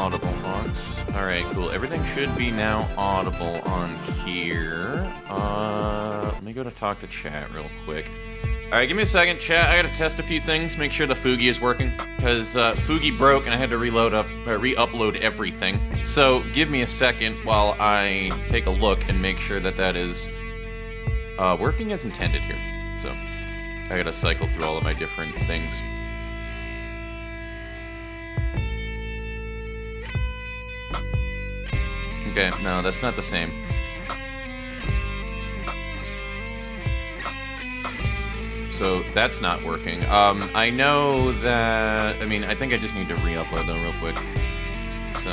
audible, Fox. Alright, cool. Everything should be now audible on here. Let me go to talk to chat real quick. Alright, give me a second, chat. I gotta test a few things, make sure the Fugi is working. Because Fugi broke and I had to re-upload everything. So give me a second while I take a look and make sure that that is working as intended here. So I gotta cycle through all of my different things. Okay, no, that's not the same. So that's not working. I know that... I mean, I think I just need to re-upload them real quick. So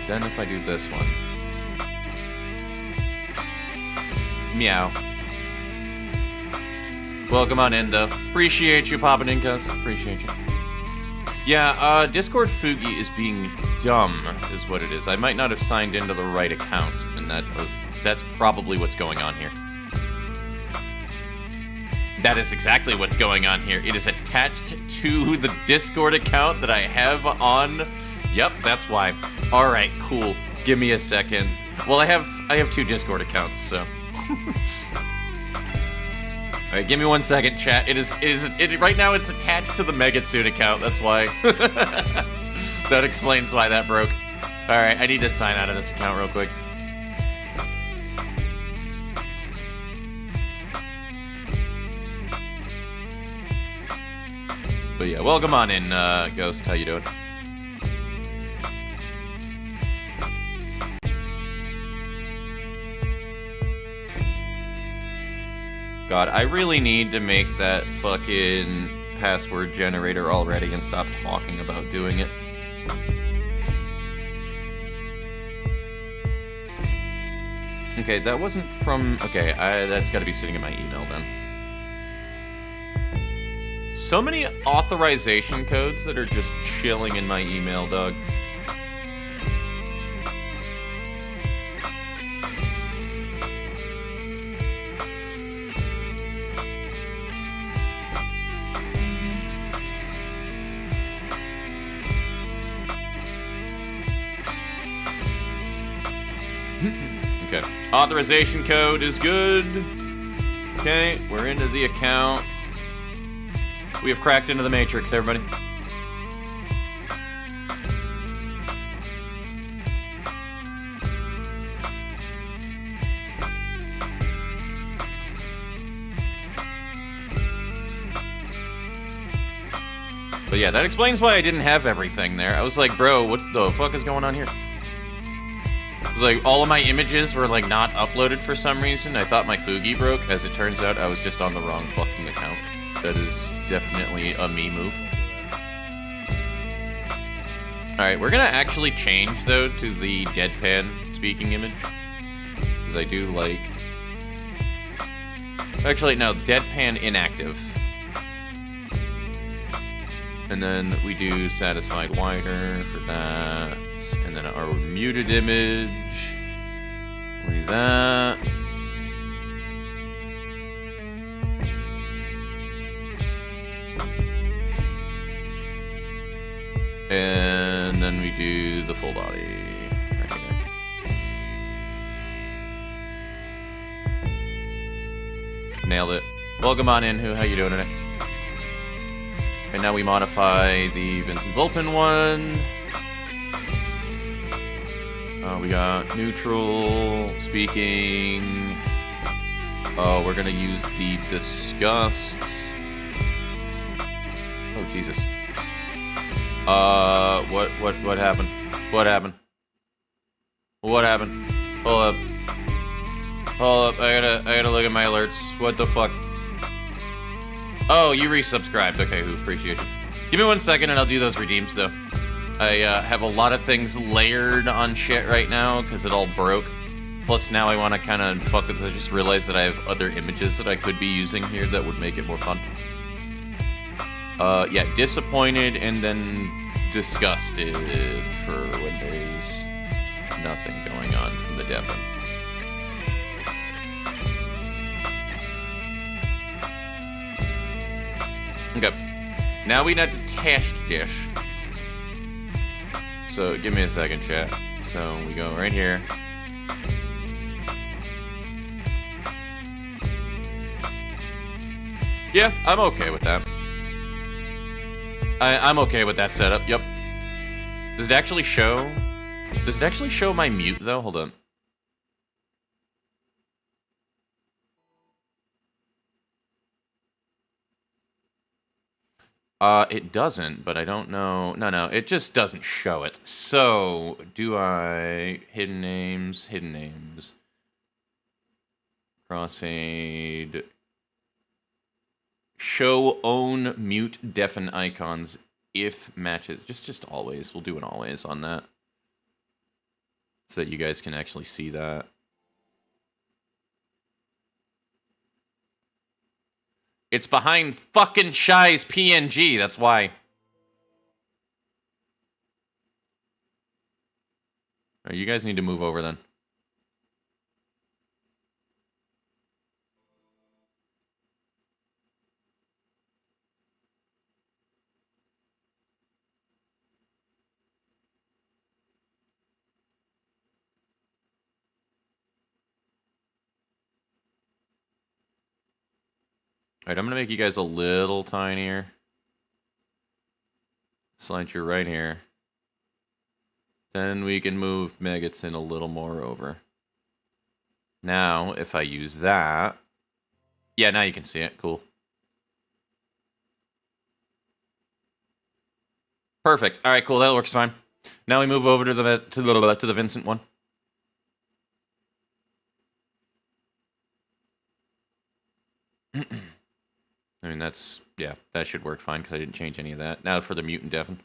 then if I do this one... Meow. Welcome on in, though. Appreciate you popping in, cuz. Appreciate you. Yeah, Discord Fugi is being dumb, is what it is. I might not have signed into the right account, and that's probably what's going on here. That is exactly what's going on here. It is attached to the Discord account that I have on... Yep, that's why. Alright, cool. Give me a second. Well, I have two Discord accounts, so... Alright, give me 1 second, chat. Right now it's attached to the Megatsuit account, that's why. That explains why that broke. Alright, I need to sign out of this account real quick. But yeah, welcome on in, Ghost. How you doing? God, I really need to make that fucking password generator already and stop talking about doing it. Okay, that wasn't from... Okay, that's gotta be sitting in my email then. So many authorization codes that are just chilling in my email, dog. Okay, authorization code is good. Okay, we're into the account. We have cracked into the Matrix, everybody. But yeah, that explains why I didn't have everything there. I was like, bro, what the fuck is going on here? It was like, all of my images were like not uploaded for some reason. I thought my Fugi broke. As it turns out, I was just on the wrong fucking account. That is definitely a me move. Alright, we're gonna actually change, though, to the deadpan speaking image. Because I do like... Actually, no, deadpan inactive. And then we do satisfied wider for that. And then our muted image. Like that. And then we do the full body right here. Nailed it. Welcome on in, Who. How you doing today? And now we modify the Vincent Volpin one. We got neutral, speaking. Oh, we're gonna use the disgust. Oh, Jesus. What happened? What happened? What happened? Hold up. Hold up, I gotta look at my alerts. What the fuck? Oh, you resubscribed. Okay, who appreciate you. Give me 1 second and I'll do those redeems, though. I have a lot of things layered on shit right now, because it all broke. Plus, now I want to kind of fuck with it. I just realized that I have other images that I could be using here that would make it more fun. Yeah, disappointed and then disgusted for when there's nothing going on from the Devon. Okay. Now we need to test this. So give me a second, chat. So we go right here. Yeah, I'm okay with that. I'm okay with that setup, yep. Does it actually show? Does it actually show my mute, though? Hold on. It doesn't, but I don't know. No, it just doesn't show it. So, do I... Hidden names, crossfade... Show own mute deafen icons if matches. Just always. We'll do an always on that. So that you guys can actually see that. It's behind fucking Shy's PNG, that's why. Right, you guys need to move over then. Alright, I'm gonna make you guys a little tinier. Slide you right here. Then we can move maggots in a little more over. Now, if I use that... Yeah, now you can see it. Cool. Perfect. Alright, cool. That works fine. Now we move over to the Vincent one. I mean, that's... Yeah, that should work fine, because I didn't change any of that. Now for the mutant deafen.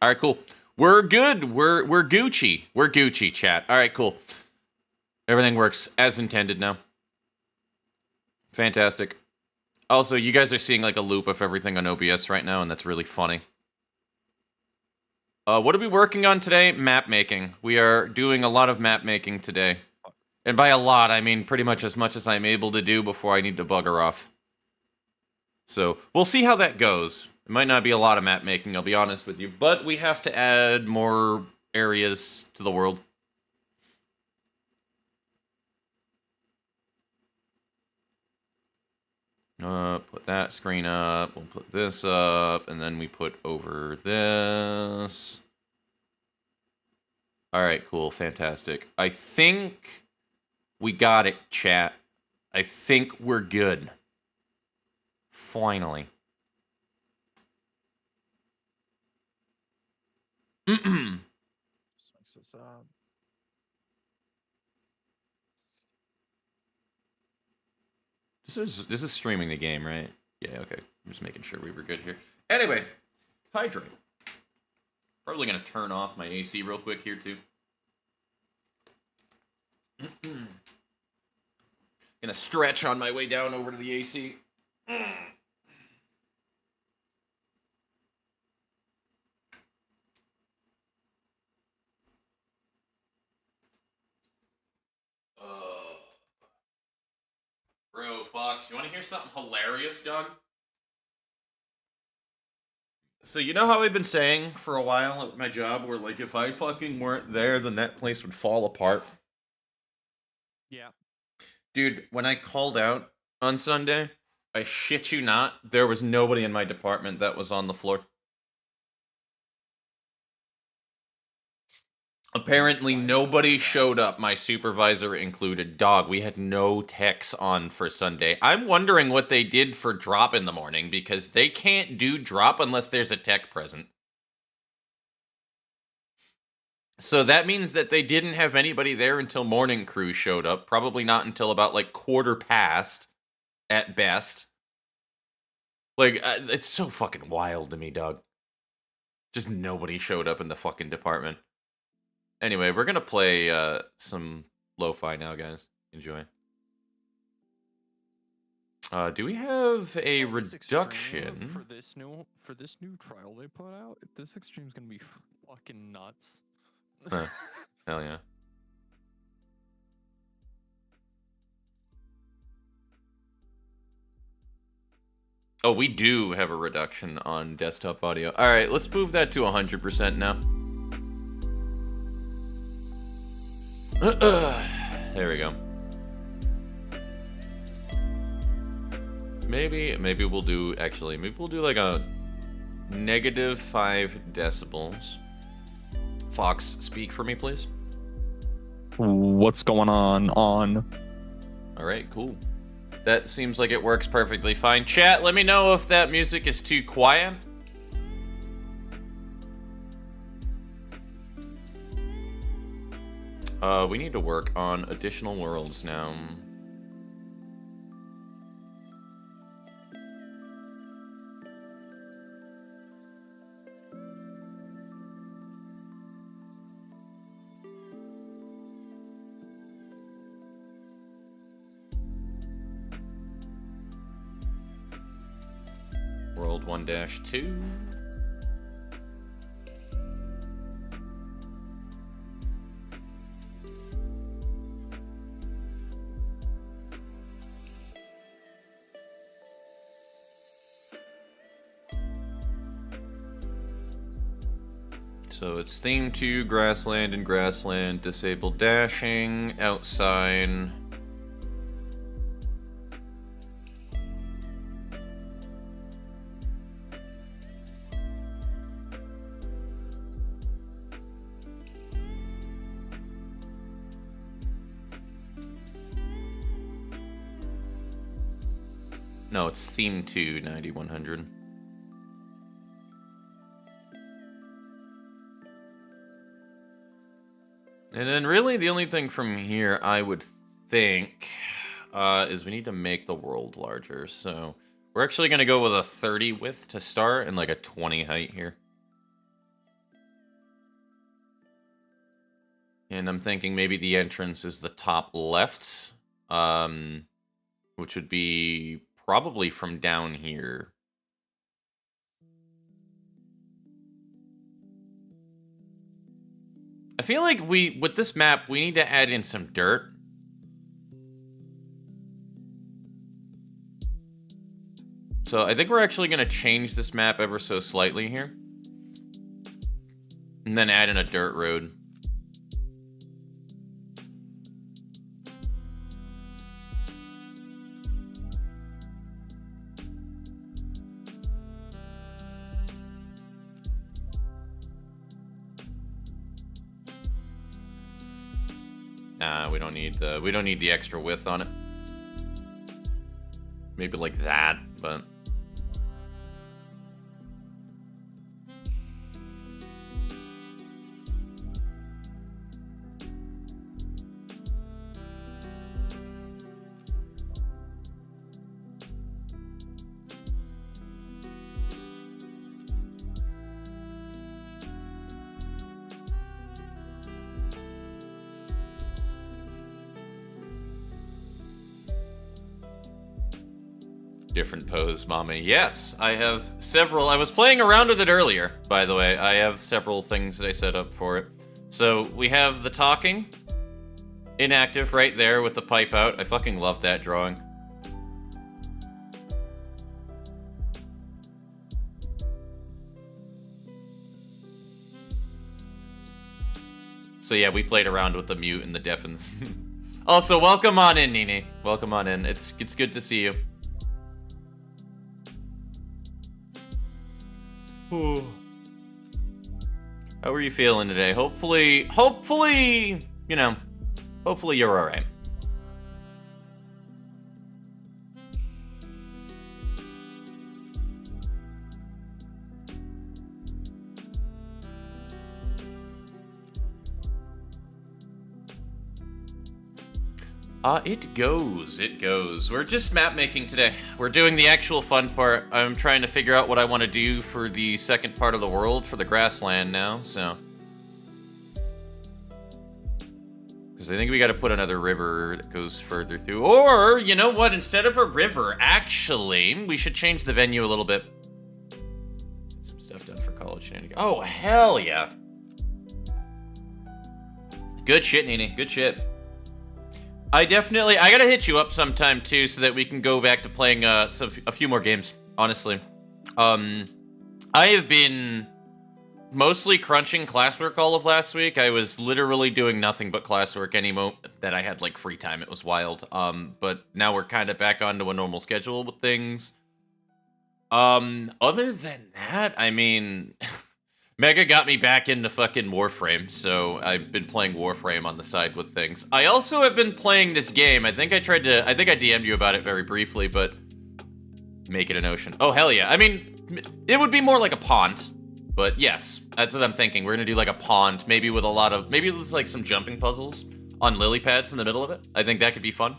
Alright, cool. We're good. We're Gucci. We're Gucci, chat. Alright, cool. Everything works as intended now. Fantastic. Also, you guys are seeing like a loop of everything on OBS right now, and that's really funny. What are we working on today? Map making. We are doing a lot of map making today. And by a lot, I mean pretty much as I'm able to do before I need to bugger off. So, we'll see how that goes. It might not be a lot of map making, I'll be honest with you, but we have to add more areas to the world. Put that screen up, we'll put this up, and then we put over this. Alright, cool, fantastic. I think we got it, chat. I think we're good. Finally. Just mix this up. This is streaming the game, right? Yeah, okay. I'm just making sure we were good here. Anyway, hydrate. Probably gonna turn off my AC real quick here too. Gonna stretch on my way down over to the AC. Bro, Fox, you want to hear something hilarious, dog? So you know how I've been saying for a while at my job where, like, if I fucking weren't there, then that place would fall apart? Yeah. Dude, when I called out on Sunday, I shit you not, there was nobody in my department that was on the floor. Apparently, nobody showed up, my supervisor included. Dog, we had no techs on for Sunday. I'm wondering what they did for drop in the morning, because they can't do drop unless there's a tech present. So that means that they didn't have anybody there until morning crew showed up. Probably not until about, like, 1/4 at best. Like, it's so fucking wild to me, dog. Just nobody showed up in the fucking department. Anyway, we're gonna play some lo-fi now, guys. Enjoy. Do we have a reduction for this new trial they put out? This extreme's gonna be fucking nuts. Huh. Hell yeah. Oh, we do have a reduction on desktop audio. All right, let's move that to 100% now. There we go. Maybe we'll do, actually, maybe we'll do like a -5 decibels. Fox, speak for me, please. What's going on? All right, cool. That seems like it works perfectly fine. Chat, let me know if that music is too quiet. We need to work on additional worlds now. World 1-2. So it's themed to grassland and grassland, disabled dashing, outside. No, it's themed to 9100. And then really the only thing from here I would think is we need to make the world larger. So we're actually going to go with a 30 width to start and like a 20 height here. And I'm thinking maybe the entrance is the top left, which would be probably from down here. I feel like with this map, we need to add in some dirt. So I think we're actually going to change this map ever so slightly here. And then add in a dirt road. Nah, we don't need the extra width on it. Maybe like that, but different pose, mommy. Yes, I have several. I was playing around with it earlier, by the way. I have several things that I set up for it. So we have the talking, inactive right there with the pipe out. I fucking love that drawing. So yeah, we played around with the mute and the deafens. Also, welcome on in, Nini. Welcome on in. It's good to see you. Ooh. How are you feeling today? Hopefully, you know, hopefully you're all right. It goes. We're just map making today. We're doing the actual fun part. I'm trying to figure out what I want to do for the second part of the world for the grassland now, so. Because I think we got to put another river that goes further through. Or, you know what, instead of a river, actually, we should change the venue a little bit. Get some stuff done for college shenanigans. Oh, hell yeah. Good shit, Nini. Good shit. I gotta hit you up sometime too, so that we can go back to playing a few more games. honestly. I have been mostly crunching classwork all of last week. I was literally doing nothing but classwork any moment that I had like free time. It was wild. But now we're kind of back onto a normal schedule with things. Other than that, I mean, Mega got me back into fucking Warframe, so I've been playing Warframe on the side with things. I also have been playing this game. I think I DM'd you about it very briefly, but make it an ocean. Oh, hell yeah. I mean, it would be more like a pond. But yes, that's what I'm thinking. We're gonna do like a pond, maybe with maybe with like some jumping puzzles on lily pads in the middle of it. I think that could be fun.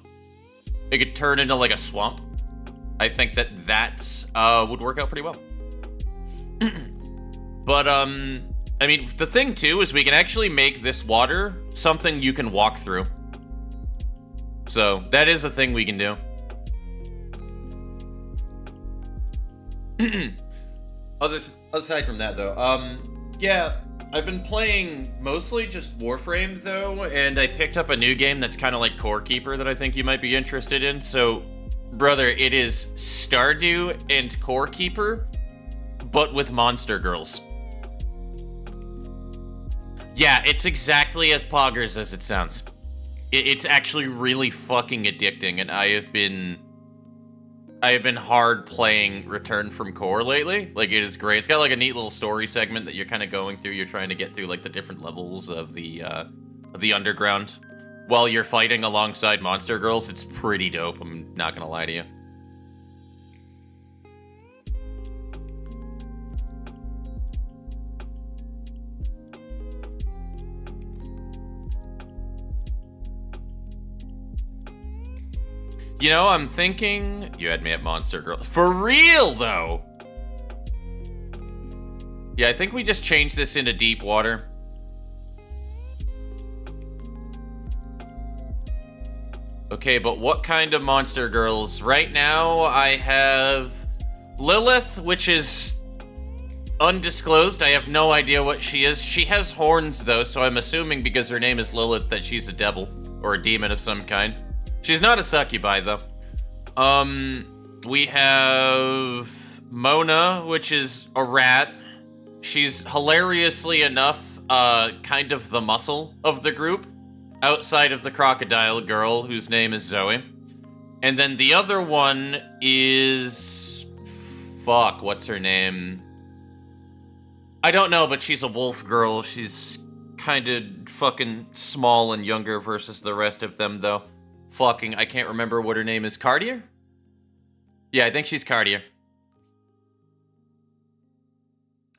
It could turn into like a swamp. I think that would work out pretty well. But, I mean, the thing too is we can actually make this water something you can walk through. So, that is a thing we can do. Aside from that, though, yeah, I've been playing mostly just Warframe, though, and I picked up a new game that's kind of like Core Keeper that I think you might be interested in. So, brother, it is Stardew and Core Keeper, but with monster girls. Yeah, it's exactly as poggers as it sounds. It's actually really fucking addicting, and I have been hard playing Return from Core lately. Like, it is great. It's got like a neat little story segment that you're kind of going through. You're trying to get through like the different levels of the underground while you're fighting alongside monster girls. It's pretty dope, I'm not gonna lie to you. You know, I'm thinking... You had me at Monster Girl. For real, though! Yeah, I think we just changed this into deep water. Okay, but what kind of Monster Girls? Right now, I have Lilith, which is undisclosed. I have no idea what she is. She has horns, though, so I'm assuming because her name is Lilith that she's a devil. Or a demon of some kind. She's not a succubi, though. We have Mona, which is a rat. She's hilariously enough, kind of the muscle of the group, outside of the crocodile girl, whose name is Zoe. And then the other one is... Fuck, what's her name? I don't know, but she's a wolf girl. She's kind of fucking small and younger versus the rest of them, though. Fucking, I can't remember what her name is. Cartier? Yeah, I think she's Cartier.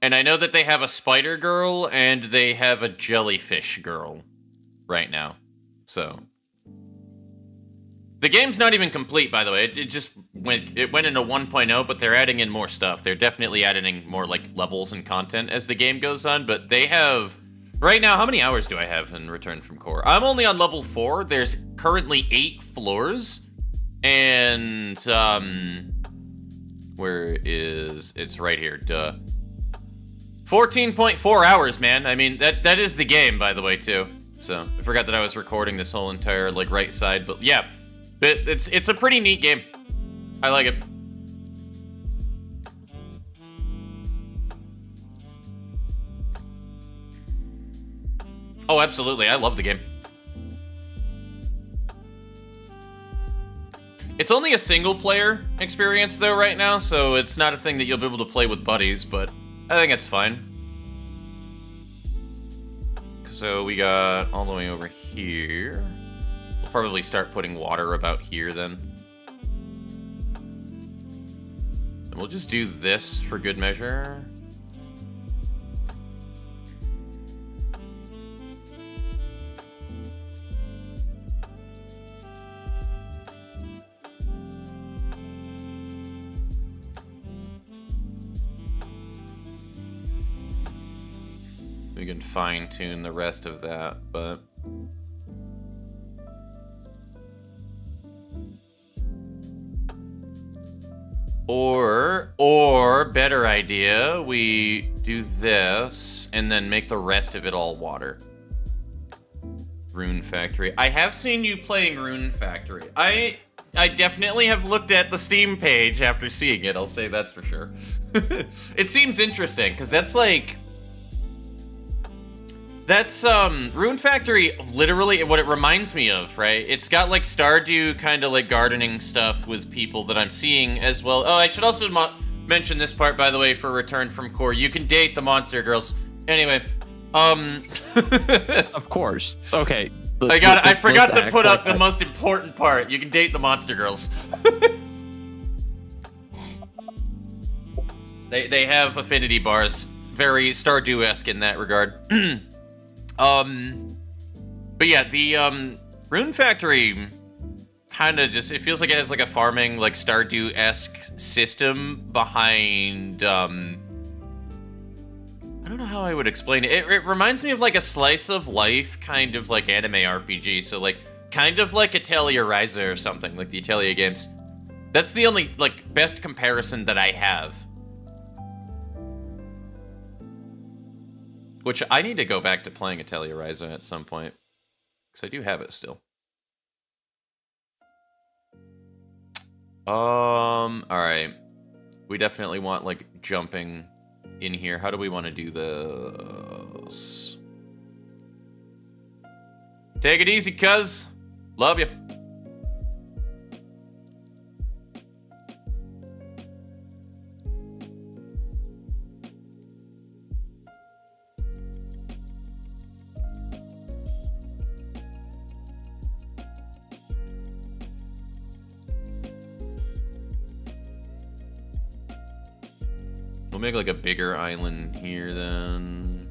And I know that they have a spider girl and they have a jellyfish girl right now. So. The game's not even complete, by the way. It just went into 1.0, but they're adding in more stuff. They're definitely adding in more, like, levels and content as the game goes on, but they have... Right now, how many hours do I have in Return from Core? I'm only on level 4. There's currently 8 floors. And, where is... It's right here, duh. 14.4 hours, man. I mean, that is the game, by the way, too. So, I forgot that I was recording this whole entire, like, right side. But, yeah. It's a pretty neat game. I like it. Oh, absolutely. I love the game. It's only a single-player experience, though, right now, so it's not a thing that you'll be able to play with buddies, but I think it's fine. So we got all the way over here. We'll probably start putting water about here, then. And we'll just do this for good measure. We can fine-tune the rest of that, but... Or, better idea, we do this, and then make the rest of it all water. Rune Factory. I have seen you playing Rune Factory. I definitely have looked at the Steam page after seeing it, I'll say that's for sure. It seems interesting, because that's like... That's, Rune Factory, literally, what it reminds me of, right? It's got, like, Stardew kind of, like, gardening stuff with people that I'm seeing as well. Oh, I should also mention this part, by the way, for Return from Core. You can date the monster girls. Anyway, Of course. Okay. I forgot to put like out the most important part. You can date the monster girls. They have affinity bars. Very Stardew-esque in that regard. But yeah, the, Rune Factory kind of just, it feels like it has like a farming, like Stardew-esque system behind, I don't know how I would explain it. It reminds me of like a slice of life kind of like anime RPG. So like, kind of like Atelier Ryza or something, like the Atelier games. That's the only like best comparison that I have. Which I need to go back to playing Atelier Ryza at some point. Because I do have it still. Alright. We definitely want, like, jumping in here. How do we want to do this? Take it easy, cuz. Love you. We'll make like a bigger island here then.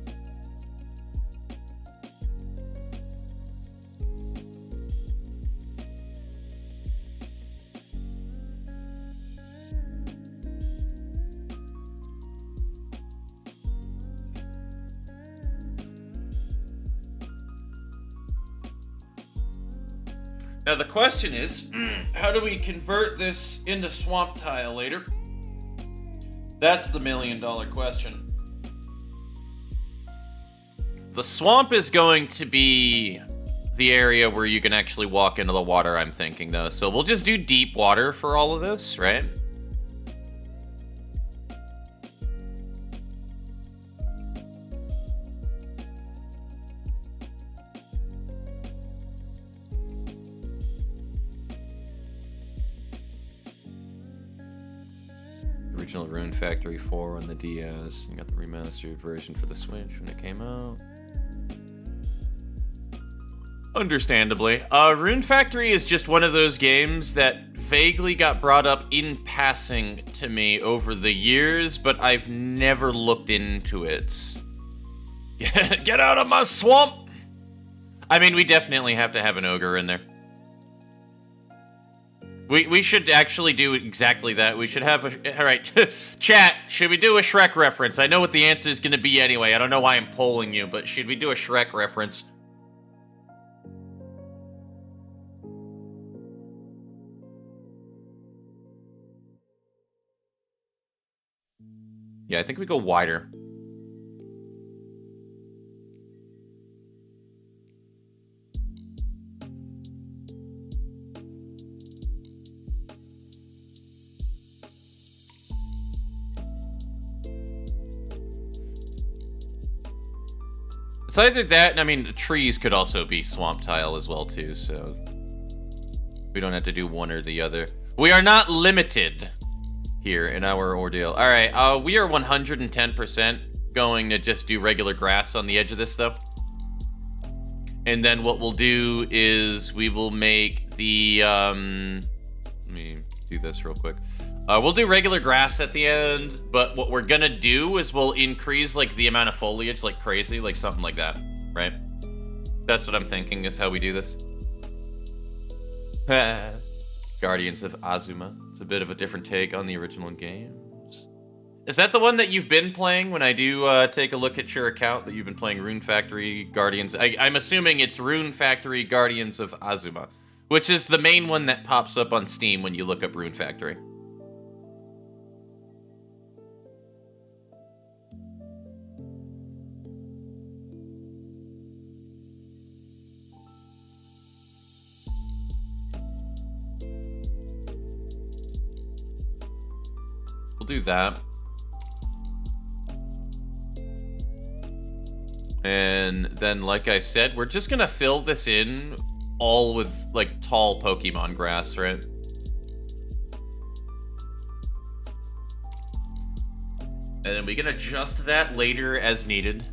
Now the question is, how do we convert this into swamp tile later? That's the million-dollar question. The swamp is going to be the area where you can actually walk into the water, I'm thinking, though. So we'll just do deep water for all of this, right? Original Rune Factory 4 on the DS. You got the remastered version for the Switch when it came out. Understandably. Rune Factory is just one of those games that vaguely got brought up in passing to me over the years, but I've never looked into it. Get out of my swamp! I mean, we definitely have to have an ogre in there. We should actually do exactly that. We should have a... Alright, chat, should we do a Shrek reference? I know what the answer is going to be anyway. I don't know why I'm polling you, but should we do a Shrek reference? Yeah, I think we go wider. It's either that, and I mean, the trees could also be swamp tile as well, too, so... we don't have to do one or the other. We are not limited here in our ordeal. Alright, we are 110% going to just do regular grass on the edge of this, though. And then what we'll do is we will make the, let me do this real quick. We'll do regular grass at the end, but what we're gonna do is we'll increase, like, the amount of foliage like crazy, like something like that, right? That's what I'm thinking is how we do this. Guardians of Azuma. It's a bit of a different take on the original games. Is that the one that you've been playing when I do take a look at your account, that you've been playing Rune Factory Guardians? I'm assuming it's Rune Factory Guardians of Azuma, which is the main one that pops up on Steam when you look up Rune Factory. We'll do that. And then, like I said, we're just gonna fill this in all with, like, tall Pokemon grass, right? And then we can adjust that later as needed.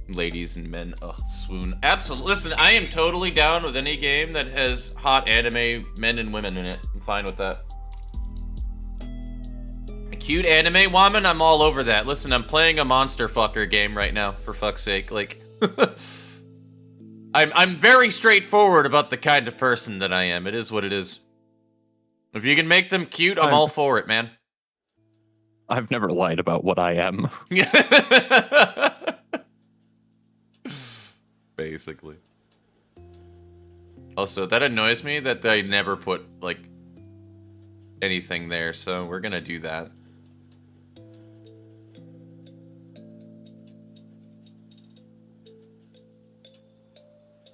Ladies and men, ugh, swoon. Absolutely. Listen, I am totally down with any game that has hot anime men and women in it. I'm fine with that. A cute anime woman, I'm all over that. Listen, I'm playing a monster fucker game right now, for fuck's sake. Like, I'm very straightforward about the kind of person that I am. It is what it is. If you can make them cute, I'm all for it, man. I've never lied about what I am. Basically. Also, that annoys me that I never put, like, anything there, so we're gonna do that.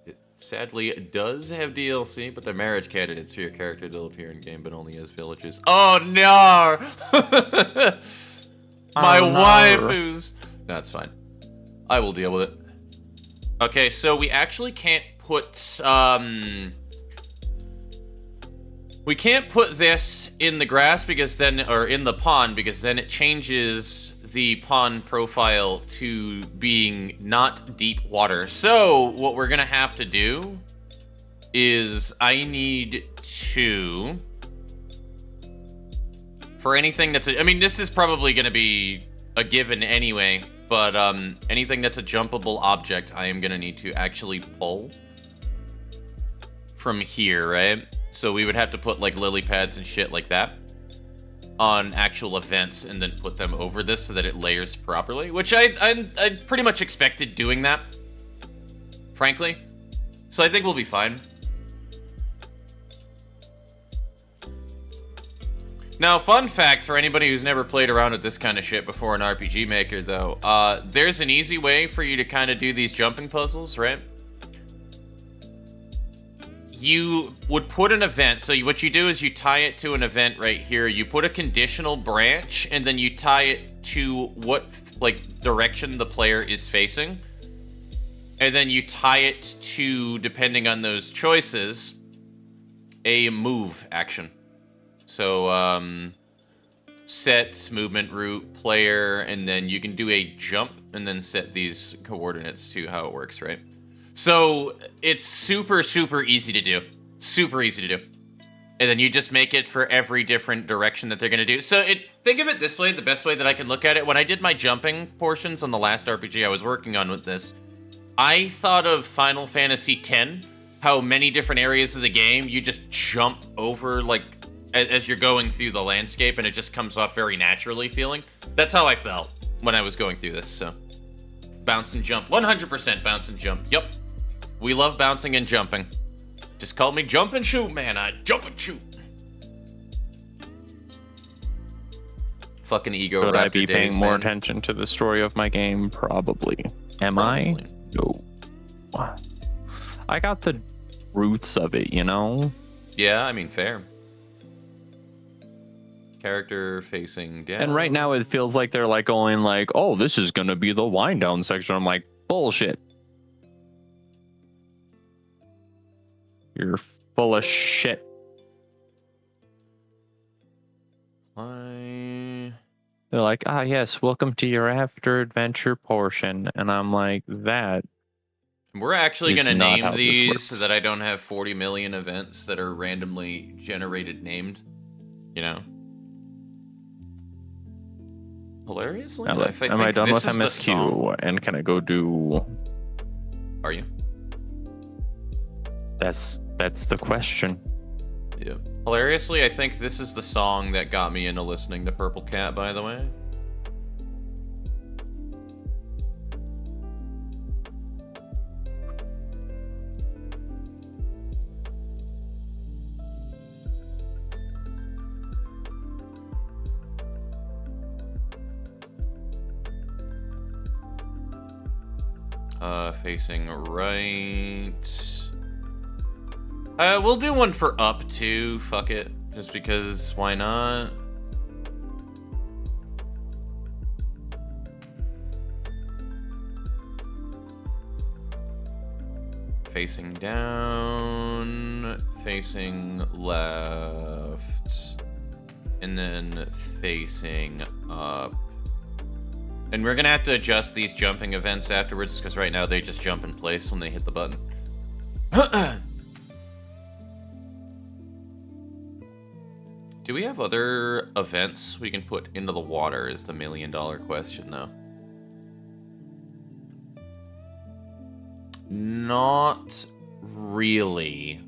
It sadly does have DLC, but the marriage candidates for your character, they'll appear in game, but only as villages. Oh no! My wife who's... No, it's fine. I will deal with it. Okay, so we actually can't put, we can't put this in the grass because then, or in the pond, because then it changes the pond profile to being not deep water. So, what we're gonna have to do is I need to, for anything that's, I mean, this is probably gonna be a given anyway, but anything that's a jumpable object, I am gonna need to actually pull from here, right? So we would have to put like lily pads and shit like that on actual events and then put them over this so that it layers properly, which I pretty much expected doing that, frankly. So I think we'll be fine. Now, fun fact for anybody who's never played around with this kind of shit before in RPG Maker, though, there's an easy way for you to kind of do these jumping puzzles, right? You would put an event, so what you do is you tie it to an event right here. You put a conditional branch, and then you tie it to what, like, direction the player is facing. And then you tie it to, depending on those choices, a move action. So, set, movement, route, player, and then you can do a jump, and then set these coordinates to how it works, right? So, it's super, super easy to do. Super easy to do. And then you just make it for every different direction that they're going to do. So, think of it this way, the best way that I can look at it. When I did my jumping portions on the last RPG I was working on with this, I thought of Final Fantasy X, how many different areas of the game you just jump over, like, as you're going through the landscape, and it just comes off very naturally feeling. That's how I felt when I was going through this, so. Bounce and jump. 100% bounce and jump. Yep. We love bouncing and jumping. Just call me jump and shoot, man. I jump and shoot. Fucking ego. Should I be paying more attention to the story of my game? Probably. Am I? No. I got the roots of it, you know? Yeah, I mean, fair. Character facing down. And right now it feels like they're like going like, oh, this is gonna be the wind down section. I'm like, bullshit. You're full of shit. They're like, ah, yes, welcome to your after adventure portion. And I'm like, that. We're actually going to name these so that I don't have 40 million events that are randomly generated named. You know? Hilariously, am I done with MSQ? And can I go do... Are you? That's the question. Yeah. Hilariously, I think this is the song that got me into listening to Purple Cat, by the way. Facing right. We'll do one for up too. Fuck it. Just because, why not? facing down, facing left, and then facing up. And we're gonna have to adjust these jumping events afterwards, because right now they just jump in place when they hit the button. Do we have other events we can put into the water is the $1 million question, though. Not really.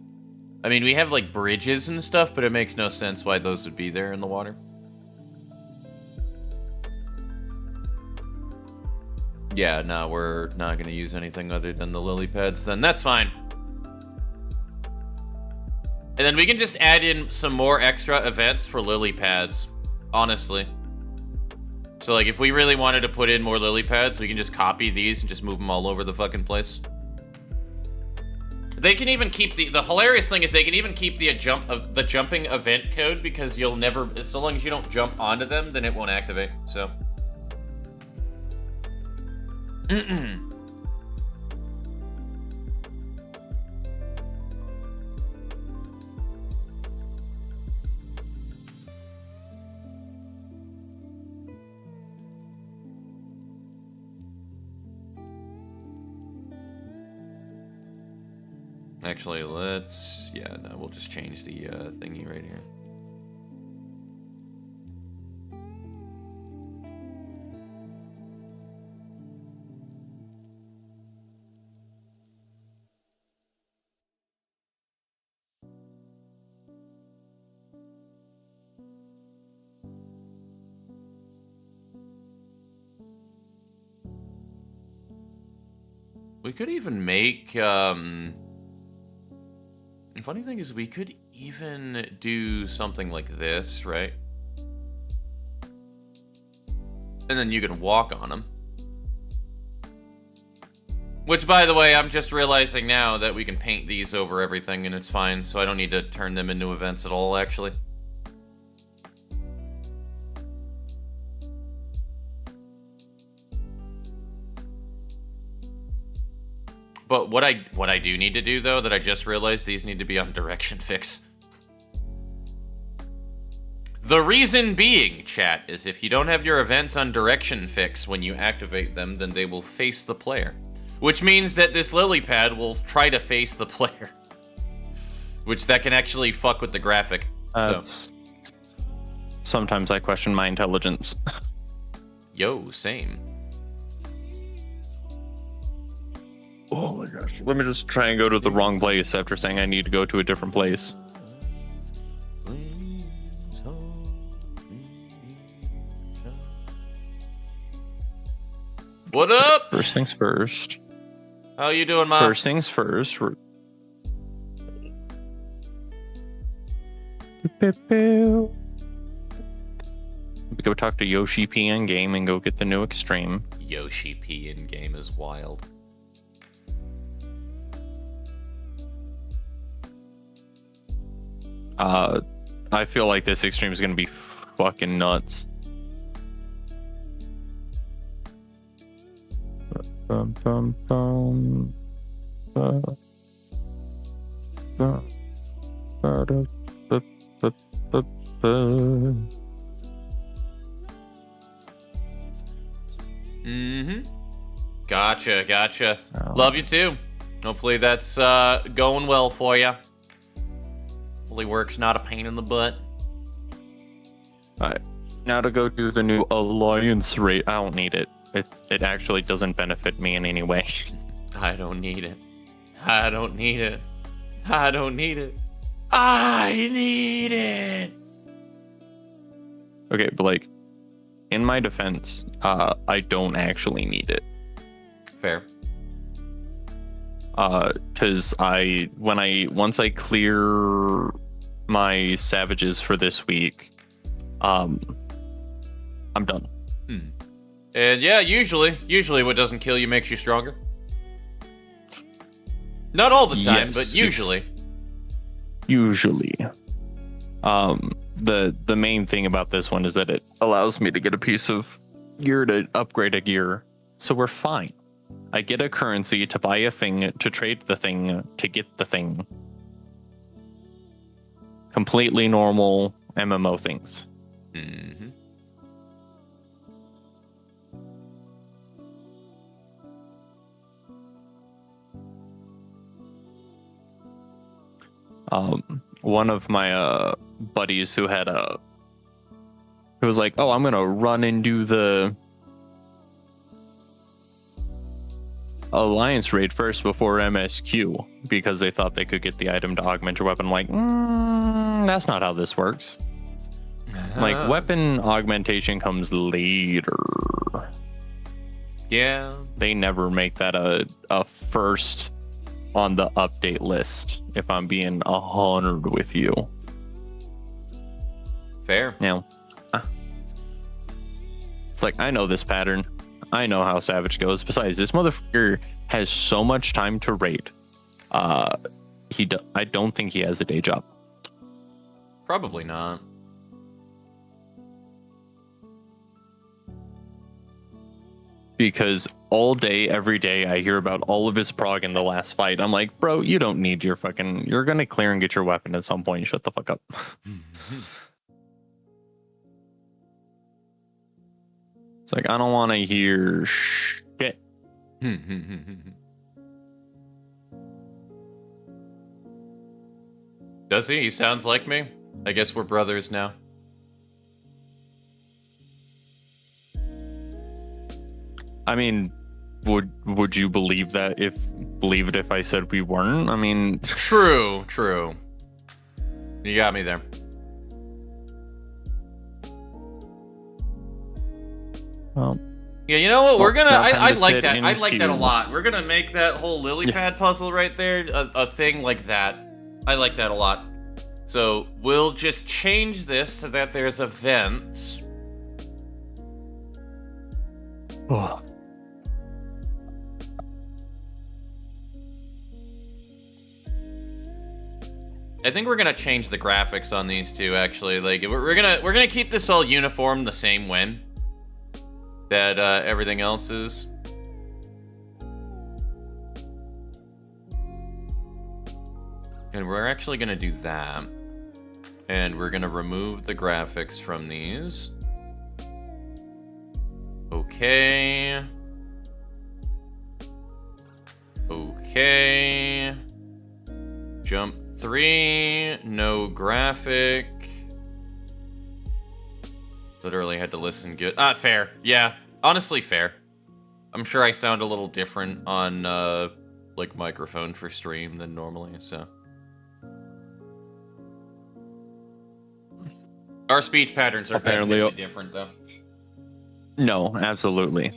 I mean, we have, like, bridges and stuff, but it makes no sense why those would be there in the water. Yeah, no, we're not going to use anything other than the lily pads, then that's fine. And then we can just add in some more extra events for lily pads, honestly. So, like, if we really wanted to put in more lily pads, we can just copy these and just move them all over the fucking place. They can even keep the hilarious thing is they can even keep the jumping event code, because you'll never, so long as you don't jump onto them, then it won't activate, so. Actually, let's... Yeah, no, we'll just change the thingy right here. We could even make... The funny thing is we could even do something like this, right? And then you can walk on them. Which, by the way, I'm just realizing now that we can paint these over everything and it's fine, so I don't need to turn them into events at all, actually. But what I do need to do, though, that I just realized, these need to be on direction fix. The reason being, chat, is if you don't have your events on direction fix when you activate them, then they will face the player. Which means that this lily pad will try to face the player. Which that can actually fuck with the graphic. Sometimes I question my intelligence. Yo, same. Oh my gosh. Let me just try and go to the wrong place after saying I need to go to a different place. What up? First things first. How you doing, Mom? First things first. We go talk to Yoshi P in game and go get the new Extreme. Yoshi P in game is wild. I feel like this Extreme is gonna be fucking nuts. Bum, bum, bum. Gotcha. Love you too. Hopefully that's going well for you. Hopefully work's not a pain in the butt. Alright, now to go do the new Alliance rate. I don't need it. It actually doesn't benefit me in any way. I don't need it. I need it. Okay, but like, in my defense, I don't actually need it. Fair. Because once I clear my savages for this week, I'm done. And yeah, usually what doesn't kill you makes you stronger. Not all the time, Yes, but usually. Usually. The main thing about this one is that it allows me to get a piece of gear to upgrade a gear, so we're fine. I get a currency to buy a thing, to trade the thing, to get the thing. Completely normal MMO things. Mm-hmm. One of my buddies who was like, oh, I'm gonna run and do the Alliance raid first before MSQ because they thought they could get the item to augment your weapon. I'm like, that's not how this works. Like, weapon augmentation comes later. Yeah. They never make that a first on the update list, if I'm being 100 with you. Fair. Now, it's like, I know this pattern. I know how Savage goes. Besides, this motherfucker has so much time to raid. I don't think he has a day job. Probably not. Because all day, every day, I hear about all of his prog in the last fight. I'm like, bro, you don't need your fucking... You're going to clear and get your weapon at some point. Shut the fuck up. It's like, I don't want to hear shit. Does he? He sounds like me. I guess we're brothers now. I mean, would you believe it if I said we weren't? I mean, True. You got me there. well, Yeah, you know what? We're gonna. nothing I to like sit that. in I like that a queue. lot. We're gonna make that whole lily pad puzzle right there a thing like that. I like that a lot. So we'll just change this so that there's events. oh, I think we're gonna change the graphics on these two. Actually, like we're gonna keep this all uniform the same way that everything else is. And we're actually gonna do that. And we're gonna remove the graphics from these. Okay. Okay. Jump 3, no graphic. Literally had to listen good. Fair. Yeah, honestly fair. I'm sure I sound a little different on, like, microphone for stream than normally, so. Our speech patterns are Apparently- definitely different, though. no, absolutely.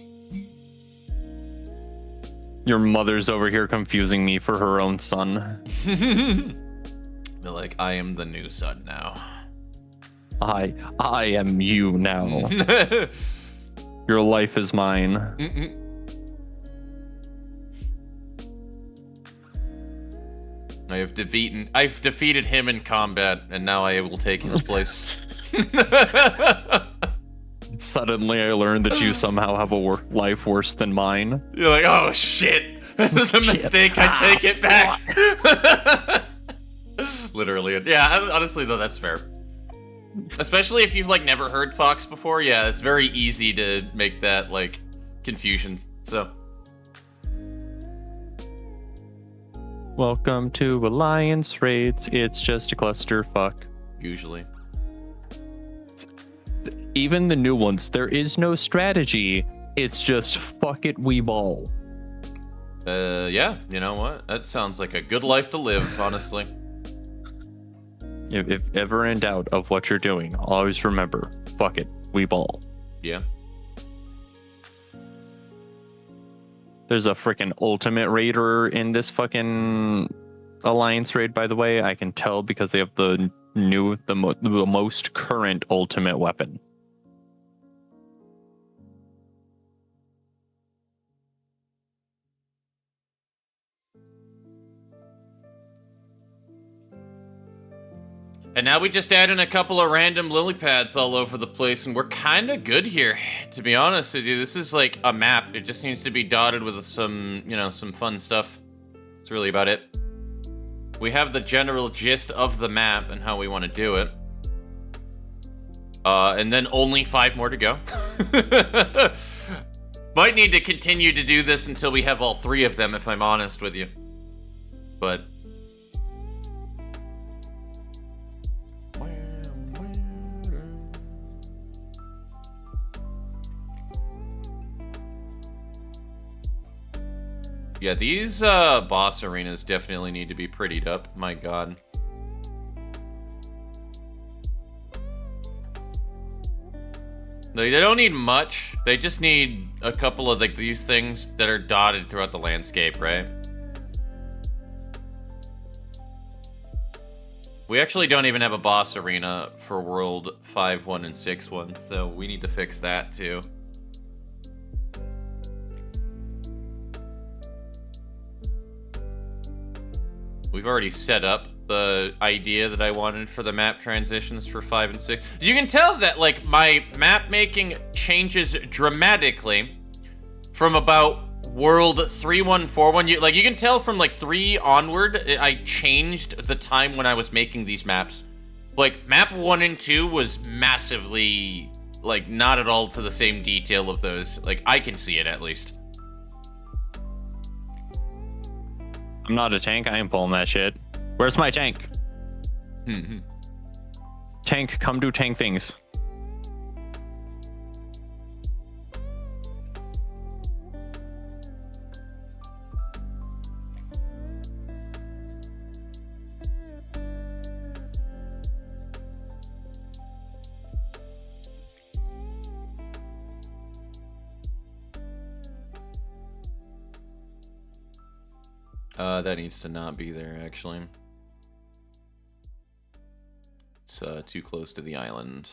Your mother's over here confusing me for her own son. They're like, I am the new son now. I am you now. Your life is mine. I've defeated him in combat, and now I will take his place. Suddenly I learned that you somehow have a life worse than mine. You're like, oh shit, it was a mistake. I take it back. Literally, yeah. Honestly, though, that's fair. Especially if you've like never heard Fox before. Yeah, it's very easy to make that like confusion. So. Welcome to Alliance Raids. It's just a clusterfuck. Usually. Even the new ones, there is no strategy. It's just fuck it, we ball. Yeah, you know what? That sounds like a good life to live, honestly. If ever in doubt of what you're doing, always remember, fuck it, we ball. Yeah. There's a freaking ultimate raider in this fucking Alliance raid, by the way. I can tell because they have the most current ultimate weapon. And now we just add in a couple of random lily pads all over the place, and we're kind of good here, to be honest with you. This is like a map. It just needs to be dotted with some, you know, some fun stuff. That's really about it. We have the general gist of the map and how we want to do it. And then only 5 more to go. Might need to continue to do this until we have all 3 of them, if I'm honest with you. But... yeah, these boss arenas definitely need to be prettied up. My god. They don't need much. They just need a couple of like these things that are dotted throughout the landscape, right? We actually don't even have a boss arena for World 5.1 and 6.1, so we need to fix that too. We've already set up the idea that I wanted for the map transitions for 5 and 6. You can tell that, like, my map making changes dramatically from about World 3.1, 4.1. Like, you can tell from, like, 3 onward, I changed the time when I was making these maps. Like, map 1 and 2 was massively, like, not at all to the same detail of those. Like, I can see it, at least. I'm not a tank. I ain't pulling that shit. Where's my tank? Tank, come do tank things. That needs to not be there, actually. It's too close to the island.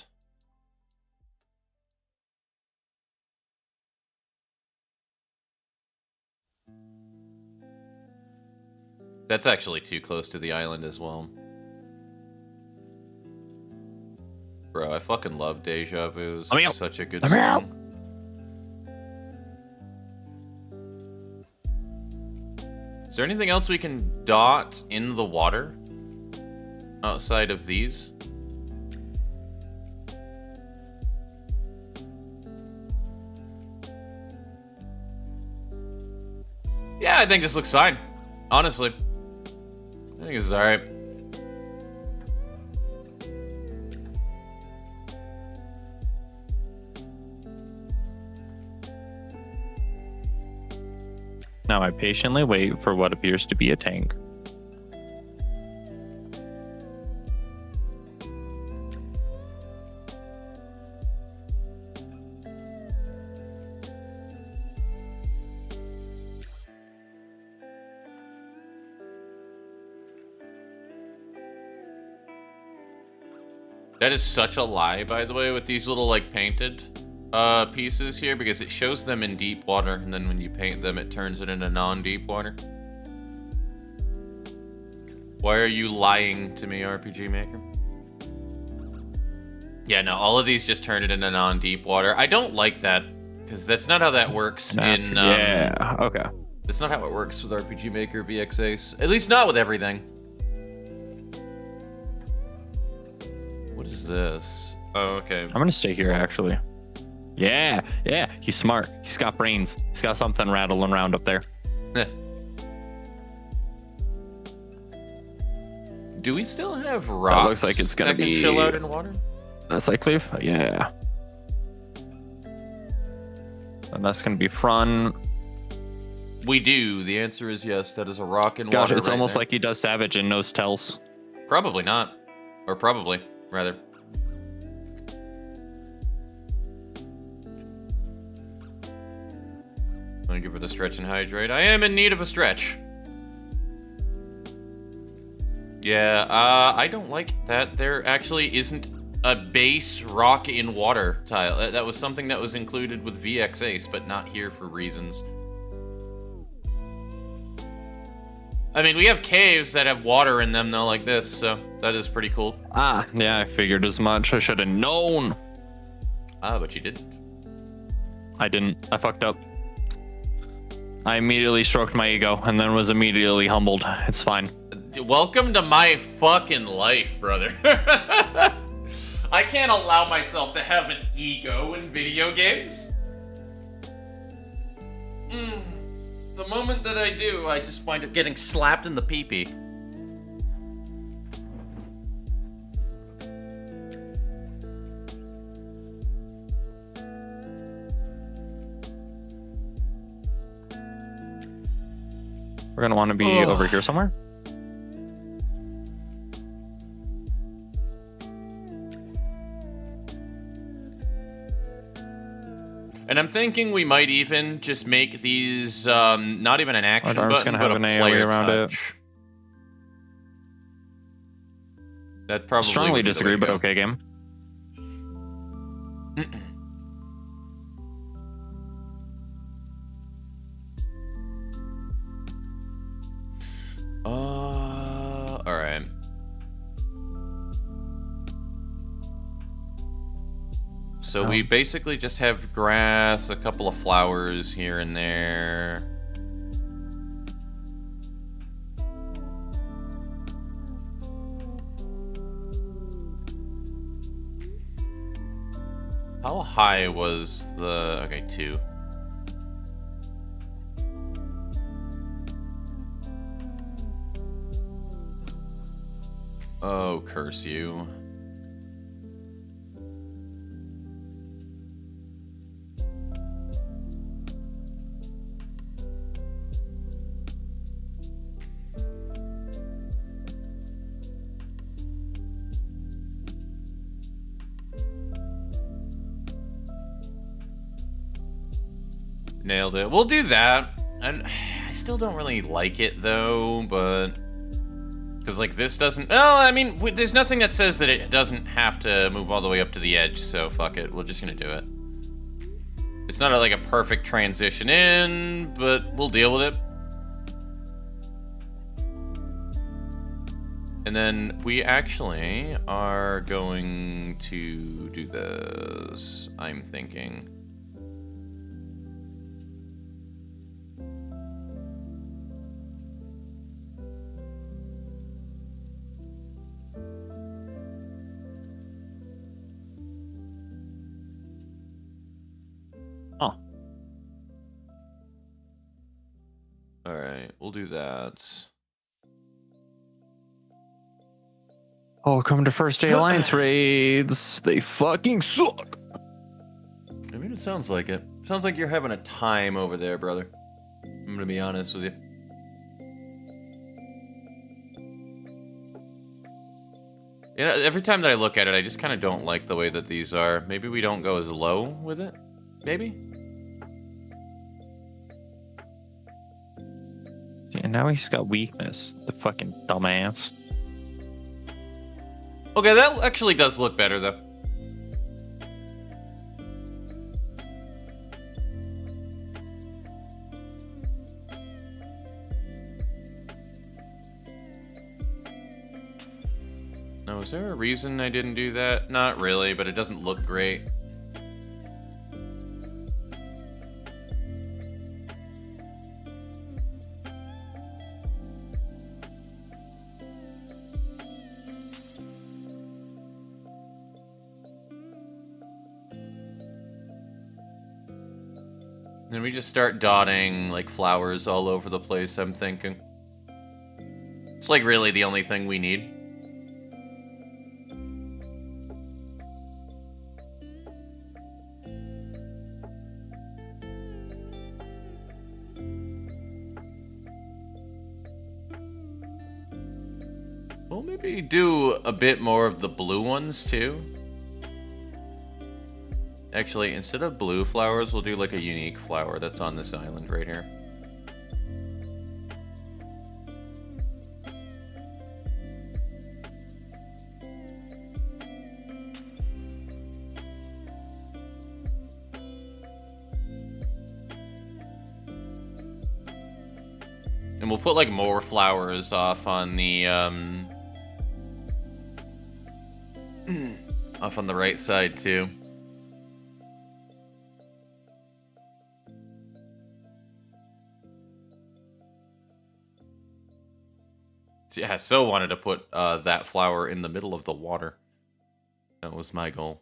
That's actually too close to the island as well. Bro, I fucking love Deja Vu. It's such a good song. Is there anything else we can dot in the water outside of these? Yeah, I think this looks fine. Honestly. I think this is alright. Now I patiently wait for what appears to be a tank. That is such a lie, by the way, with these little, like, painted pieces here, because it shows them in deep water, and then when you paint them, it turns it into non-deep water. Why are you lying to me, RPG Maker? Yeah, no, all of these just turn it into non-deep water. I don't like that, because that's not how that works in... yeah, okay. That's not how it works with RPG Maker VX Ace. At least not with everything. What is this? Oh, okay. I'm gonna stay here, actually. Yeah, he's smart. He's got brains. He's got something rattling around up there. Do we still have rocks? That looks like it's gonna be... chill out in water? That's like Cliff? Yeah. And that's gonna be fun. We do. The answer is yes. That is a rock in water. Gosh, it's right almost there. like he does Savage and knows tells. Probably not. Or probably, rather. I'm gonna give her the stretch and hydrate. I am in need of a stretch. Yeah, I don't like that there actually isn't a base rock in water tile. That was something that was included with VX Ace, but not here for reasons. I mean, we have caves that have water in them, though, like this, so that is pretty cool. Ah, yeah, I figured as much. I should have known. Ah, but you didn't. I didn't. I fucked up. I immediately stroked my ego and then was immediately humbled. It's fine. Welcome to my fucking life, brother. I can't allow myself to have an ego in video games. The moment that I do, I just wind up getting slapped in the pee-pee. We're gonna want to be over here somewhere. And I'm thinking we might even just make these not even an action I'm just button, gonna but have an a AoE player around touch. That probably Strongly would be the way disagree, to but go. okay, game. All right. So we basically just have grass, a couple of flowers here and there. How high was the... Okay, 2. Oh, curse you. Nailed it. We'll do that. And I still don't really like it, though, but... Because, like, this doesn't... Well, I mean, there's nothing that says that it doesn't have to move all the way up to the edge, so fuck it. We're just gonna do it. It's not like a perfect transition in, but we'll deal with it. And then we actually are going to do this, I'm thinking. Oh. Alright, we'll do that. Welcome to First Day Alliance raids. They fucking suck. I mean, it sounds like it. Sounds like you're having a time over there, brother. I'm gonna be honest with you. You know, every time that I look at it, I just kind of don't like the way that these are. Maybe we don't go as low with it? Maybe? And now he's got weakness. The fucking dumbass. Okay, that actually does look better, though. Now, is there a reason I didn't do that? Not really, but it doesn't look great. Then we just start dotting, like, flowers all over the place, I'm thinking. It's, like, really the only thing we need. We'll maybe do a bit more of the blue ones, too. Actually, instead of blue flowers, we'll do like a unique flower that's on this island right here. And we'll put like more flowers off on the off on the right side too. Yeah, so wanted to put that flower in the middle of the water. That was my goal.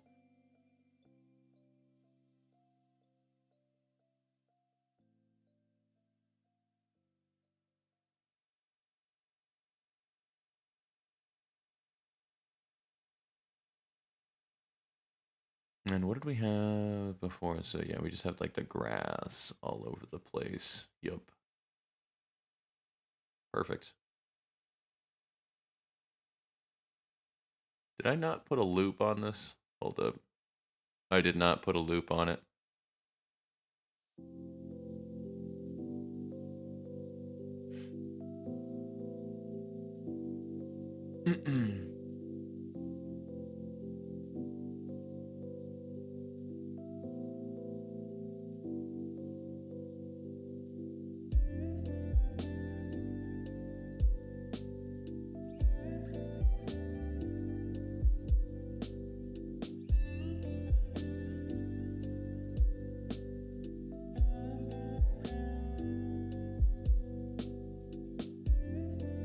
And what did we have before? So yeah, we just have like the grass all over the place. Yup. Perfect. Did I not put a loop on this? Hold up. I did not put a loop on it.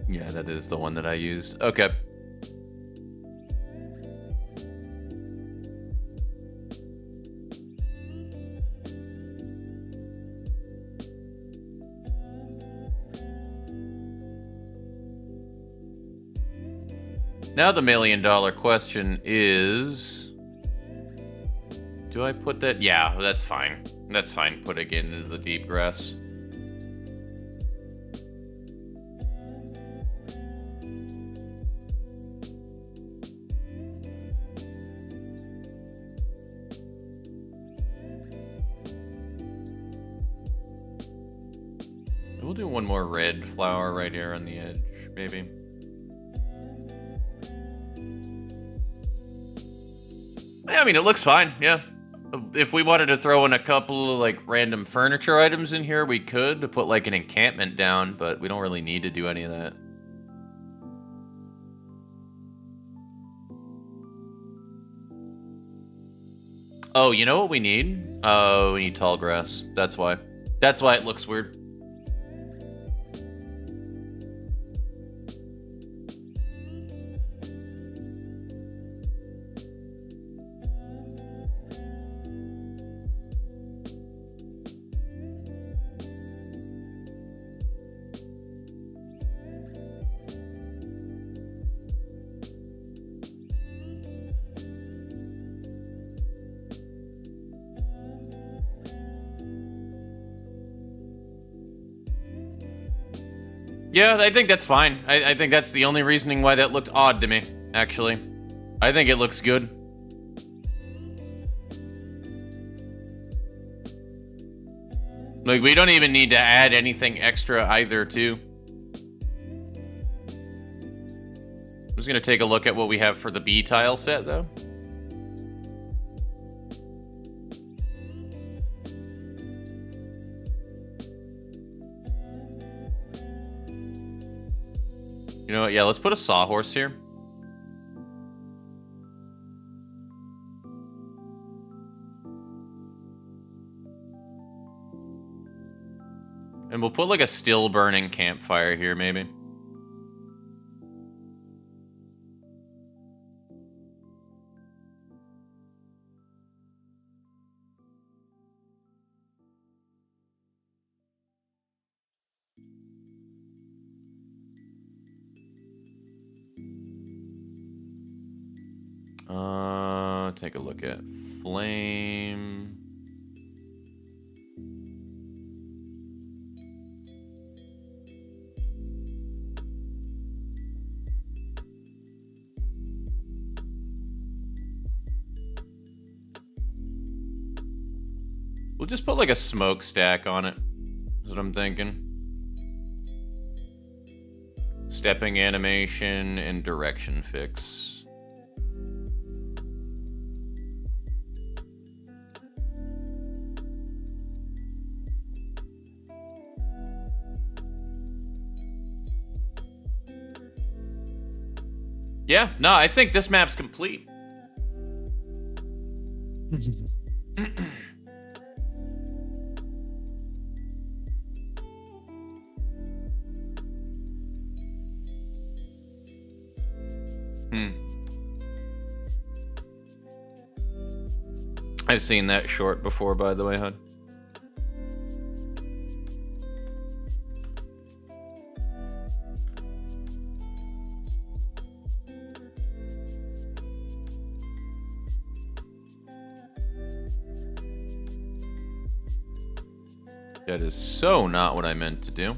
Yeah, that is the one that I used. Okay. Now the $1 million question is... Do I put that? Yeah, that's fine. That's fine. Put it again into the deep grass. We'll do one more red flower right here on the edge, maybe. Yeah, I mean, it looks fine, yeah. If we wanted to throw in a couple of, like, random furniture items in here, we could to put, like, an encampment down, but we don't really need to do any of that. Oh, you know what we need? Oh, we need tall grass. That's why. That's why it looks weird. Yeah, I think that's fine. I think that's the only reasoning why that looked odd to me, actually. I think it looks good. Like, we don't even need to add anything extra either, too. I'm just gonna take a look at what we have for the B tile set, though. You know what? Yeah, let's put a sawhorse here. And we'll put like a still burning campfire here, maybe. Take a look at flame. We'll just put like a smokestack on it. That's what I'm thinking. Stepping animation and direction fix. Yeah, no, I think this map's complete. I've seen that short before, by the way, Hud. That is so not what I meant to do.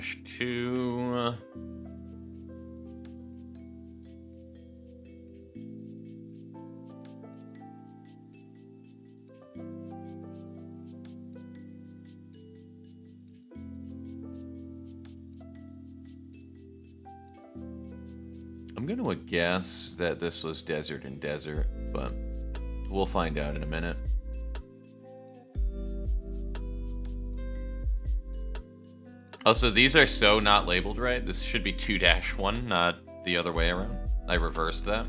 -2. I'm gonna guess that this was desert and desert, but we'll find out in a minute. Also, these are so not labeled right. This should be 2-1, not the other way around. I reversed that.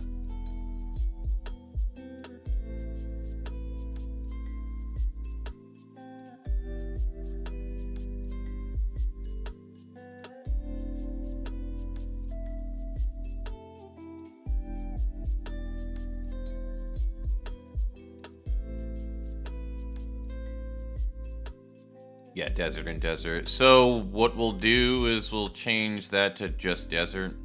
Yeah, desert and desert. So what we'll do is we'll change that to just desert.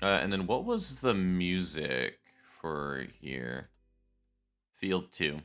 And then what was the music for here? Field 2.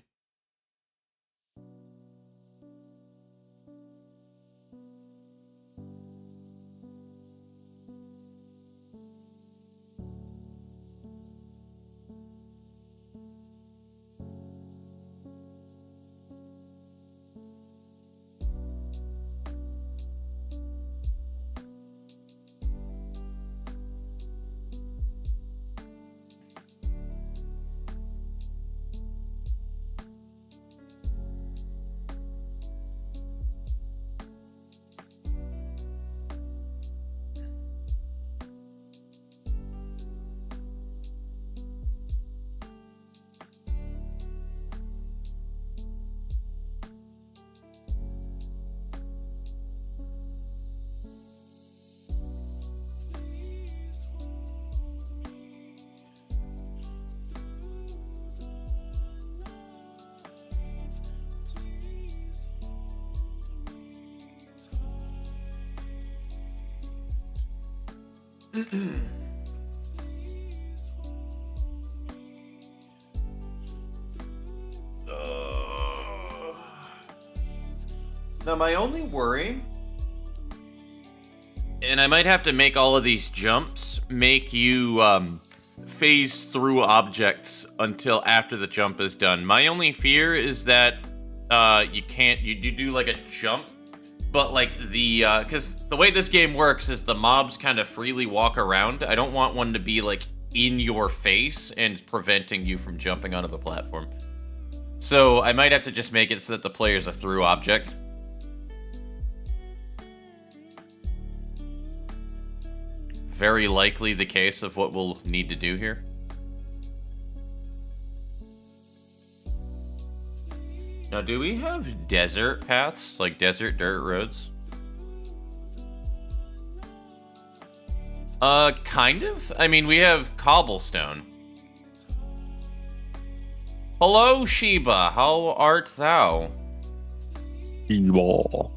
Now, my only worry, and I might have to make all of these jumps, make you phase through objects until after the jump is done. My only fear is that you do like a jump, but like because the way this game works is the mobs kind of freely walk around. I don't want one to be like in your face and preventing you from jumping onto the platform. So I might have to just make it so that the player's a through object. Very likely the case of what we'll need to do here. Now, do we have desert paths, like desert dirt roads? Kind of. I mean, we have cobblestone. Hello, Sheba. How art thou? いいわ。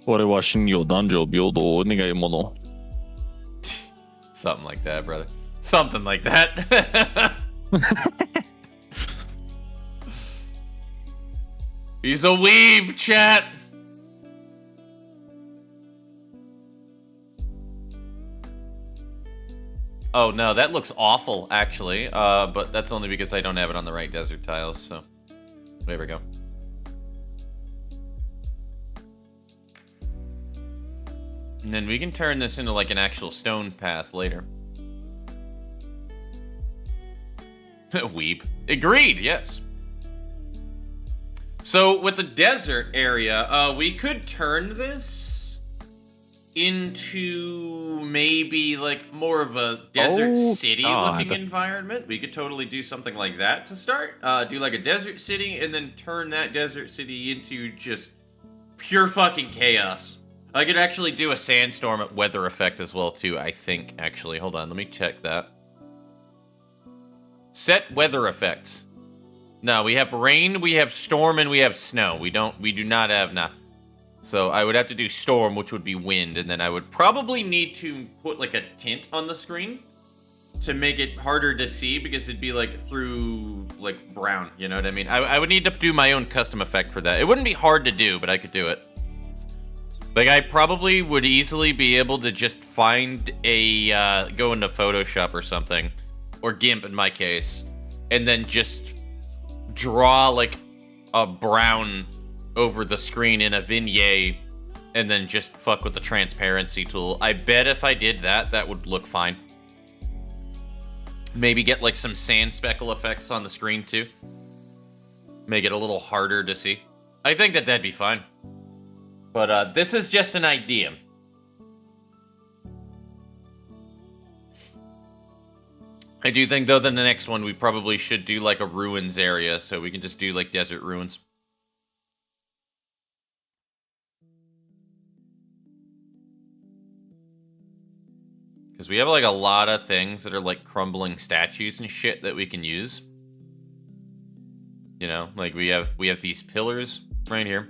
俺は真よ男女平等を願いもの。 Something like that, brother. Something like that. He's a weeb, chat. Oh no, that looks awful, actually. But that's only because I don't have it on the right desert tiles, so there we go. And then we can turn this into like an actual stone path later. Weep. Agreed, yes. So with the desert area, we could turn this into maybe like more of a desert city looking environment. We could totally do something like that to start. Do like a desert city and then turn that desert city into just pure fucking chaos. I could actually do a sandstorm weather effect as well too, I think, actually. Hold on, let me check that. Set weather effects. No, we have rain, we have storm, and we have snow. We do not have, nah. So I would have to do storm, which would be wind, and then I would probably need to put like a tint on the screen to make it harder to see, because it'd be like through like brown, you know what I mean? I would need to do my own custom effect for that. It wouldn't be hard to do, but I could do it. Like, I probably would easily be able to just find a, go into Photoshop or something, or GIMP in my case, and then just draw, like, a brown over the screen in a vignette, and then just fuck with the transparency tool. I bet if I did that, that would look fine. Maybe get, like, some sand speckle effects on the screen, too. Make it a little harder to see. I think that that'd be fine. But this is just an idea. I do think, though, that the next one we probably should do like a ruins area, so we can just do like desert ruins. Because we have like a lot of things that are like crumbling statues and shit that we can use. You know, like we have these pillars right here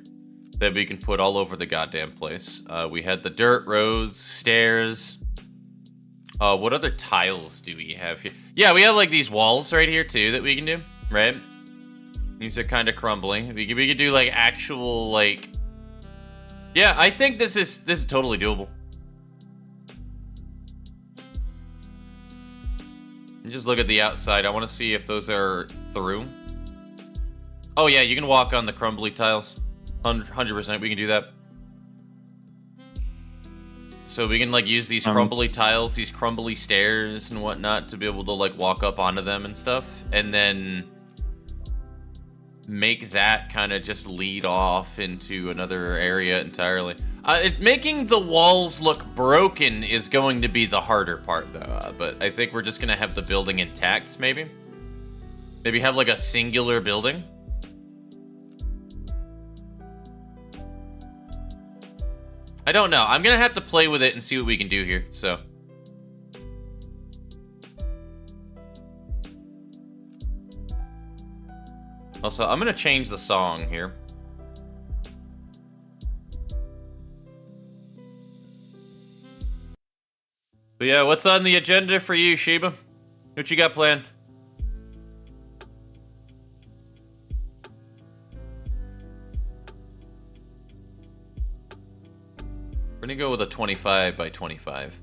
that we can put all over the goddamn place. We had the dirt roads, stairs. What other tiles do we have here? Yeah, we have like these walls right here too that we can do, right? These are kind of crumbling. We could do like actual like. Yeah, I think this is totally doable. Just look at the outside. I want to see if those are through. Oh yeah, you can walk on the crumbly tiles. 100%, we can do that. So we can like use these crumbly tiles, these crumbly stairs and whatnot to be able to like walk up onto them and stuff, and then make that kind of just lead off into another area entirely. Making the walls look broken is going to be the harder part though, but I think we're just gonna have the building intact, maybe. Maybe have like a singular building. I don't know. I'm gonna have to play with it and see what we can do here, so. Also, I'm gonna change the song here. But yeah, what's on the agenda for you, Sheba? What you got planned? We're gonna go with a 25 by 25.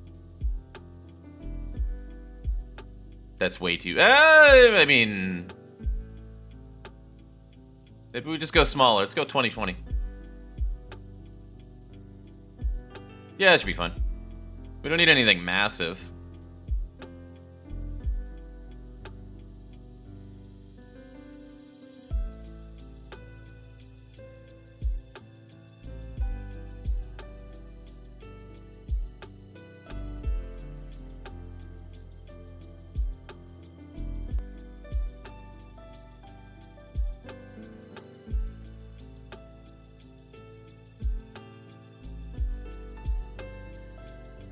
That's way too... I mean... Maybe we just go smaller. Let's go 20-20. Yeah, that should be fun. We don't need anything massive.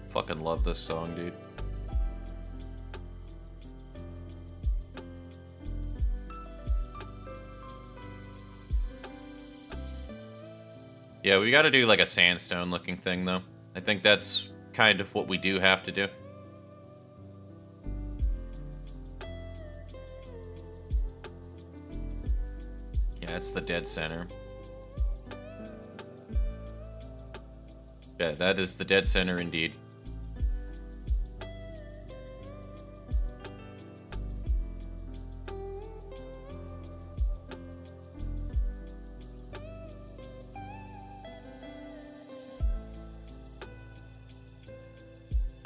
Fucking love this song, dude. Yeah, we gotta do like a sandstone looking thing though. I think that's kind of what we do have to do. Yeah, it's the dead center. Yeah, that is the dead center indeed.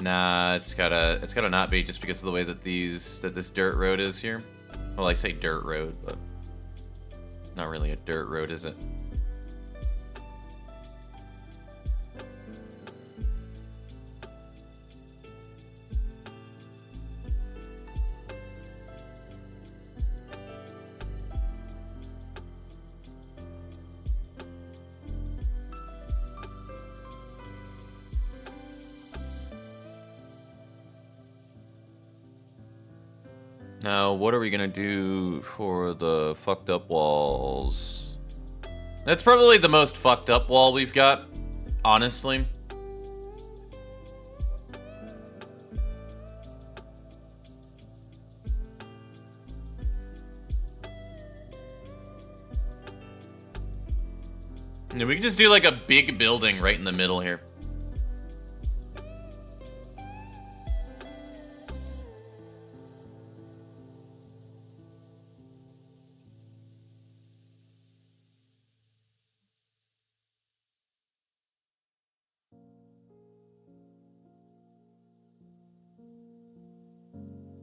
Nah, it's gotta not be just because of the way that this dirt road is here. Well, I say dirt road, but not really a dirt road, is it? Now, what are we gonna do for the fucked up walls? That's probably the most fucked up wall we've got, honestly. And we can just do like a big building right in the middle here.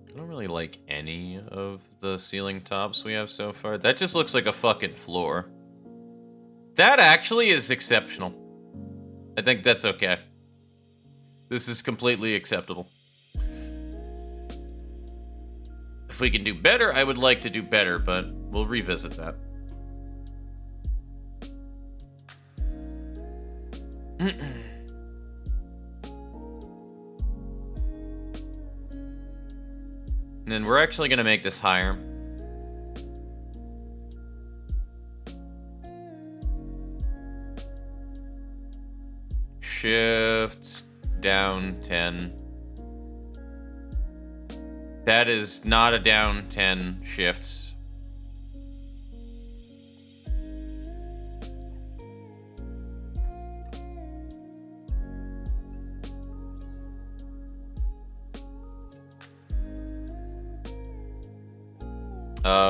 I don't really like any of the ceiling tops we have so far. That just looks like a fucking floor. That actually is exceptional. I think that's okay. This is completely acceptable. If we can do better, I would like to do better, but we'll revisit that. And then we're actually going to make this higher. Shift down 10. That is not a down 10 shift.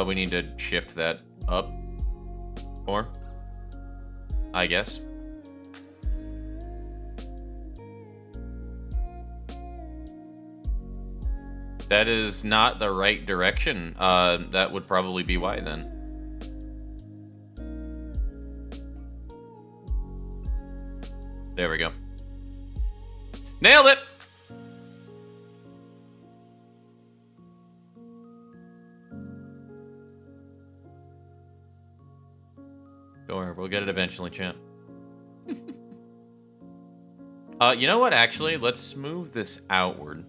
We need to shift that up more, I guess. That is not the right direction. That would probably be why then. There we go. Nailed it! Don't worry, we'll get it eventually, champ. You know what, actually? Let's move this outward.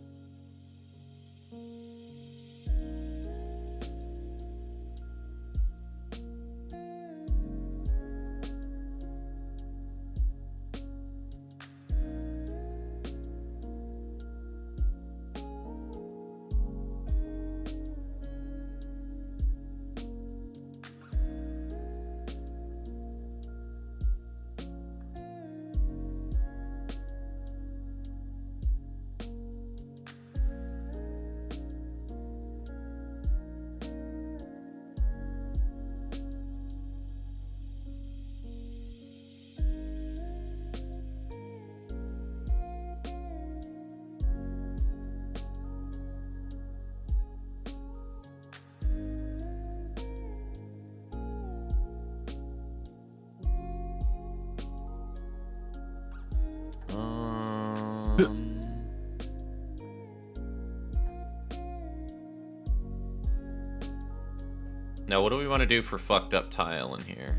Now, what do we want to do for fucked up tile in here?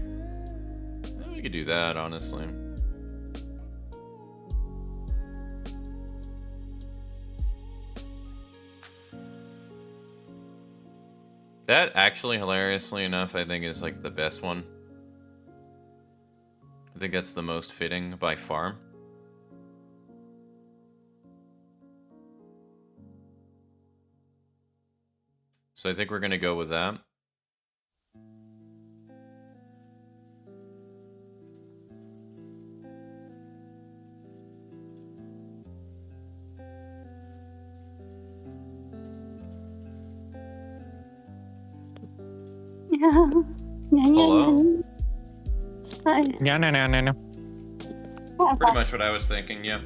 We could do that, honestly. That actually, hilariously enough, I think is like the best one. I think that's the most fitting by far. So I think we're gonna go with that. Hello? Hi. No. Pretty much what I was thinking, yeah.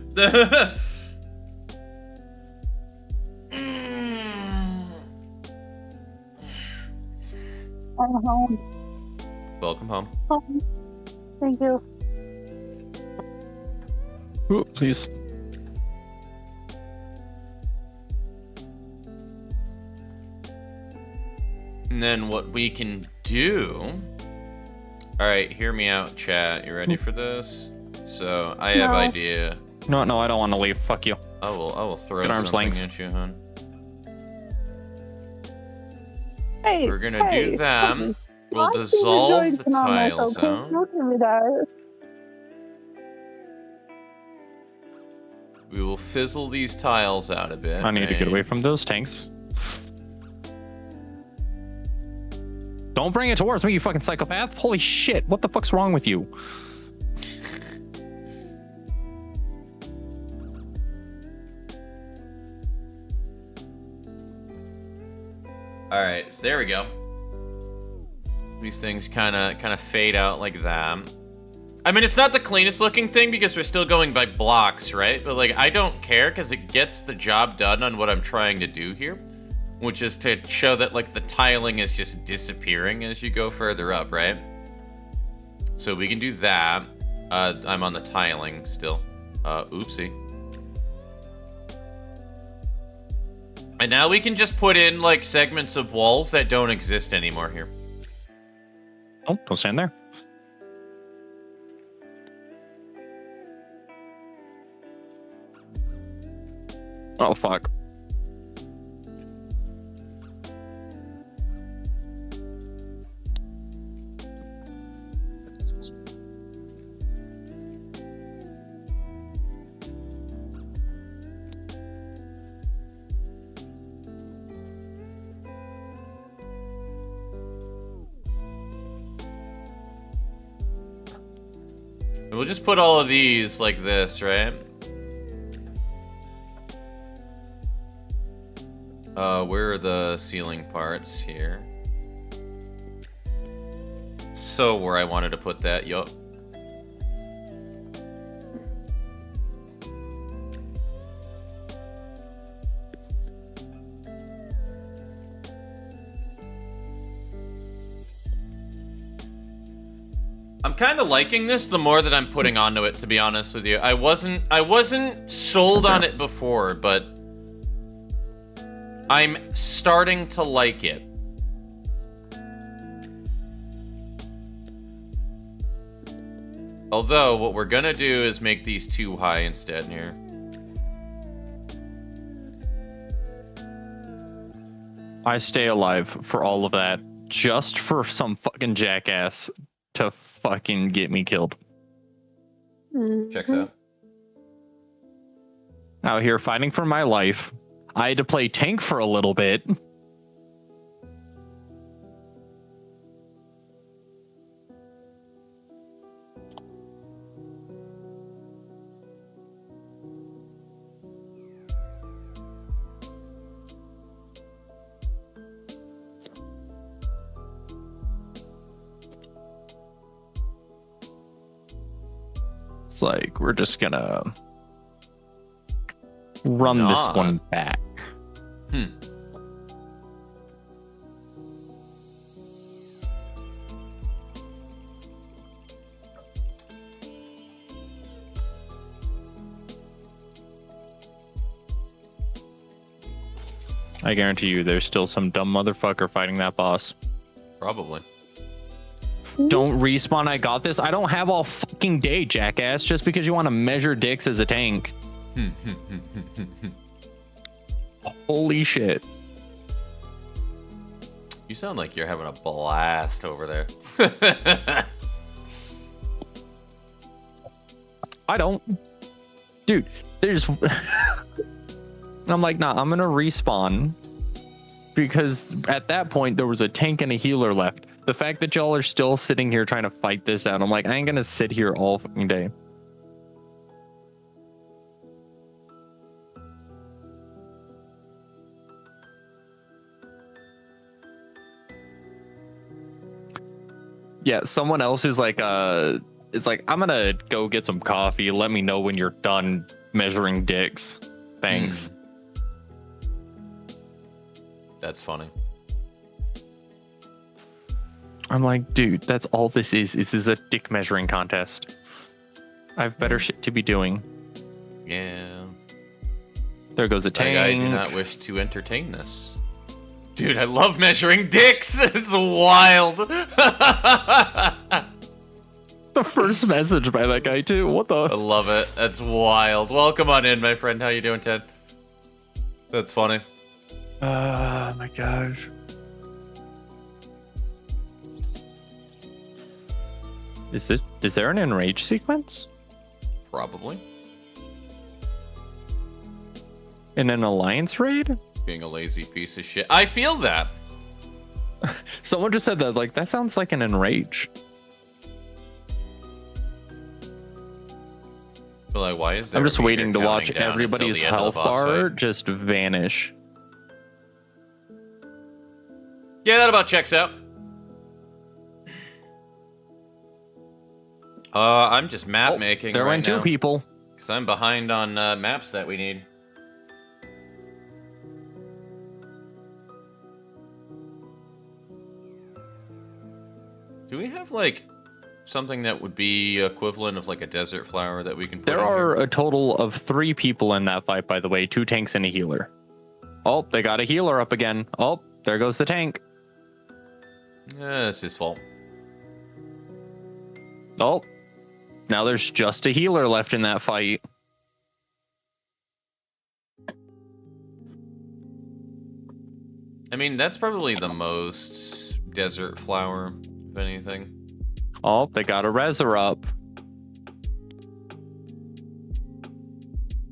home. Welcome home. Home. Thank you. Ooh, please. And then what we can do... Alright, hear me out, chat. You ready for this? So, I have No. idea. No, I don't want to leave. Fuck you. I will throw Good arm's something length. at you, hon. Hey, We're gonna hey, do that. hey. We'll I see you dissolve the drinking on this, tiles okay? out. Don't give me that. We will fizzle these tiles out a bit. I need to get right? away from those tanks. Don't bring it towards me, you fucking psychopath. Holy shit, what the fuck's wrong with you? Alright, so there we go. These things kind of fade out like that. I mean, it's not the cleanest looking thing because we're still going by blocks, right? But, like, I don't care because it gets the job done on what I'm trying to do here. Which is to show that, like, the tiling is just disappearing as you go further up, right? So we can do that. I'm on the tiling still. Oopsie. And now we can just put in, like, segments of walls that don't exist anymore here. Oh, don't stand there. Oh, fuck. And we'll just put all of these like this, right? Where are the ceiling parts here? So where I wanted to put that, yup. I'm kind of liking this the more that I'm putting onto it, to be honest with you. I wasn't sold on it before, but I'm starting to like it. Although, what we're gonna do is make these too high instead here. I stay alive for all of that just for some fucking jackass to fucking get me killed. Checks out. Out here fighting for my life. I had to play tank for a little bit. It's like we're just gonna run this Nah. one back. I guarantee you there's still some dumb motherfucker fighting that boss. Probably. Don't respawn, I got this. I don't have all fucking day, jackass, just because you want to measure dicks as a tank. Holy shit. You sound like you're having a blast over there. I don't. Dude, there's... I'm like, nah, I'm gonna respawn. Because at that point, there was a tank and a healer left. The fact that y'all are still sitting here trying to fight this out, I'm like, I ain't gonna sit here all fucking day. Yeah, someone else who's like, it's like, I'm gonna go get some coffee. Let me know when you're done measuring dicks. Thanks. That's funny. I'm like, dude, that's all this is. This is a dick measuring contest. I have better shit to be doing. Yeah. There goes a tank. I do not wish to entertain this. Dude, I love measuring dicks. It's wild. The first message by that guy too. What the? I love it. That's wild. Welcome on in, my friend. How you doing, Ted? That's funny. Oh my gosh. Is there an enrage sequence? Probably. In an alliance raid? Being a lazy piece of shit. I feel that. Someone just said that, like, that sounds like an enrage. But like, why is there I'm just a waiting to meter watch counting down everybody's until the end health of the boss bar fight? just vanish. Yeah, that about checks out. I'm just map making There right went two now, people. because I'm behind on maps that we need. Do we have, like, something that would be equivalent of, like, a desert flower that we can put There in are here? a total of 3 people in that fight, by the way. 2 tanks and a healer. Oh, they got a healer up again. Oh, there goes the tank. It's his fault. Oh, now there's just a healer left in that fight. I mean, that's probably the most desert flower, if anything. Oh, they got a Rezer up.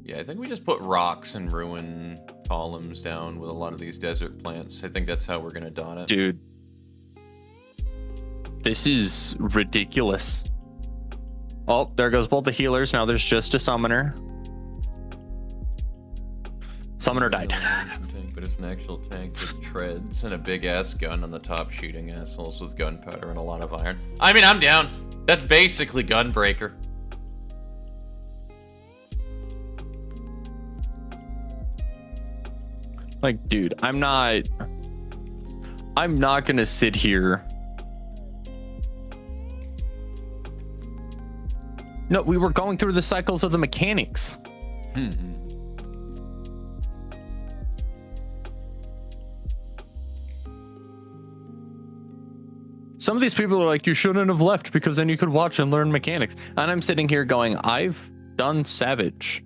Yeah, I think we just put rocks and ruin columns down with a lot of these desert plants. I think that's how we're gonna dot it. Dude. This is ridiculous. Oh, there goes both the healers. Now there's just a summoner. Summoner died. Tank, but it's an actual tank with treads and a big ass gun on the top, shooting assholes with gunpowder and a lot of iron. I mean, I'm down. That's basically Gunbreaker. Like, dude, I'm not gonna sit here. No, we were going through the cycles of the mechanics. Some of these people are like, you shouldn't have left because then you could watch and learn mechanics. And I'm sitting here going, I've done Savage.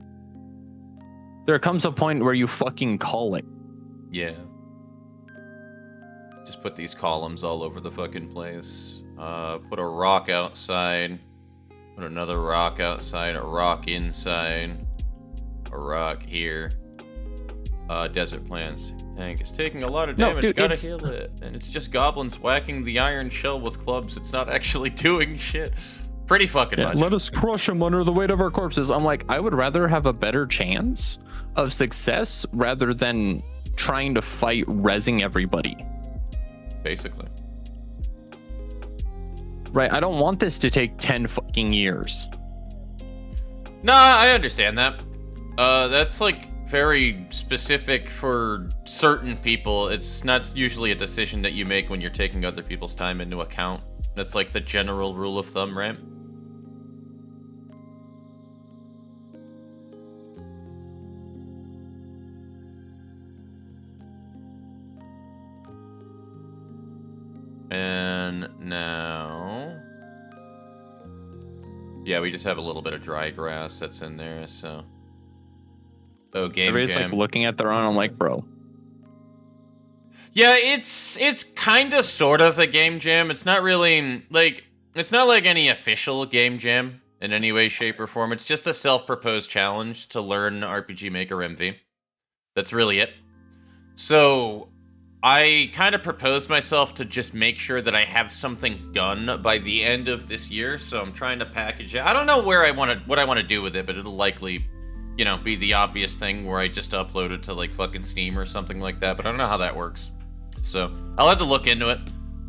There comes a point where you fucking call it. Yeah. Just put these columns all over the fucking place. Put a rock outside. Put another rock outside. A rock inside. A rock here. Desert plants. Tank is taking a lot of No, damage. dude, Gotta it's- heal it. And it's just goblins whacking the iron shell with clubs. It's not actually doing shit. Pretty fucking much. Let us crush them under the weight of our corpses. I'm like, I would rather have a better chance of success rather than trying to fight rezzing everybody. Basically. Right? I don't want this to take 10 fucking years. Nah, I understand that. That's like very specific for certain people. It's not usually a decision that you make when you're taking other people's time into account. That's like the general rule of thumb, right? And now... Yeah, we just have a little bit of dry grass that's in there, so... Oh, game Everybody's jam. like looking at their own. I'm like, bro. Yeah, it's kind of sort of a game jam. It's not really, like, it's not like any official game jam in any way, shape, or form. It's just a self-proposed challenge to learn RPG Maker MV. That's really it. So, I kind of proposed myself to just make sure that I have something done by the end of this year, so I'm trying to package it. I don't know what I want to do with it, but it'll likely, you know, be the obvious thing where I just upload it to, like, fucking Steam or something like that, but I don't know how that works. So, I'll have to look into it.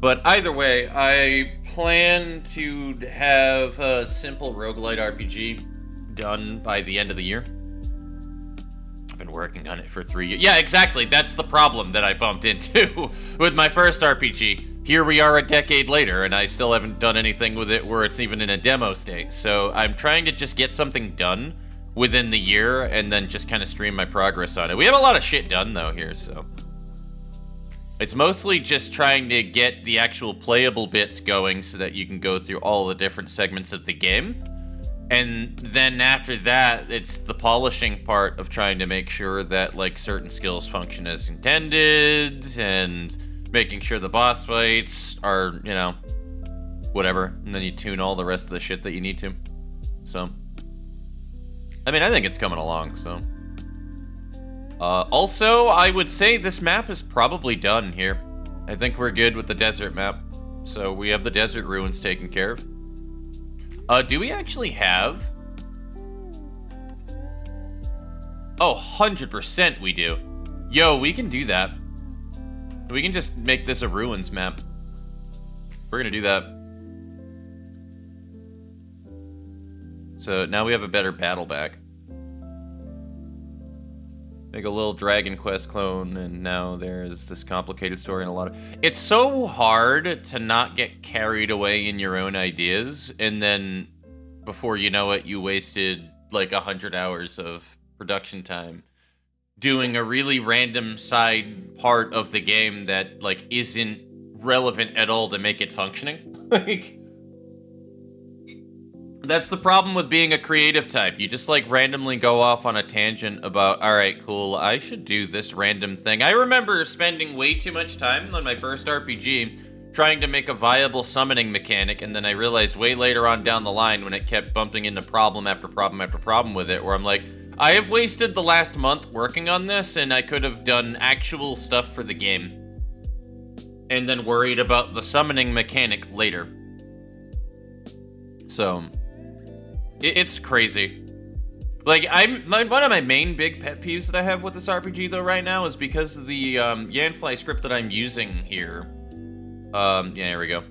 But either way, I plan to have a simple roguelite RPG done by the end of the year. I've been working on it for 3 years. Yeah, exactly. That's the problem that I bumped into with my first RPG. here we are a decade later, and I still haven't done anything with it where it's even in a demo state. So I'm trying to just get something done within the year, and then just kind of stream my progress on it. We have a lot of shit done, though, here, so... It's mostly just trying to get the actual playable bits going so that you can go through all the different segments of the game. And then after that, it's the polishing part of trying to make sure that, like, certain skills function as intended, and making sure the boss fights are, you know, whatever. And then you tune all the rest of the shit that you need to. So, I mean, I think it's coming along, so... also, I would say this map is probably done here. I think we're good with the desert map. So we have the desert ruins taken care of. Do we actually have... Oh, 100% we do. Yo, we can do that. We can just make this a ruins map. We're gonna do that. So now we have a better battle back. Make a little Dragon Quest clone, and now there's this complicated story and a lot of... It's so hard to not get carried away in your own ideas, and then before you know it, you wasted like 100 hours of production time doing a really random side part of the game that like isn't relevant at all to make it functioning. Like... That's the problem with being a creative type. You just, like, randomly go off on a tangent about, alright, cool, I should do this random thing. I remember spending way too much time on my first RPG trying to make a viable summoning mechanic, and then I realized way later on down the line when it kept bumping into problem after problem after problem with it, where I'm like, I have wasted the last month working on this, and I could have done actual stuff for the game. And then worried about the summoning mechanic later. So... It's crazy. Like, one of my main big pet peeves that I have with this RPG, though, right now is because of the Yanfly script that I'm using here. Yeah, here we go.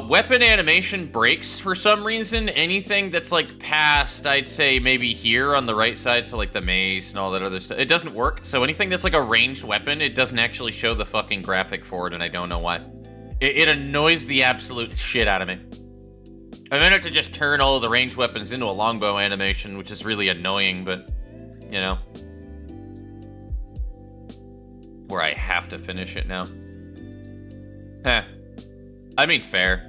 Weapon animation breaks for some reason. Anything that's, like, past, I'd say, maybe here on the right side, so, like, the mace and all that other stuff, it doesn't work. So anything that's, like, a ranged weapon, it doesn't actually show the fucking graphic for it, and I don't know why. It annoys the absolute shit out of me. I might have to just turn all of the ranged weapons into a longbow animation, which is really annoying, but, you know. Where I have to finish it now. Heh. I mean, fair.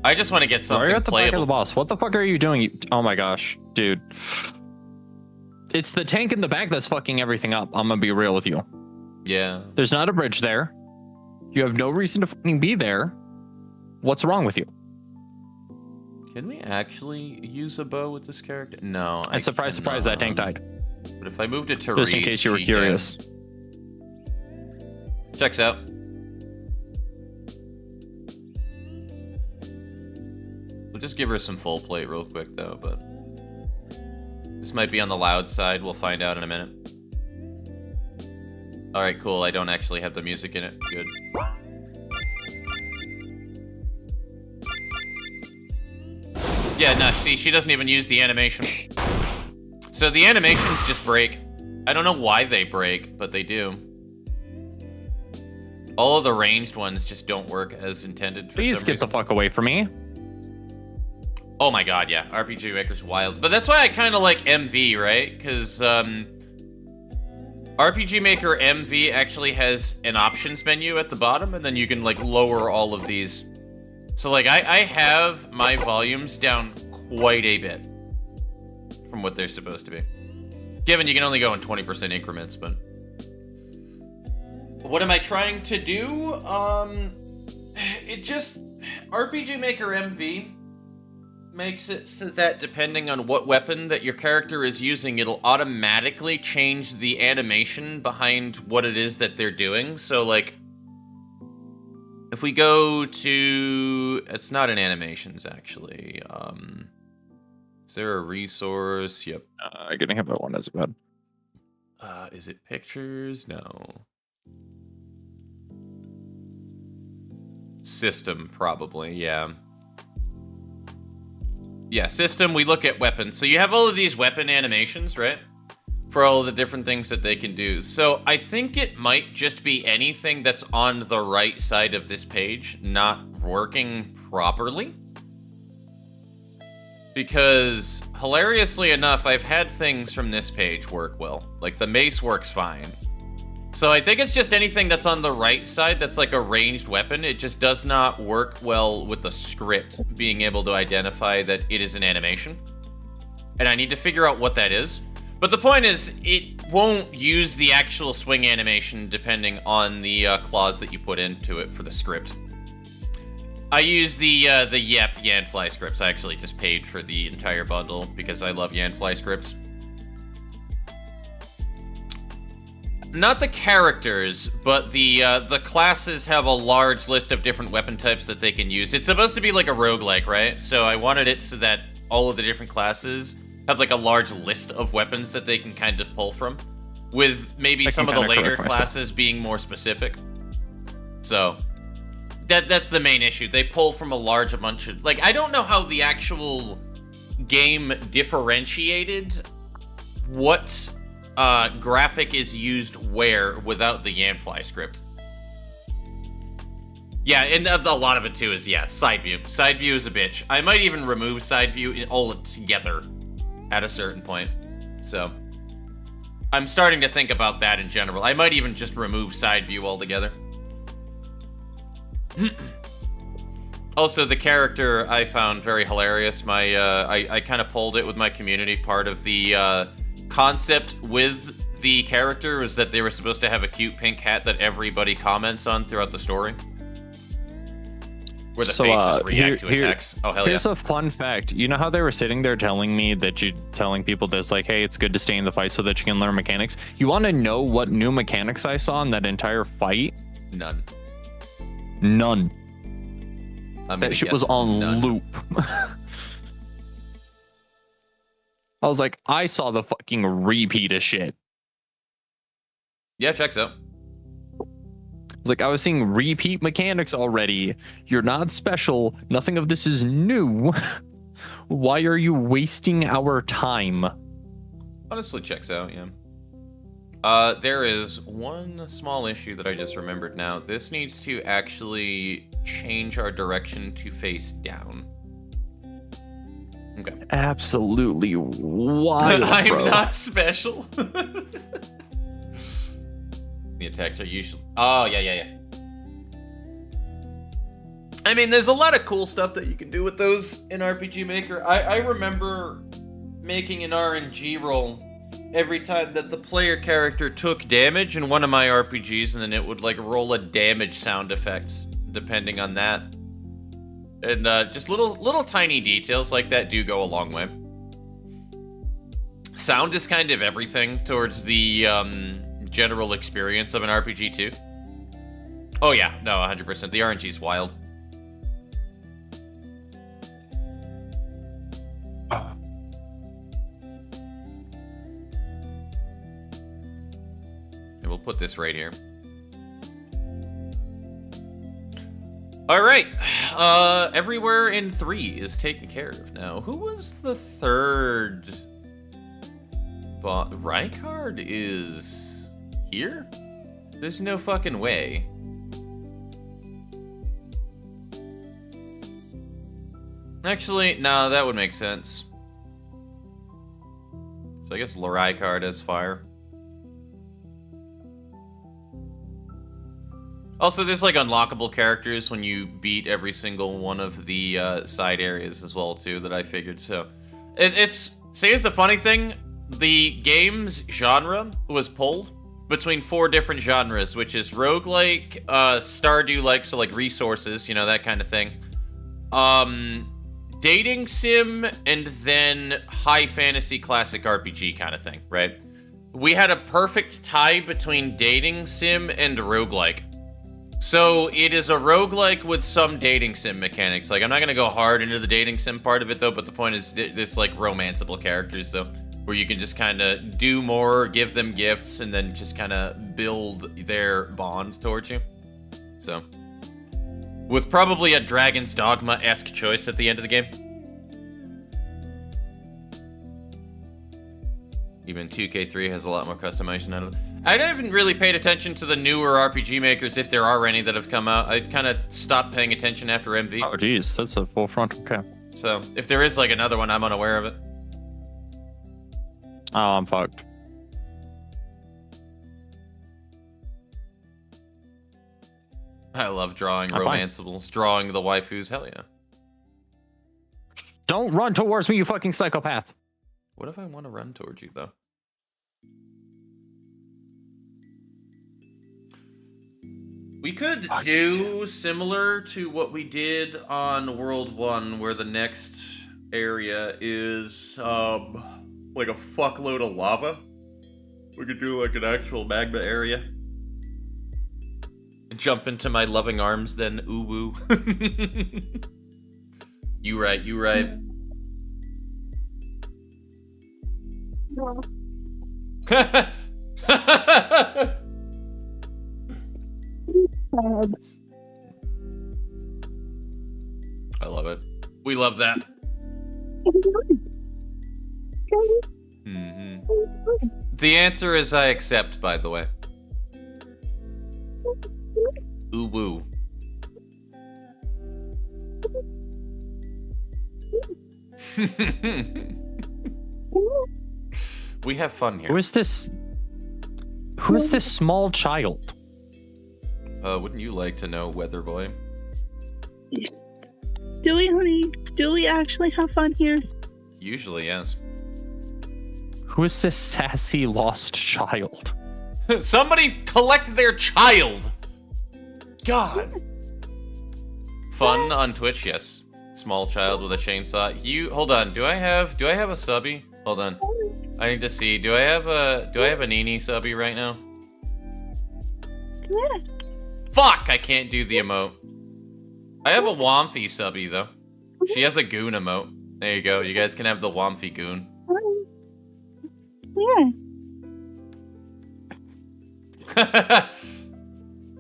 I just want to get something Sorry, at the back of playable. the boss. What the fuck are you doing? Oh my gosh, dude. It's the tank in the back that's fucking everything up. I'm gonna be real with you. Yeah. There's not a bridge there. You have no reason to fucking be there. What's wrong with you? Can we actually use a bow with this character? No. And surprise, surprise, that tank died. But if I moved it to Just in case you were curious. Checks out. We'll just give her some full plate real quick, though, but... This might be on the loud side. We'll find out in a minute. Alright, cool. I don't actually have the music in it. Good. Yeah, no, see, she doesn't even use the animation. So the animations just break. I don't know why they break, but they do. All of the ranged ones just don't work as intended for Please some get reason. the fuck away from me. Oh my god, yeah. RPG Maker's wild. But that's why I kind of like MV, right? Because RPG Maker MV actually has an options menu at the bottom, and then you can, like, lower all of these. So, like, I have my volumes down quite a bit from what they're supposed to be. Given you can only go in 20% increments, but... What am I trying to do? It just... RPG Maker MV makes it so that depending on what weapon that your character is using, it'll automatically change the animation behind what it is that they're doing. So, like... If we go to... It's not in animations, actually. Is there a resource? Yep. Getting hit by one is bad. Is it pictures? No. System, probably, yeah. Yeah, system, we look at weapons. So you have all of these weapon animations, right? for all the different things that they can do. So I think it might just be anything that's on the right side of this page not working properly. Because, hilariously enough, I've had things from this page work well. Like, the mace works fine. So I think it's just anything that's on the right side that's like a ranged weapon. It just does not work well with the script being able to identify that it is an animation. And I need to figure out what that is. But the point is, it won't use the actual swing animation depending on the clause that you put into it for the script. I use the Yep Yanfly scripts. I actually just paid for the entire bundle because I love Yanfly scripts. Not the characters, but the classes have a large list of different weapon types that they can use. It's supposed to be like a roguelike, right? So I wanted it so that all of the different classes have like a large list of weapons that they can kind of pull from, with maybe some of the later classes being more specific. So that's the main issue. They pull from a large bunch of, like, I don't know how the actual game differentiated what graphic is used where without the Yanfly script. Yeah, and a lot of it too is, yeah, side view. Side view is a bitch. I might even remove side view altogether at a certain point. So I'm starting to think about that in general. I might even just remove side view altogether. Also, the character I found very hilarious. I kind of pulled it with my community. Part of the concept with the character was that they were supposed to have a cute pink hat that everybody comments on throughout the story. Where the faces react to attacks. Oh, hell yeah. Here's a fun fact. You know how they were sitting there telling me that telling people this, like, hey, it's good to stay in the fight so that you can learn mechanics. You want to know what new mechanics I saw in that entire fight? None. That shit was on loop. I was like, I saw the fucking repeat of shit. Yeah, checks out. It's like, I was seeing repeat mechanics already. You're not special. Nothing of this is new. Why are you wasting our time? Honestly, checks out, yeah. There is one small issue that I just remembered now. This needs to actually change our direction to face down. Okay. Absolutely wild, I'm bro. not special. The attacks are usually... Oh, yeah. I mean, there's a lot of cool stuff that you can do with those in RPG Maker. I remember making an RNG roll every time that the player character took damage in one of my RPGs, and then it would, like, roll a damage sound effects depending on that. And just little tiny details like that do go a long way. Sound is kind of everything towards the general experience of an RPG too. Oh yeah, no, 100%. The RNG is wild. And we'll put this right here. All right, everywhere in 3 is taken care of now. Who was the third? Rykard is here? There's no fucking way. Actually, no, that would make sense. So I guess Rykard has fire. Also, there's like unlockable characters when you beat every single one of the side areas as well too that I figured. So it's here's the funny thing: the game's genre was pulled between 4 different genres, which is roguelike, Stardew-like, so like resources, you know, that kind of thing, dating sim, and then high fantasy classic RPG kind of thing, right? We had a perfect tie between dating sim and roguelike. So it is a roguelike with some dating sim mechanics. Like, I'm not going to go hard into the dating sim part of it, though, but the point is this, like, romanceable characters, though, where you can just kind of do more, give them gifts, and then just kind of build their bond towards you. So, with probably a Dragon's Dogma-esque choice at the end of the game. Even 2K3 has a lot more customization out of it. I haven't really paid attention to the newer RPG makers, if there are any that have come out. I kind of stopped paying attention after MV. Oh, geez, that's a full frontal cap. So, if there is like another one, I'm unaware of it. Oh, I'm fucked. I love drawing I'm fine. romanceables, drawing the waifus. Hell yeah. Don't run towards me, you fucking psychopath. What if I want to run towards you, though? We could do similar to what we did on World 1, where the next area is, like a fuckload of lava. We could do, like, an actual magma area. Jump into my loving arms, then ooh-woo. You right, you right. No. Sad. I love it. We love that. hmm The answer is I accept, by the way. Ooh woo. We have fun here. Who is this? Who is this small child? Wouldn't you like to know, Weather Boy? Do we, honey? Do we actually have fun here? Usually, yes. Who is this sassy lost child? Somebody collect their child! God! Fun on Twitch, yes. Small child with a chainsaw. Hold on, do I have a subby? Hold on. I need to see. Do I have a Nini subby right now? Yeah. Fuck! I can't do the emote. I have a Womfy subby though. She has a goon emote. There you go. You guys can have the Womfy goon. Yeah.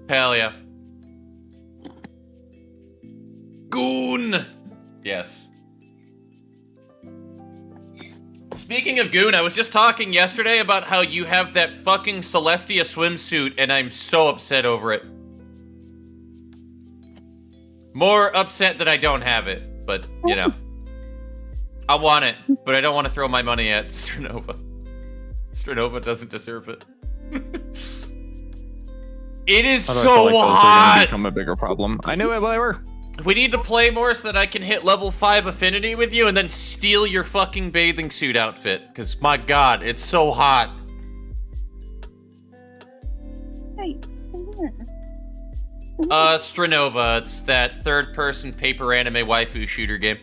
Hell yeah. Goon! Yes. Speaking of goon, I was just talking yesterday about how you have that fucking Celestia swimsuit, and I'm so upset over it. More upset that I don't have it, but, you know. I want it, but I don't want to throw my money at Stranova. Stranova doesn't deserve it. It is I feel so like those are gonna hot! become a bigger problem. I knew it, whatever. We need to play more so that I can hit level 5 affinity with you and then steal your fucking bathing suit outfit. Because, my god, it's so hot. Thanks. Stranova, it's that third-person paper anime waifu shooter game.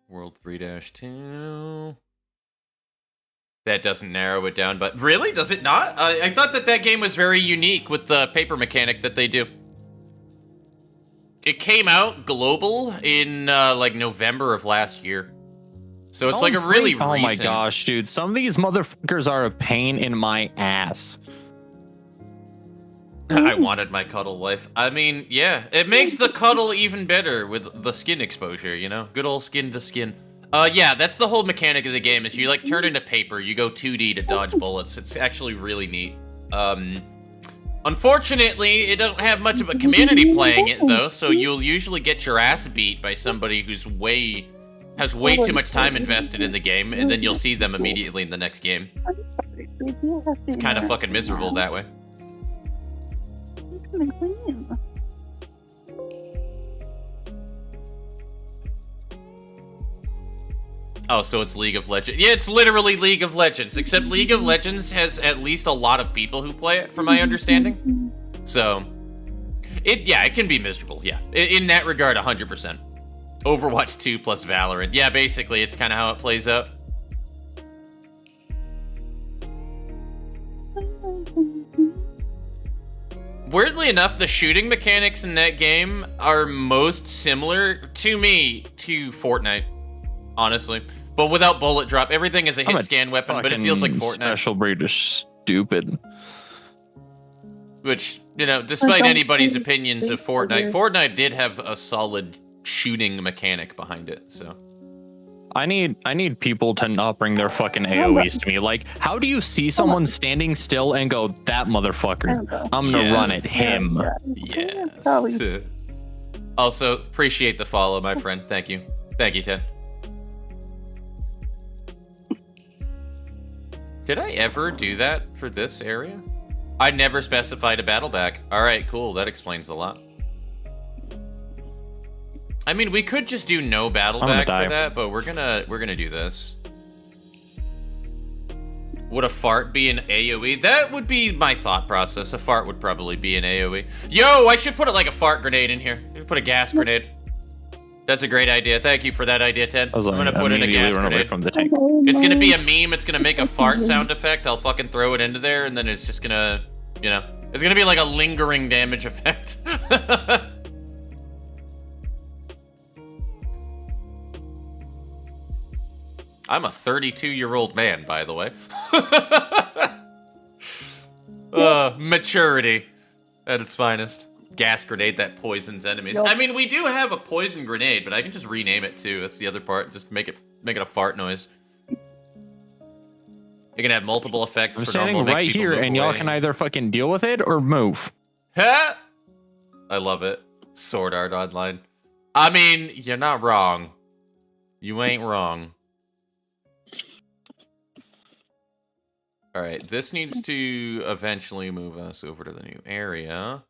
World 3-2. That doesn't narrow it down, but really? Does it not? I thought that game was very unique with the paper mechanic that they do. It came out global in, like, November of last year. So it's like a really recent... Oh my gosh, dude. Some of these motherfuckers are a pain in my ass. I wanted my cuddle wife. I mean, yeah. It makes the cuddle even better with the skin exposure, you know? Good old skin to skin. Yeah, that's the whole mechanic of the game, is you, like, turn into paper. You go 2D to dodge bullets. It's actually really neat. Unfortunately, it doesn't have much of a community playing it, though, so you'll usually get your ass beat by somebody who's has way too much time invested in the game, and then you'll see them immediately in the next game. It's kind of fucking miserable that way. Oh, so it's League of Legends. Yeah, it's literally League of Legends, except League of Legends has at least a lot of people who play it, from my understanding. So, it can be miserable, yeah. In that regard, 100%. Overwatch 2 plus Valorant. Yeah, basically, it's kind of how it plays out. Weirdly enough, the shooting mechanics in that game are most similar to me to Fortnite, honestly. But without bullet drop, everything is a hit scan weapon, but it feels like Fortnite. Special breed is stupid. Which, you know, despite anybody's opinions of Fortnite, Fortnite did have a solid shooting mechanic behind it, so. I need people to not bring their fucking AoEs to me. Like, how do you see someone standing still and go, that motherfucker, I'm gonna run at him? Yes. Also, appreciate the follow, my friend. Thank you. Thank you, Ted. Did I ever do that for this area? I never specified a battle back. All right, cool. That explains a lot. I mean, we could just do no battle back for that, but we're gonna do this. Would a fart be an AoE? That would be my thought process. A fart would probably be an AoE. Yo, I should put like a fart grenade in here. Put a gas grenade. That's a great idea. Thank you for that idea, Ted. I'm gonna put in a gas grenade. From the tank. It's gonna be a meme. It's gonna make a fart sound effect. I'll fucking throw it into there, and then it's just gonna, you know, it's gonna be like a lingering damage effect. I'm a 32-year-old man, by the way. Maturity at its finest. Gas grenade that poisons enemies. I mean, we do have a poison grenade, but I can just rename it too. That's the other part. Just make it a fart noise. You can have multiple effects. I'm for standing normal, right here, and y'all can either fucking deal with it or move. Ha! I love it. Sword Art Online. I mean, you're not wrong. You ain't wrong. All right, this needs to eventually move us over to the new area.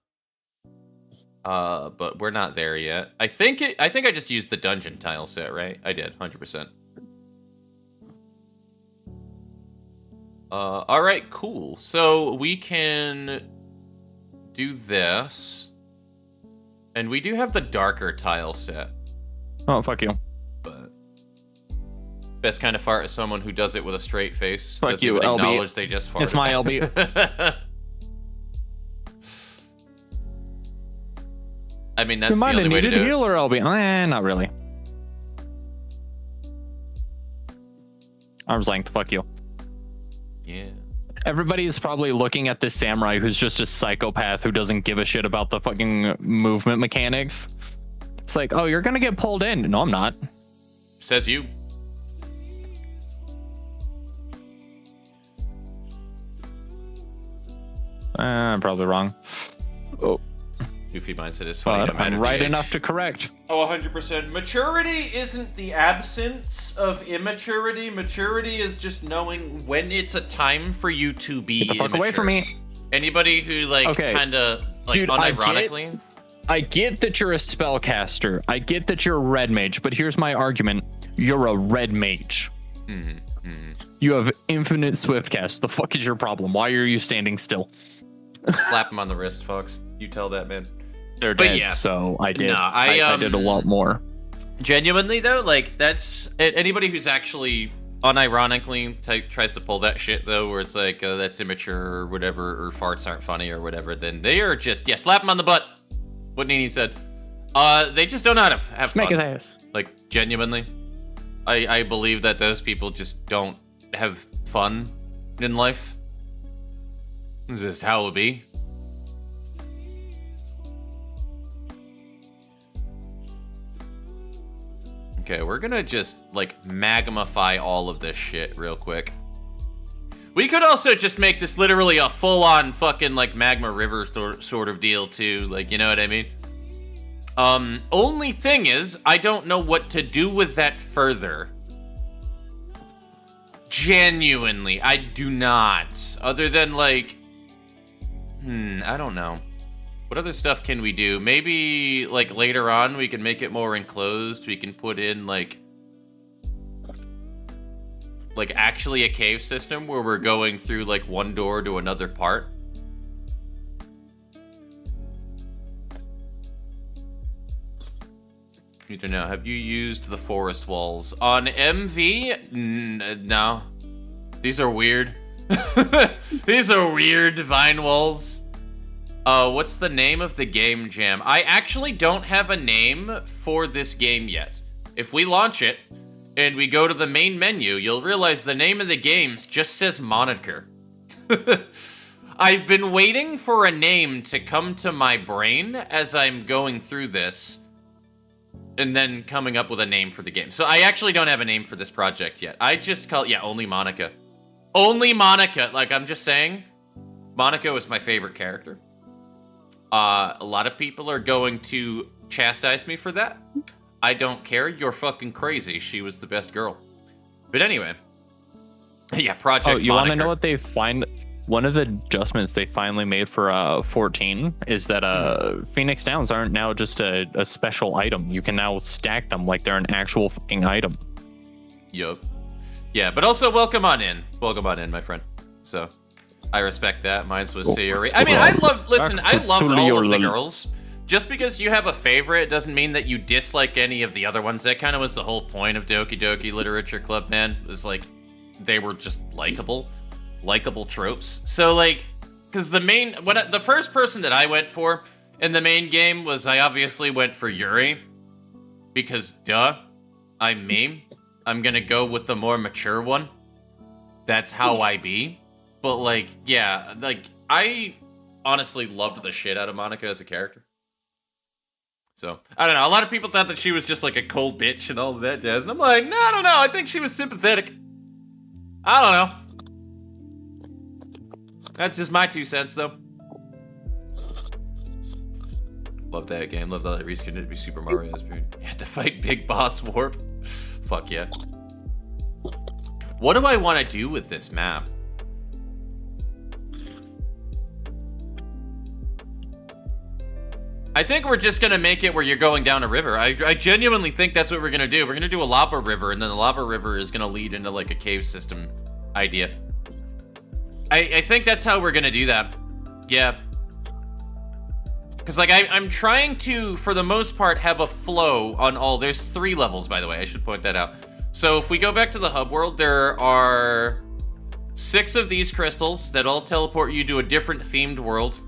But we're not there yet. I think I just used the dungeon tile set, right? I did, 100%. All right, cool. So we can do this. And we do have the darker tile set. Oh, fuck you. But best kind of fart is someone who does it with a straight face. Fuck you, LB. Acknowledge they just farted. It's my LB. I mean, that's the only way to do it. Heal or LB? Not really. Arm's length, fuck you. Yeah. Everybody is probably looking at this samurai who's just a psychopath who doesn't give a shit about the fucking movement mechanics. It's like, oh, you're gonna get pulled in. No, I'm not. Says you. I'm probably wrong. Oh. Goofy mindset is funny. But I'm right enough to correct. Oh, 100%. Maturity isn't the absence of immaturity. Maturity is just knowing when it's a time for you to be Get the fuck immature. away from me. Anybody who, like, kind of, like, dude, unironically... I get that you're a spellcaster. I get that you're a red mage, but here's my argument. You're a red mage. You have infinite swift cast. The fuck is your problem? Why are you standing still? Slap him on the wrist, folks. You tell that man. They're dead, so I did. Nah, I did a lot more. Genuinely, though, like, that's... Anybody who's actually unironically tries to pull that shit, though, where it's like, that's immature or whatever, or farts aren't funny or whatever, then they are just... Yeah, slap him on the butt. What Nini said. They just don't know how to have Smack fun. his ass. Like, genuinely. I believe that those people just don't have fun in life. This is how it would be. Okay, we're gonna just, like, magmify all of this shit real quick. We could also just make this literally a full-on fucking, like, magma river sort of deal, too. Like, you know what I mean? Only thing is, I don't know what to do with that further. Genuinely, I do not. Other than, like... I don't know. What other stuff can we do? Maybe, like, later on, we can make it more enclosed. We can put in, like, actually a cave system where we're going through, like, one door to another part. Need to know, have you used the forest walls? On MV? No. These are weird. These are weird vine walls. What's the name of the game, Jam? I actually don't have a name for this game yet. If we launch it and we go to the main menu, you'll realize the name of the game just says Moniker. I've been waiting for a name to come to my brain as I'm going through this and then coming up with a name for the game. So I actually don't have a name for this project yet. I just call it, yeah, Only Monica. Only Monica. Like, I'm just saying, Monica is my favorite character. A lot of people are going to chastise me for that. I don't care. You're fucking crazy. She was the best girl. But anyway. Yeah, Project Moniker. Oh, you want to know what they find? One of the adjustments they finally made for 14 is that Phoenix Downs aren't now just a special item. You can now stack them like they're an actual fucking item. Yup. Yeah, but also welcome on in. Welcome on in, my friend. So, I respect that. Mine's was Sayuri. I mean, I loved all of the girls. Just because you have a favorite doesn't mean that you dislike any of the other ones. That kind of was the whole point of Doki Doki Literature Club, man. It was like, they were just likable tropes. So, like, because the first person that I went for in the main game was, I obviously went for Yuri. Because, duh, I'm me. I'm gonna go with the more mature one. That's how I be. But, like, yeah, like, I honestly loved the shit out of Monica as a character. So, I don't know. A lot of people thought that she was just, like, a cold bitch and all of that jazz. And I'm like, no, I don't know. I think she was sympathetic. I don't know. That's just my 2 cents, though. Love that game. Love that reskin to be Super Mario. You had to fight Big Boss Warp. Fuck yeah. What do I want to do with this map? I think we're just going to make it where you're going down a river. I genuinely think that's what we're going to do. We're going to do a lava river, and then the lava river is going to lead into, like, a cave system idea. I think that's how we're going to do that. Yeah. Because, like, I'm trying to, for the most part, have a flow on all... There's 3 levels, by the way. I should point that out. So if we go back to the hub world, there are 6 of these crystals that all teleport you to a different themed world,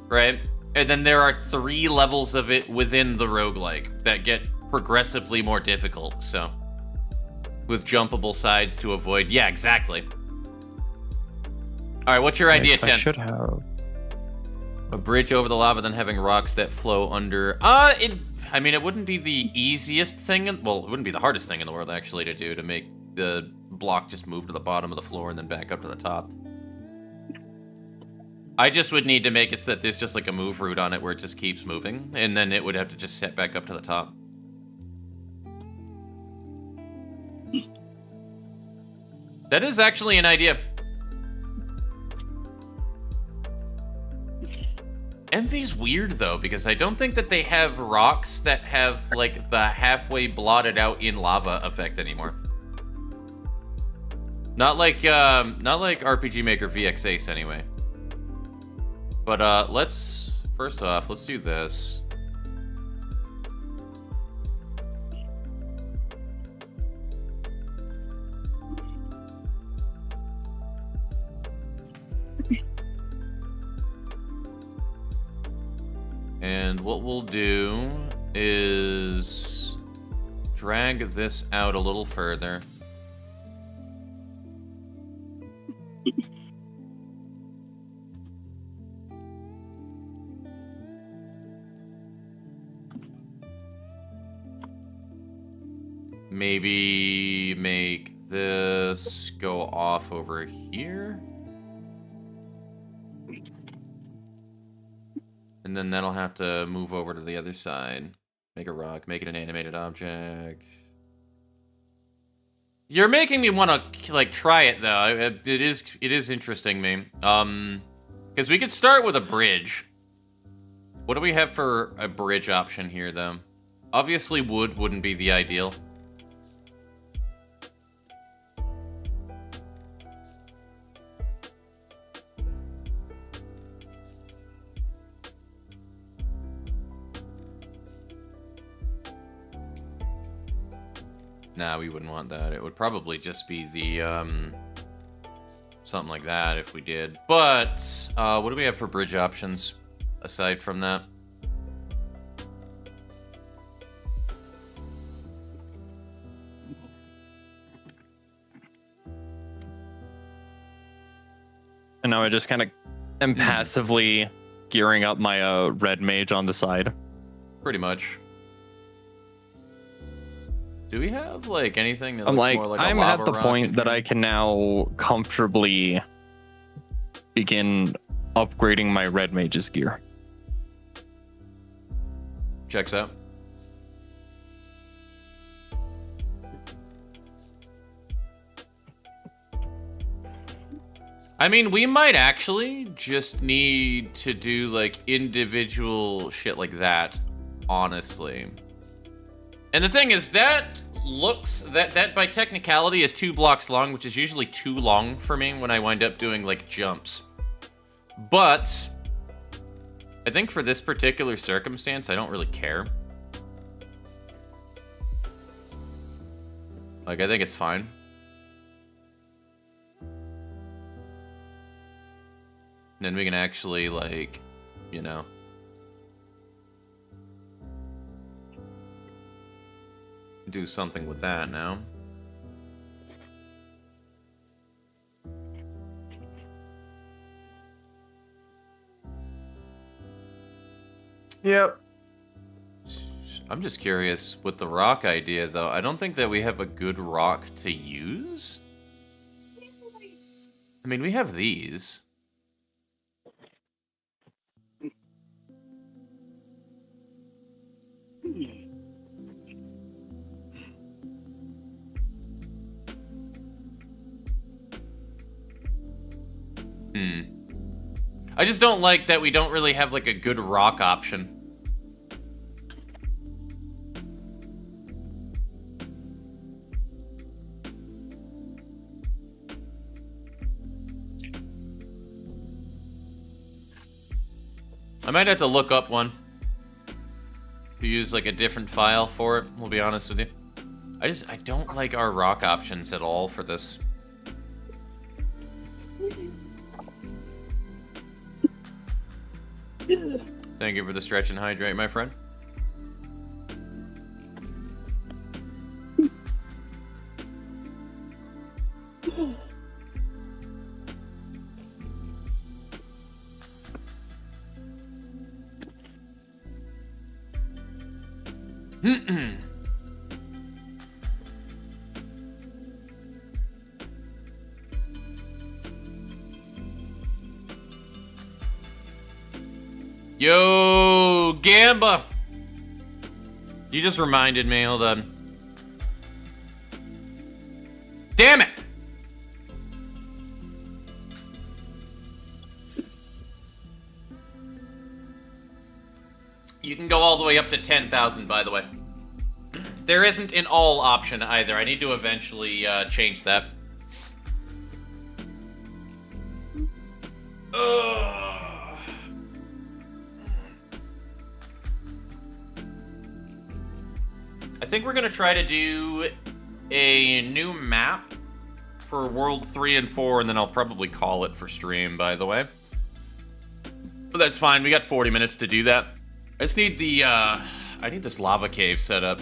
right? And then there are 3 levels of it within the roguelike that get progressively more difficult, so... With jumpable sides to avoid... Yeah, exactly. Alright, what's your idea, 10? I should have... A bridge over the lava, then having rocks that flow under... I mean, it wouldn't be the easiest thing... Well, it wouldn't be the hardest thing in the world, actually, to do, to make the block just move to the bottom of the floor and then back up to the top. I just would need to make it so that there's just like a move route on it where it just keeps moving, and then it would have to just set back up to the top. That is actually an idea. Envy's weird, though, because I don't think that they have rocks that have, like, the halfway blotted out in lava effect anymore. Not like RPG Maker VX Ace, anyway. But, first off, let's do this. And what we'll do is drag this out a little further. Maybe make this go off over here. And then that'll have to move over to the other side. Make a rock, make it an animated object. You're making me want to, like, try it, though. It is interesting me. Because we could start with a bridge. What do we have for a bridge option here, though? Obviously, wood wouldn't be the ideal. Nah, we wouldn't want that. It would probably just be the, something like that if we did. But, what do we have for bridge options? aside from that. And now I just kind of am passively gearing up my red mage on the side. Pretty much. Do we have like anything that I'm looks like, more like a I'm lava at the rock point in that here? I can now comfortably begin upgrading my red mage's gear. Checks out. I mean, we might actually just need to do like individual shit like that, honestly. And the thing is, that looks that by technicality is 2 blocks long, which is usually too long for me when I wind up doing like jumps. But I think for this particular circumstance, I don't really care. Like, I think it's fine. Then we can actually, like, you know, do something with that now. Yep. I'm just curious with the rock idea, though. I don't think that we have a good rock to use. I mean, we have these. I just don't like that we don't really have like a good rock option. I might have to look up one to use like a different file for it, we'll be honest with you. I don't like our rock options at all for this. Thank you for the stretch and hydrate, my friend. Yo, Gamba! You just reminded me, hold on. Damn it! You can go all the way up to 10,000, by the way. There isn't an all option either. I need to eventually change that. Ugh. I think we're gonna try to do a new map for World 3 and 4, and then I'll probably call it for stream, by the way. But that's fine, we got 40 minutes to do that. I just need the, I need this lava cave set up.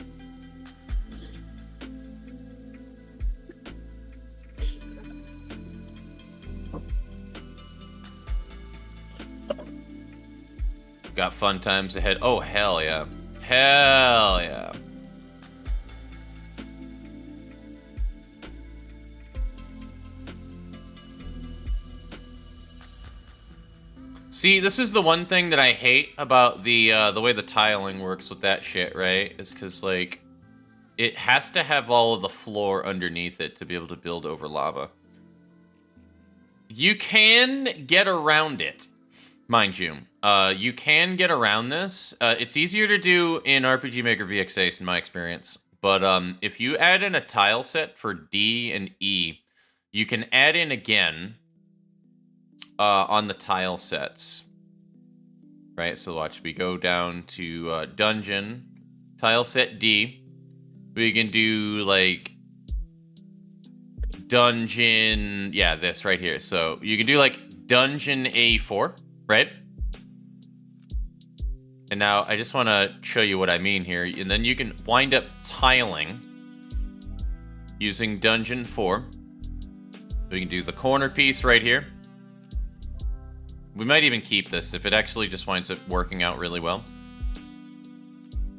Got fun times ahead. Oh, hell yeah. Hell yeah. See, this is the one thing that I hate about the way the tiling works with that shit, right? Is because, like, it has to have all of the floor underneath it to be able to build over lava. You can get around it, mind you. You can get around this. It's easier to do in RPG Maker VX Ace, in my experience. But if you add in a tile set for D and E, you can add in again on the tile sets. Right, so watch, we go down to dungeon, tile set D. We can do like dungeon, yeah, this right here. So you can do like dungeon A4, right? And now I just want to show you what I mean here. And then you can wind up tiling using Dungeon 4. We can do the corner piece right here. We might even keep this if it actually just winds up working out really well.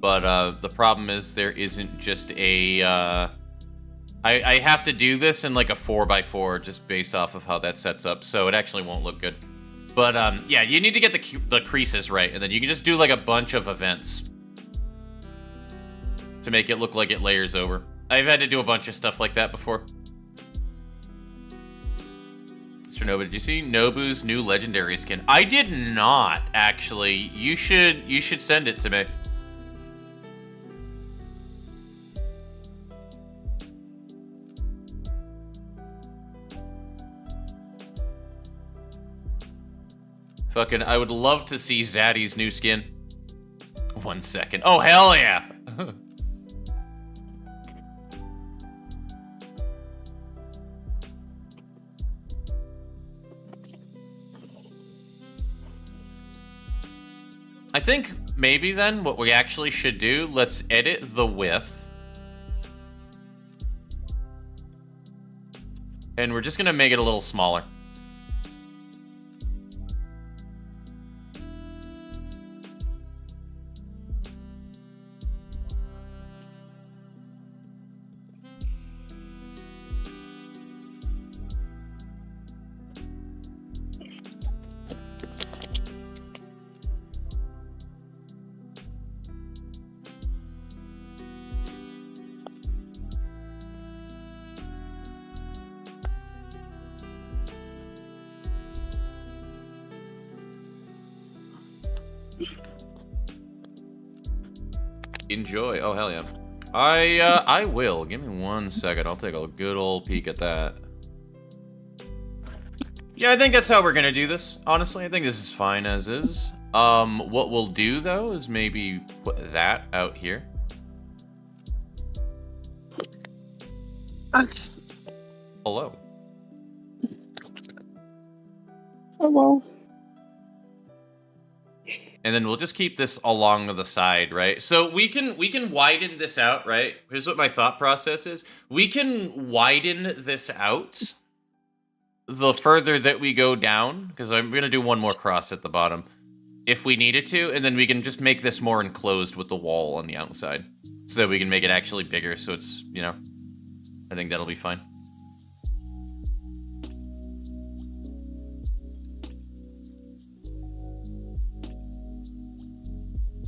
But the problem is there isn't just a... I have to do this in like a 4x4 just based off of how that sets up, so it actually won't look good. But yeah, you need to get the creases right, and then you can just do like a bunch of events to make it look like it layers over. I've had to do a bunch of stuff like that before. Mr. Nobu, did you see Nobu's new legendary skin? I did not, actually. You should send it to me. Fucking, I would love to see Zaddy's new skin. 1 second. Oh, hell yeah! I think maybe then what we actually should do, let's edit the width. And we're just gonna make it a little smaller. Enjoy. Oh, hell yeah. I will. Give me 1 second. I'll take a good old peek at that. Yeah, I think that's how we're gonna do this. Honestly, I think this is fine as is. What we'll do, though, is maybe put that out here. Hello. Hello. And then we'll just keep this along the side, right? So we can widen this out, right? Here's what my thought process is. We can widen this out the further that we go down, because I'm going to do one more cross at the bottom if we needed to, and then we can just make this more enclosed with the wall on the outside so that we can make it actually bigger, so it's, you know, I think that'll be fine.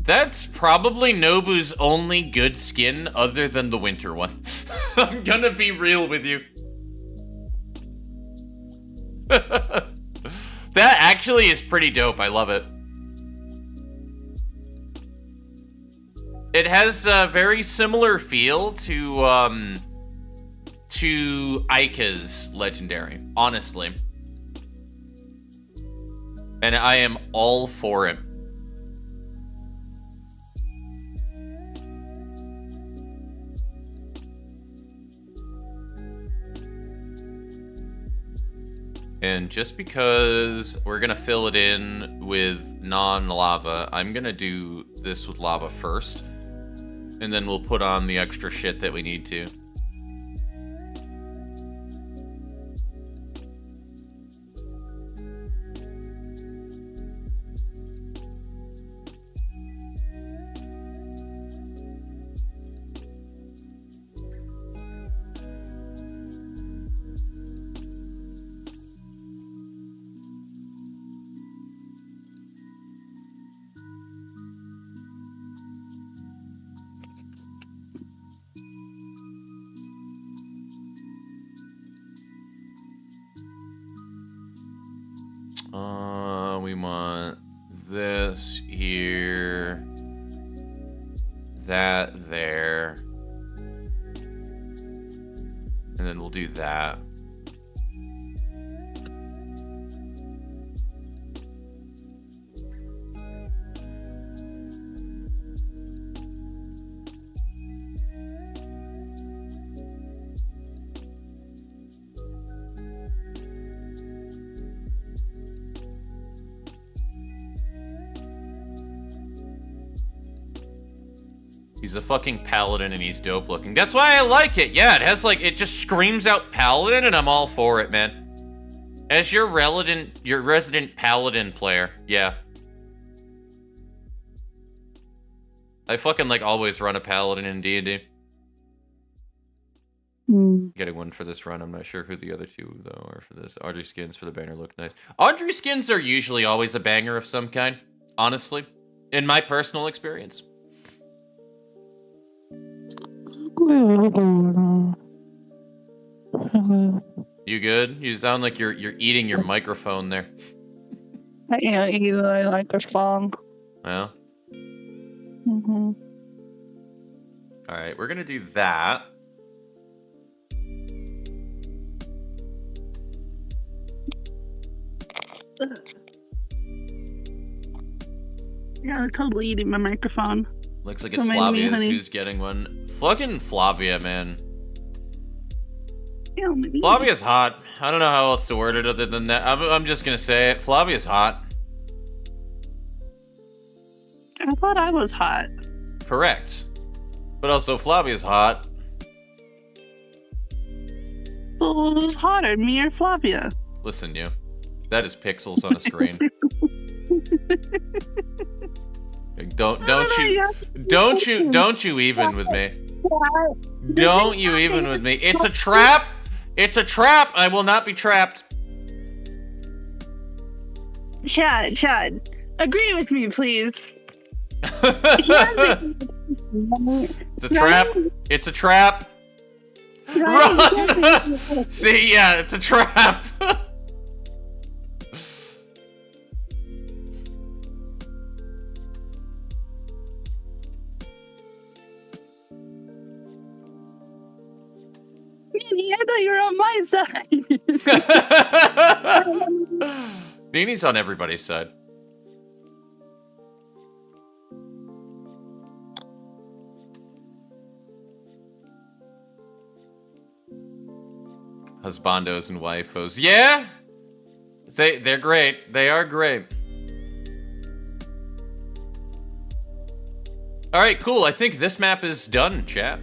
That's probably Nobu's only good skin other than the winter one. I'm gonna be real with you. That actually is pretty dope. I love it. It has a very similar feel to Aika's legendary, honestly. And I am all for it. And just because we're gonna fill it in with non-lava, I'm gonna do this with lava first. And then we'll put on the extra shit that we need to. We want this here, that there, and then we'll do that. He's a fucking paladin and he's dope looking. That's why I like it. Yeah, it has like, it just screams out paladin and I'm all for it, man. As your resident paladin player, yeah. I fucking like always run a paladin in D&D. Getting one for this run. I'm not sure who the other two though are for this. Audrey skins for the banner look nice. Audrey skins are usually always a banger of some kind, honestly, in my personal experience. You good? You sound like you're eating your microphone there. I can't either. I like a song. Well. Mm-hmm. All right, we're gonna do that. Yeah, I'm totally eating my microphone. Looks like it's Remind me, Flavia's honey. who's getting one. Fucking Flavia, man. Yeah, maybe. Flavia's hot. I don't know how else to word it other than that. I'm just gonna say it. Flavia's hot. I thought I was hot. Correct. But also, Flavia's hot. Well, who's hotter, me or Flavia? Listen, you. That is pixels on a screen. Don't you even with me. Don't you even with me. It's a trap. It's a trap. I will not be trapped. Chad, agree with me, please. It's a trap. It's a trap. Run! See, yeah, it's a trap. Nini, I thought you were on my side. Nini's on everybody's side. Husbandos and wifos. Yeah! They're great. They are great. Alright, cool. I think this map is done, chat.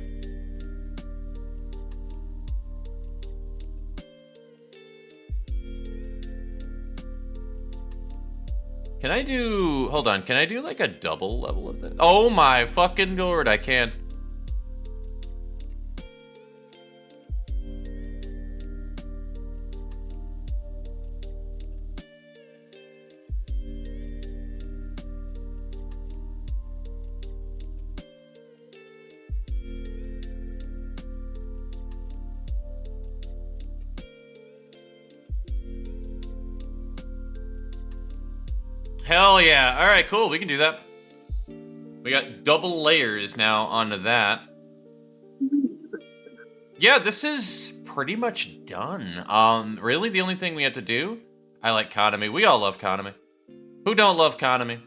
Can I do... Hold on. Can I do like a double level of this? Oh my fucking lord, I can. Hell yeah. Alright, cool. We can do that. We got double layers now onto that. Yeah, this is pretty much done. Really, the only thing we have to do... I like Konami. We all love Konami. Who don't love Konami?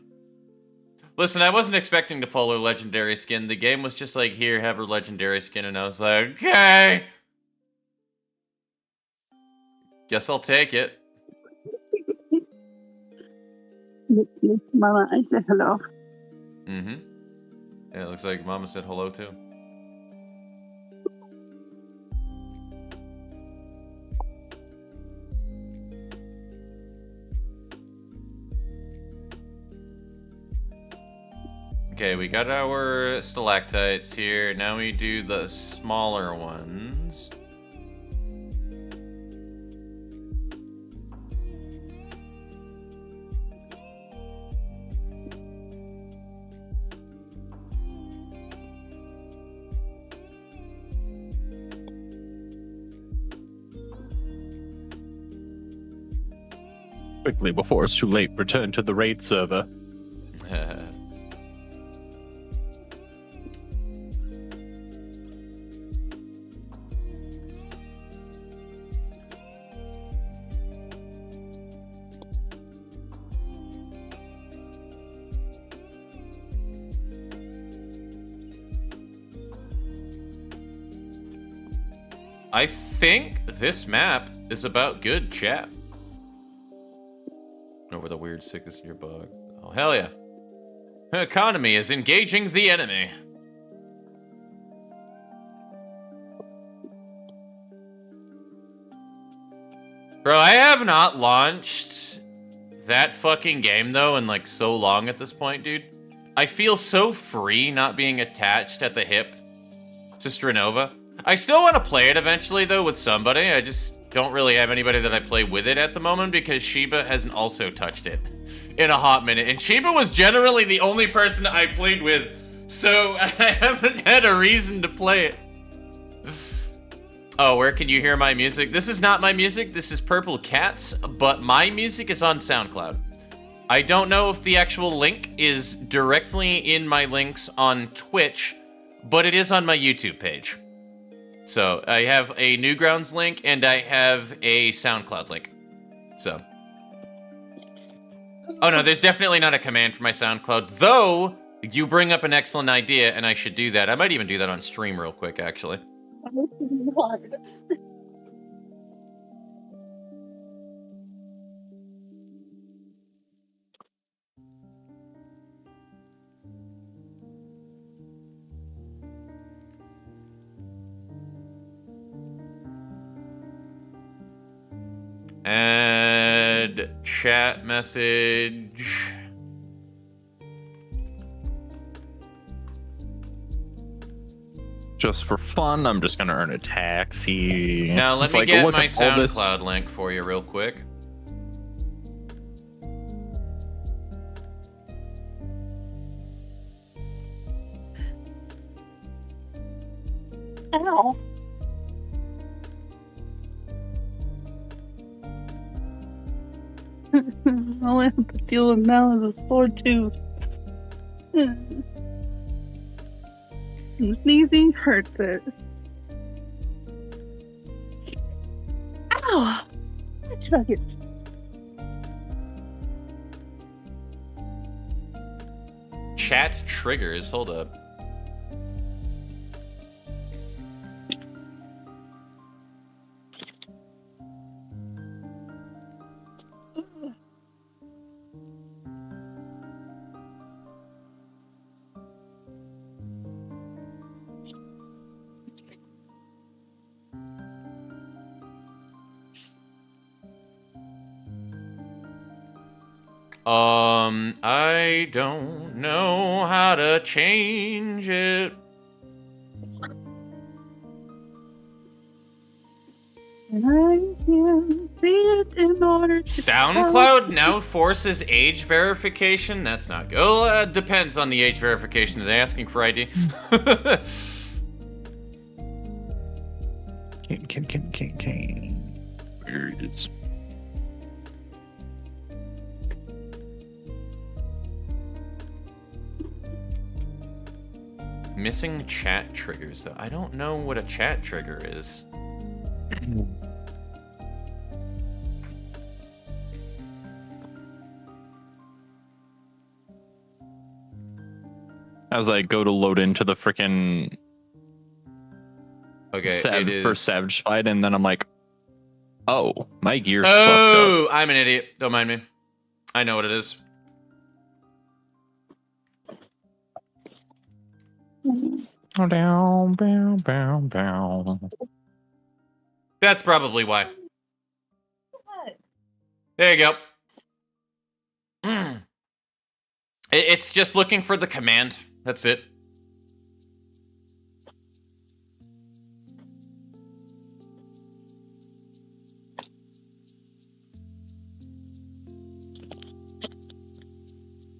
Listen, I wasn't expecting to pull her legendary skin. The game was just like, here, have her legendary skin, and I was like, okay. Guess I'll take it. Mama, I said hello. Mm-hmm. Yeah, it looks like Mama said hello, too. Okay, we got our stalactites here. Now we do the smaller ones. Quickly before it's too late, return to the raid server. I think this map is about good, chat. Over the weird sickness in your bug. Oh, hell yeah. Economy is engaging the enemy. Bro, I have not launched that fucking game, though, in, like, so long at this point, dude. I feel so free not being attached at the hip to Stranova. I still want to play it eventually, though, with somebody. I just don't really have anybody that I play with it at the moment because Sheba hasn't also touched it in a hot minute. And Sheba was generally the only person I played with, so I haven't had a reason to play it. Oh, where can you hear my music? This is not my music. This is Purple Cats, but my music is on SoundCloud. I don't know if the actual link is directly in my links on Twitch, but it is on my YouTube page. So I have a Newgrounds link and I have a SoundCloud link. So. Oh no, there's definitely not a command for my SoundCloud, though you bring up an excellent idea and I should do that. I might even do that on stream real quick, actually. Add chat message. Just for fun, I'm just gonna earn a taxi. Now let It's me like, get look my at all this- SoundCloud link for you real quick. Ow. All I have to deal with now is a sore tooth. And sneezing hurts it. Ow! I chug it. Chat triggers, hold up. I don't know how to change it. And I can see it in order to SoundCloud now forces age verification? That's not good. Well, depends on the age verification. Are they asking for ID? Kane. Where is? Missing chat triggers, though. I don't know what a chat trigger is. As I go to load into the freaking Okay, it is... first Savage fight, and then I'm like, oh, my gear's Oh, I'm an idiot. Don't mind me. I know what it is. fucked up. Down, bow, bow, bow. That's probably why. There you go. It's just looking for the command. That's it.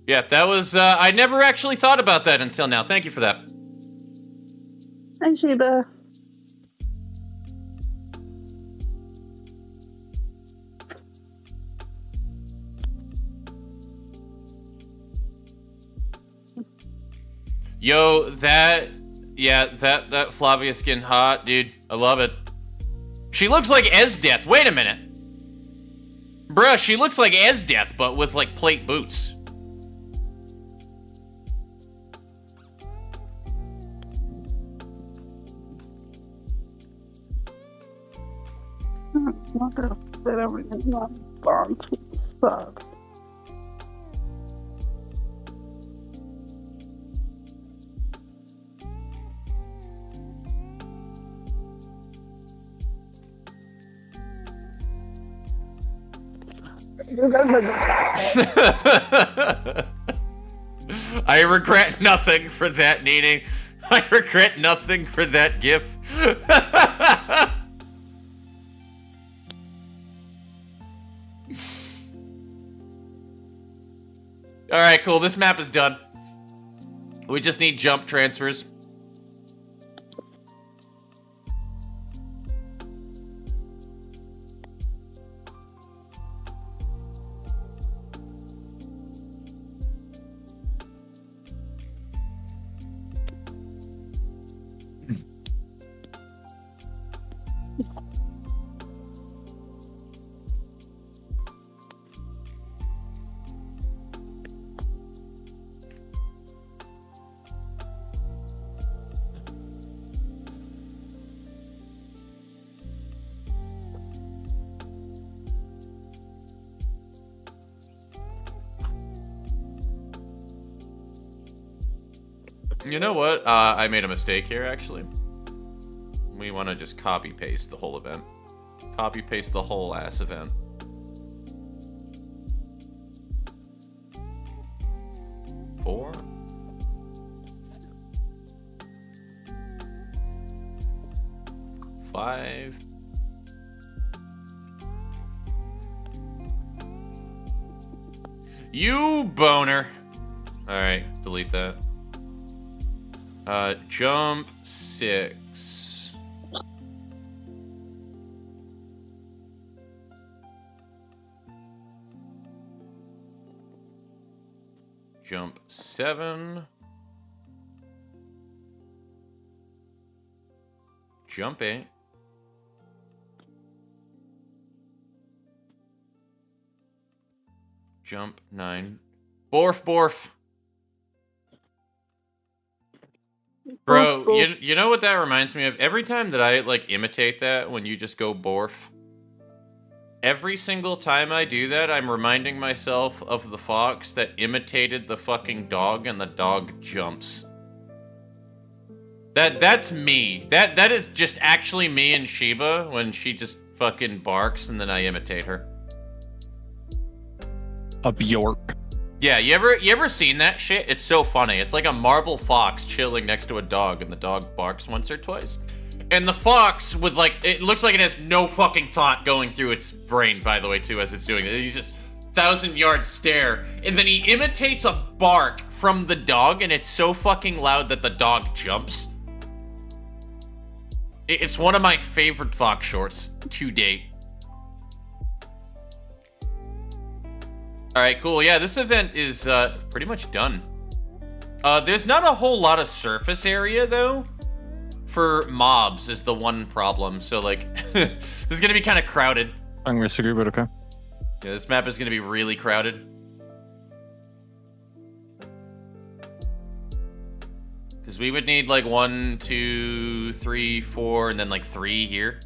Yeah, that was, I never actually thought about that until now. Thank you for that. Hi, Sheba. Yo, that Flavia skin hot, dude. I love it. She looks like Esdeath. Wait a minute. Bruh, she looks like Esdeath, but with, like, plate boots. I'm not gonna fit everything on bonds. Sucks. I regret nothing for that, Nene. I regret nothing for that gif. Alright, cool. This map is done. We just need jump transfers. You know what? I made a mistake here, actually. We want to just copy-paste the whole event. Copy-paste the whole ass event. Four. Five. You boner. Alright, delete that. Jump 6. Jump 7. Jump 8. Jump 9. Borf, borf. Bro, you know what that reminds me of? Every time that I, like, imitate that when you just go borf, every single time I do that, I'm reminding myself of the fox that imitated the fucking dog and the dog jumps. That's me. That is just actually me and Sheba when she just fucking barks and then I imitate her. A Bjork. Yeah, you ever seen that shit? It's so funny. It's like a marble fox chilling next to a dog, and the dog barks once or twice. And the fox with, like, it looks like it has no fucking thought going through its brain, by the way, too, as it's doing it. He's just 1,000-yard stare. And then he imitates a bark from the dog, and it's so fucking loud that the dog jumps. It's one of my favorite fox shorts to date. Alright, cool. Yeah, this event is pretty much done. There's not a whole lot of surface area, though. For mobs is the one problem. So, like, this is going to be kind of crowded. I'm going to disagree, but okay. Yeah, this map is going to be really crowded. Because we would need, like, 1, 2, 3, 4, and then, like, 3 here.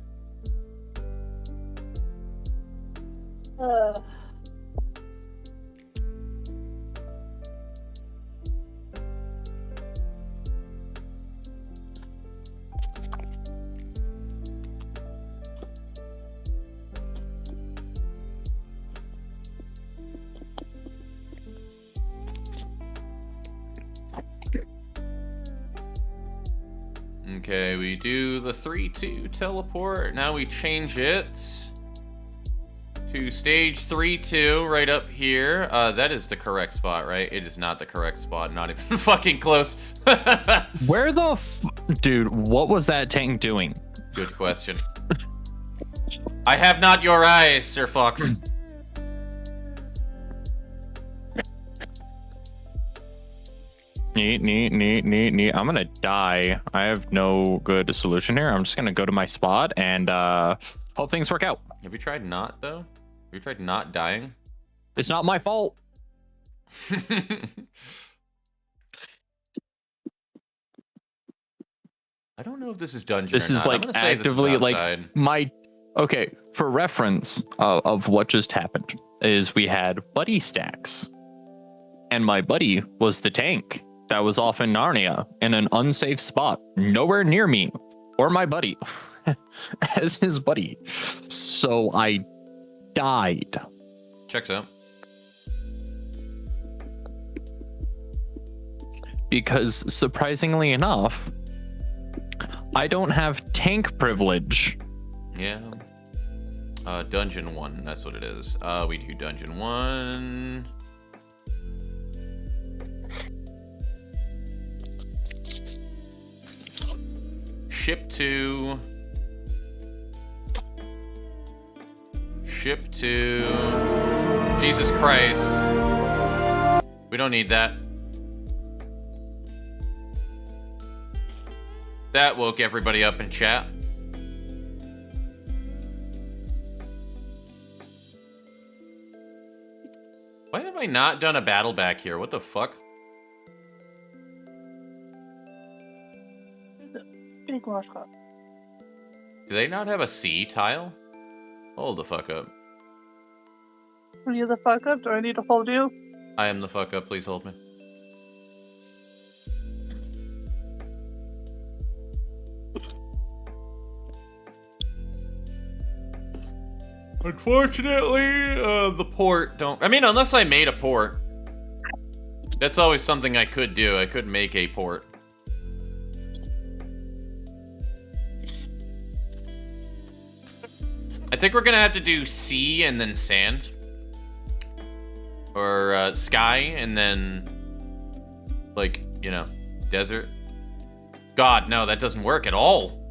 Okay, we do the 3-2 teleport. Now we change it to stage 3-2 right up here. That is the correct spot, right? It is not the correct spot. Not even fucking close. Where the dude, what was that tank doing? Good question. I have not your eyes, Sir Fox. Neat. I'm gonna die. I have no good solution here. I'm just gonna go to my spot and hope things work out. Have you tried not, though? Have you tried not dying? It's not my fault. I don't know if this is dungeon This or is not. like I'm gonna say this is actively like outside. my. Okay, for reference of what just happened is we had buddy stacks, and my buddy was the tank that was off in Narnia in an unsafe spot, nowhere near me or my buddy as his buddy. So I died Checks out. Because surprisingly enough, I don't have tank privilege. Yeah. Dungeon 1, that's what it is. We do Dungeon 1. Ship 2. Ship 2. Jesus Christ. We don't need that. That woke everybody up in chat. Why have I not done a battle back here? What the fuck? Big washcloth. Do they not have a C tile? Hold the fuck up. Are you the fuck up? Do I need to hold you? I am the fuck up. Please hold me. Unfortunately, the port don't... I mean, unless I made a port. That's always something I could do. I could make a port. I think we're gonna have to do sea and then sand. Or sky and then, like, you know, desert. God, no, that doesn't work at all.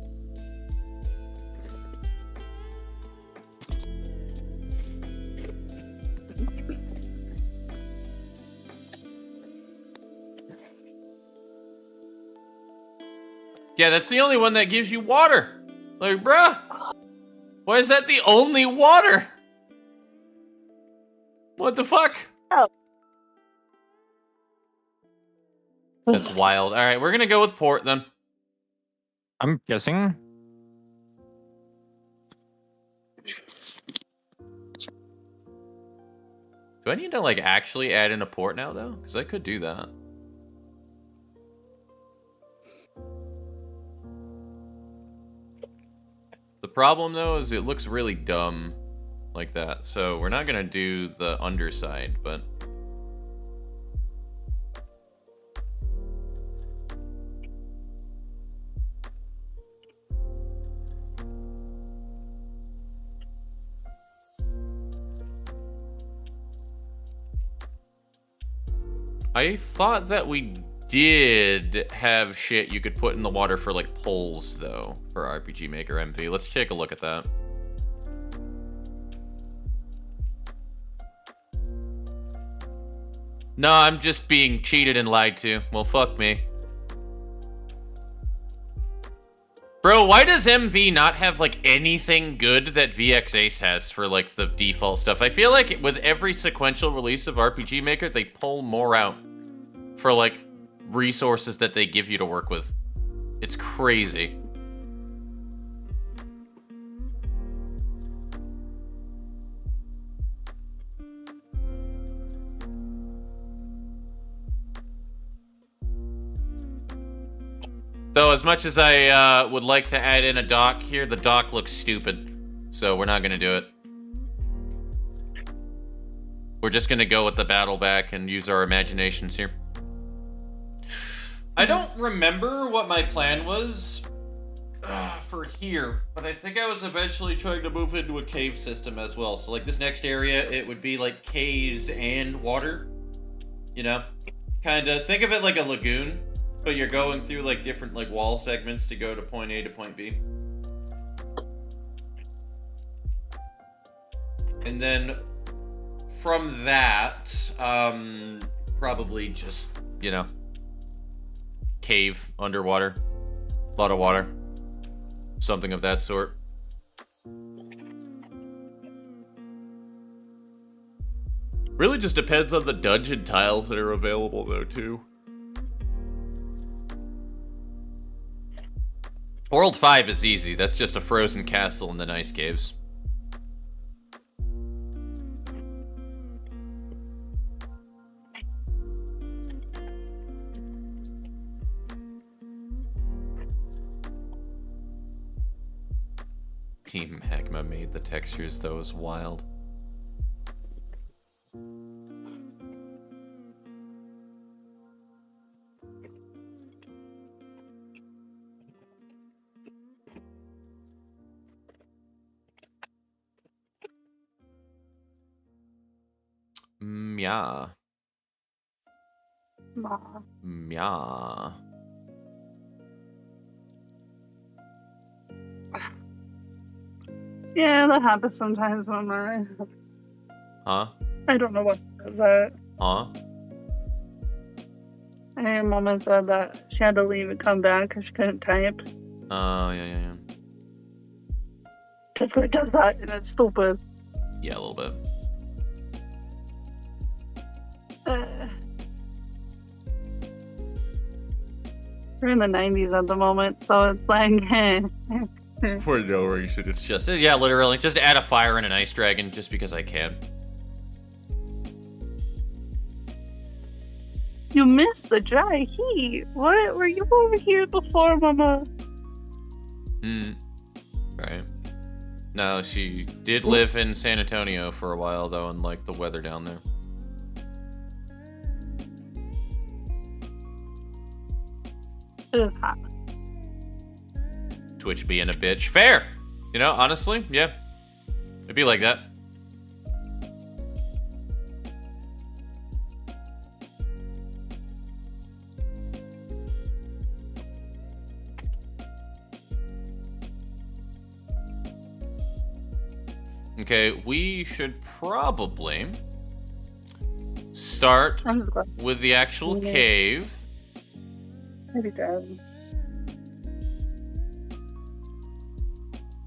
Yeah, that's the only one that gives you water. Like, bruh. Why is that the only water? What the fuck? Oh. That's wild. All right, we're gonna go with port then. I'm guessing. Do I need to, like, actually add in a port now, though? Because I could do that. The problem, though, is it looks really dumb like that. So we're not going to do the underside, but... I thought that we did have shit you could put in the water for, like, poles, though, for RPG Maker MV. Let's take a look at that. No, I'm just being cheated and lied to. Well, fuck me. Bro, why does MV not have, like, anything good that VX Ace has for, like, the default stuff? I feel like with every sequential release of RPG Maker, they pull more out for, like, resources that they give you to work with. It's crazy. Though, as much as I would like to add in a dock here, the dock looks stupid. So we're not going to do it. We're just going to go with the battle back and use our imaginations here. I don't remember what my plan was for here, but I think I was eventually trying to move into a cave system as well. So, like, this next area, it would be, like, caves and water. You know? Kind of, think of it like a lagoon. But you're going through, like, different, like, wall segments to go to point A to point B. And then from that, probably just, you know, cave underwater. A lot of water. Something of that sort. Really just depends on the dungeon tiles that are available, though, too. World 5 is easy. That's just a frozen castle in the nice caves. Team Magma made the textures, though, is wild. Yeah. Nah. Yeah. Yeah, that happens sometimes when Huh? I don't know what does that. Huh? And Mama said that she had to leave and come back because she couldn't type. Oh, yeah. Because it does that and it's stupid. Yeah, a little bit. We're in the 90s at the moment, so it's like, For no reason, it's just... Yeah, literally. Just add a fire and an ice dragon just because I can. you missed the dry heat. What? Were you over here before, Mama? Right. No, she did live in San Antonio for a while, though, and like the weather down there. It is hot. Twitch being a bitch. Fair! You know, honestly, yeah. It'd be like that. Okay, we should probably start I'm just glad. with the actual Yeah. cave. Maybe dead.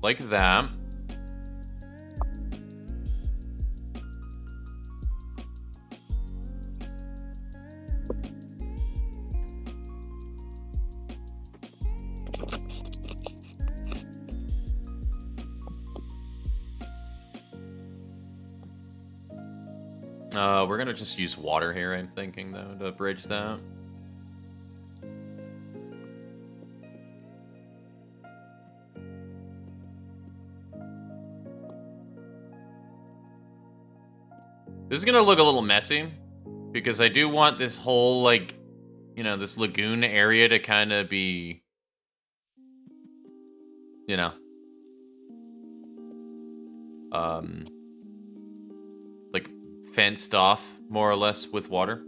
Like that. We're gonna just use water here, I'm thinking, though, to bridge that. This is gonna look a little messy, because I do want this whole, like, you know, this lagoon area to kind of be, you know, like, fenced off, more or less, with water.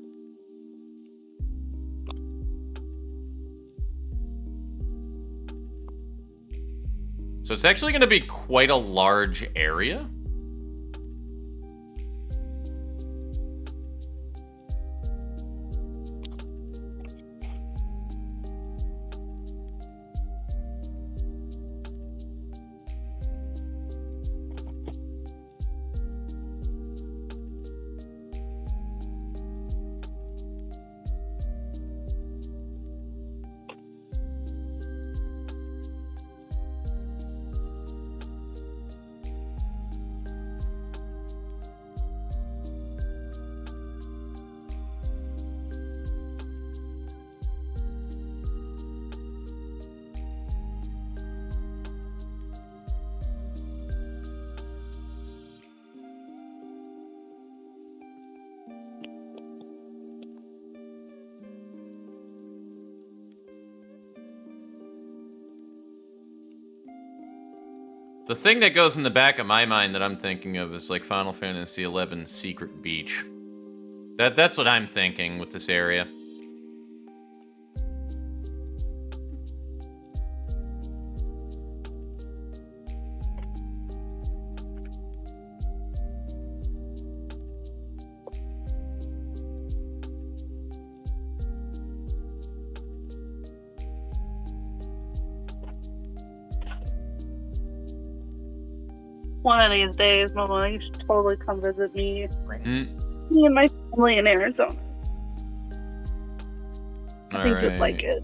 So it's actually gonna be quite a large area. The thing that goes in the back of my mind that I'm thinking of is like Final Fantasy XI Secret Beach. That's what I'm thinking with this area. One of these days, Mama, you should totally come visit me. Mm. Me and my family in Arizona. I think you'd Alright. like it.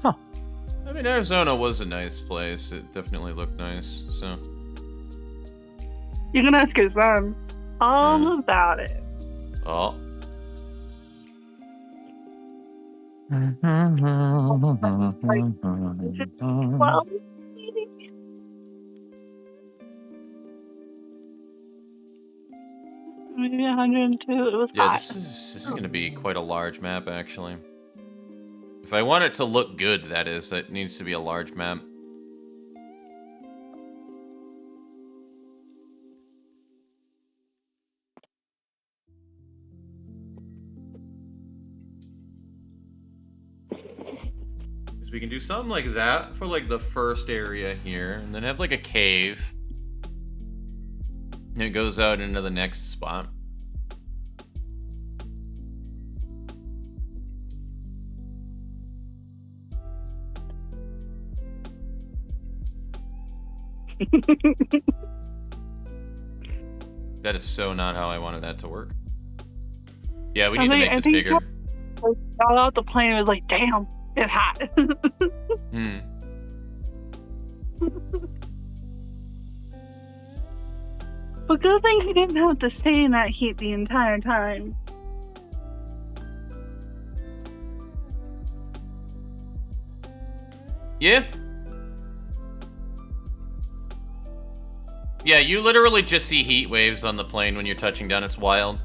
I mean, Arizona was a nice place. It definitely looked nice, so. You can ask your son all Yeah. about it. Oh. Well, maybe 102. It was Yeah, hot. this is going to be quite a large map, actually. If I want it to look good, that is, it needs to be a large map. So we can do something like that for like the first area here, and then have like a cave. And it goes out into the next spot. That is so not how I wanted that to work. Yeah, we need to make this bigger. Got out the plane and was like, damn, it's hot. But good thing he didn't have to stay in that heat the entire time. Yeah. Yeah, you literally just see heat waves on the plane when you're touching down. It's wild.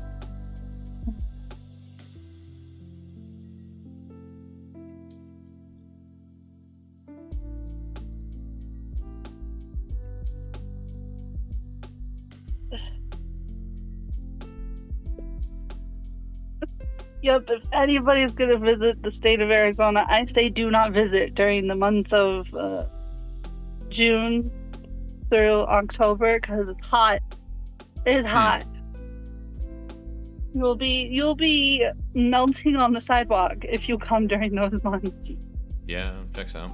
Yep, if anybody's gonna visit the state of Arizona, I say do not visit during the months of June through October because it's hot. It's hot. You'll be melting on the sidewalk if you come during those months. Yeah, checks out.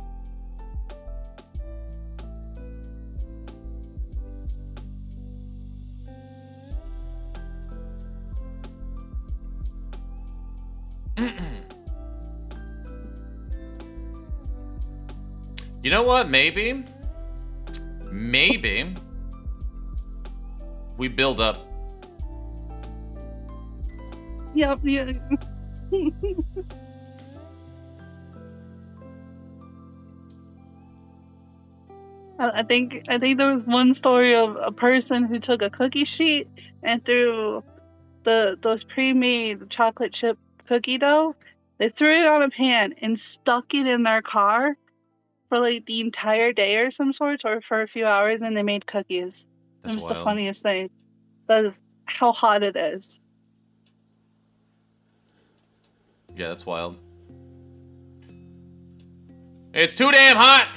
You know what? Maybe we build up. Yep. Yeah. I think there was one story of a person who took a cookie sheet and threw those pre-made chocolate chip cookie dough. They threw it on a pan and stuck it in their car for like the entire day or some sorts, or for a few hours, and they made cookies. That's It was wild. the funniest thing. That is how hot it is. Yeah, that's wild. It's too damn hot.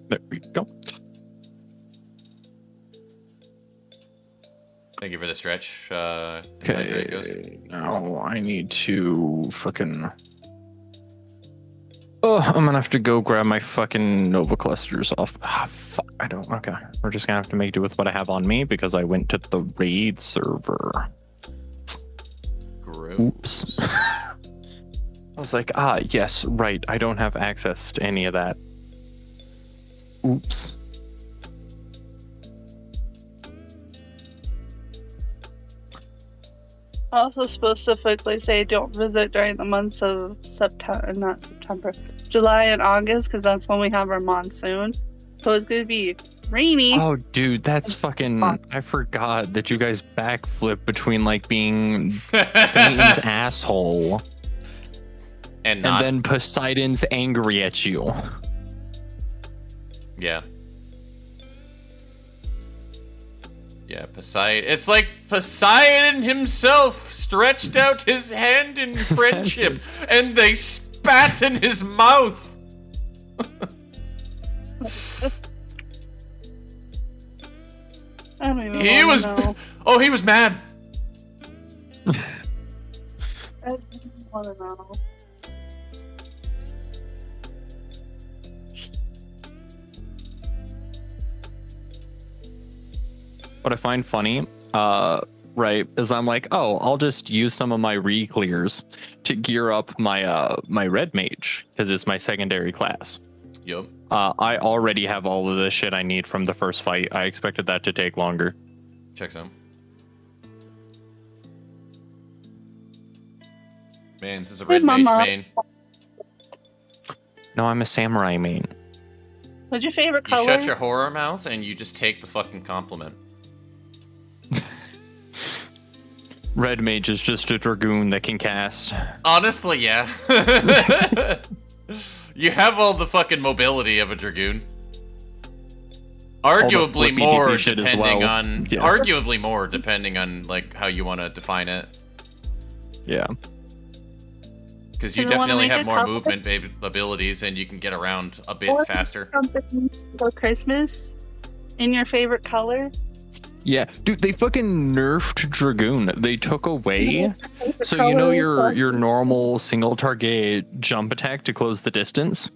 There we go. Thank you for the stretch. Okay. Now I need to fucking. Oh, I'm gonna have to go grab my fucking Nova clusters off. Ah, fuck. I don't. Okay. We're just gonna have to make do with what I have on me because I went to the raid server. Gross. Oops. I was like, yes, right. I don't have access to any of that. Oops. Also specifically say don't visit during the months of July and August, because that's when we have our monsoon. So it's going to be rainy. Oh, dude, that's fucking. I forgot that you guys backflip between like being Satan's asshole And and then Poseidon's angry at you. Yeah. Yeah, Poseidon. It's like Poseidon himself stretched out his hand in friendship, and they spat in his mouth. I don't even He was. know. Oh, he was mad. I don't want to know. What I find funny, right, is I'm like, oh, I'll just use some of my re-clears to gear up my my red mage because it's my secondary class. Yup. I already have all of the shit I need from the first fight. I expected that to take longer. Checks out. Man, this is a red mage main. No, I'm a samurai main. What's your favorite You color? shut your horror mouth and you just take the fucking compliment. Red mage is just a dragoon that can cast. Honestly, yeah. You have all the fucking mobility of a dragoon. Arguably flippy more dippy shit as depending well. on Yeah. arguably more depending on like how you want to define it. Yeah. Because you Do you wanna definitely make have a more color? movement abilities and you can get around a bit Or faster. something for Christmas in your favorite color. Yeah, dude, they fucking nerfed Dragoon. They took away. So you know your normal single target jump attack to close the distance?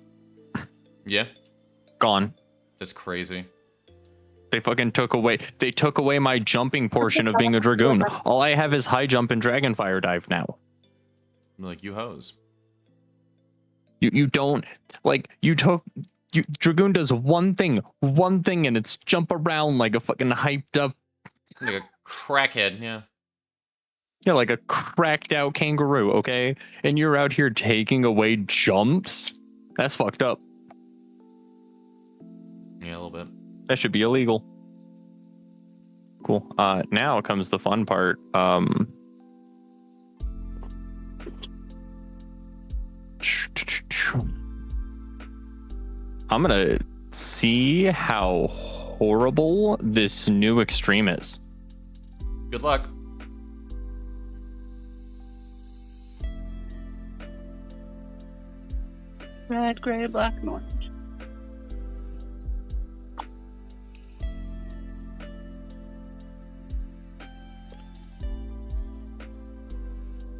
Yeah, Gone. that's crazy. They fucking took away. They took away my jumping portion of being a Dragoon. All I have is high jump and Dragonfire dive now. Like, you hose. You don't like you took Dragoon does one thing, and it's jump around like a fucking hyped up, Like a crackhead, yeah. yeah, like a cracked out kangaroo, okay? And you're out here taking away jumps? That's fucked up. Yeah, a little bit. That should be illegal. Cool. Now comes the fun part. I'm gonna see how horrible this new extreme is. Good luck. Red, gray, black, and orange.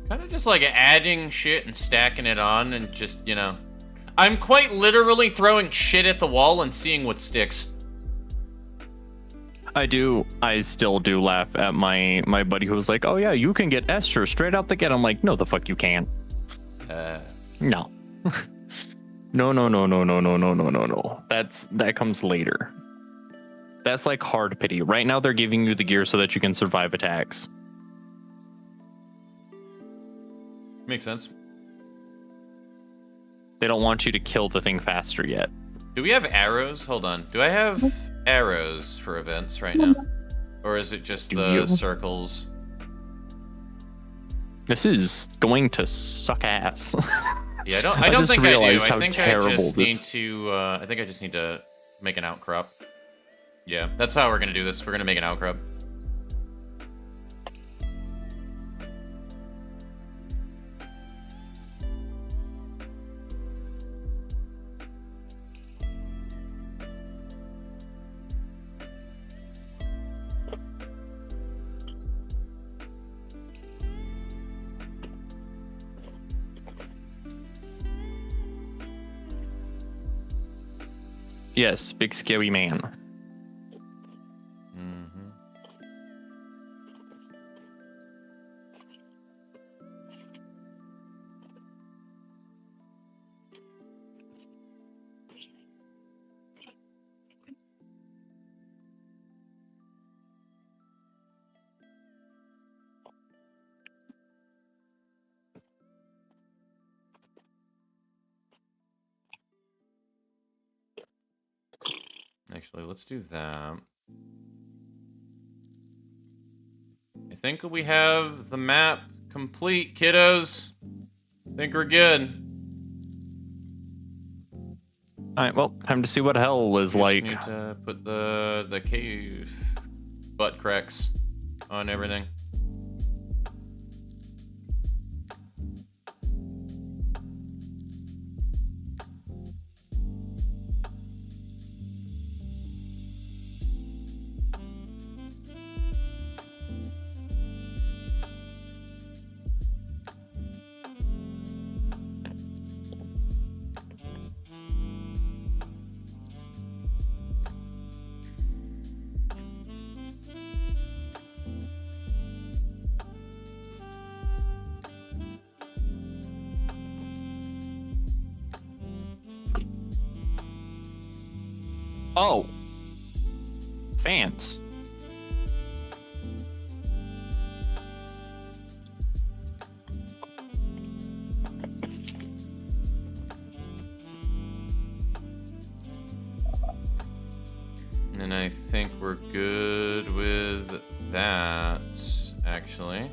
Kind of just like adding shit and stacking it on and just, you know. I'm quite literally throwing shit at the wall and seeing what sticks. I still do laugh at my buddy who was like, oh yeah, you can get Esther straight out the gate. I'm like, no, the fuck you can't. No. No. That comes later. That's like hard pity. Right now they're giving you the gear so that you can survive attacks. Makes sense. They don't want you to kill the thing faster yet. Do we have arrows? Hold on. Do I have arrows for events right now? Or is it just Do the you? circles? This is going to suck ass. Yeah, I I don't just think I do. realized I how think I terrible just this- need to I think I just need to make an outcrop. Yeah, that's how we're gonna do this. We're gonna make an outcrop. Yes, big scary man. Mm-hmm. Actually, let's do that. I think we have the map complete, kiddos. I think we're good. All right, well, time to see what hell is Just like. need to put the cave butt cracks on everything. Oh, fans. And I think we're good with that, actually.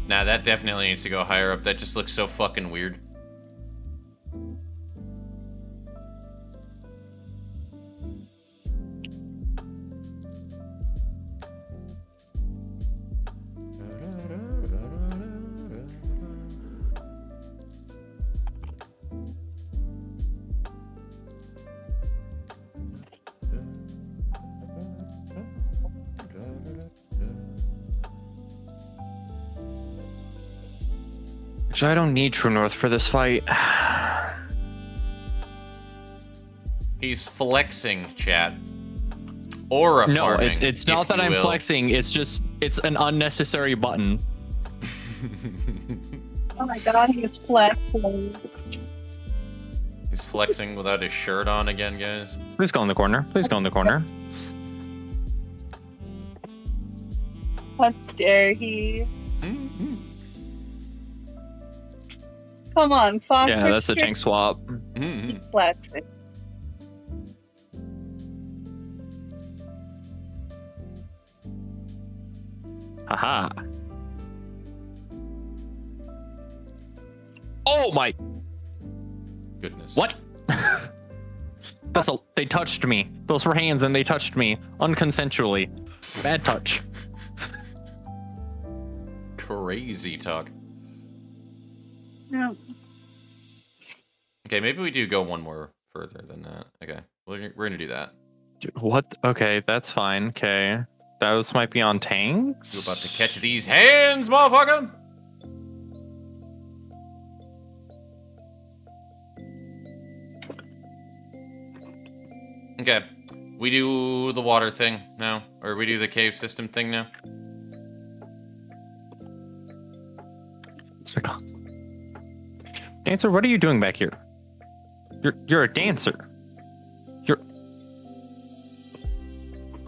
Nah, that definitely needs to go higher up. That just looks so fucking weird. Actually, I don't need True North for this fight. He's flexing, chat. Aura No, farming, it's not if that you I'm will. flexing. It's just, it's an unnecessary button. Oh my god, he's flexing. He's flexing without his shirt on again, guys. Please go in the corner. Please go in the corner. How dare he? Mm-hmm. Come on, Fox. Yeah, that's a tank swap. Mm-hmm. Flexing. Haha. Oh my. Goodness. What? They touched me. Those were hands and they touched me unconsensually. Bad touch. Crazy talk. Yeah. Okay, maybe we do go one more further than that. Okay, we're gonna do that. Dude, what? Okay, that's fine. Okay. Those might be on tanks. You about to catch these hands, motherfucker? Okay, we do the water thing now, or we do the cave system thing now. Dancer, what are you doing back here? You're a dancer. You're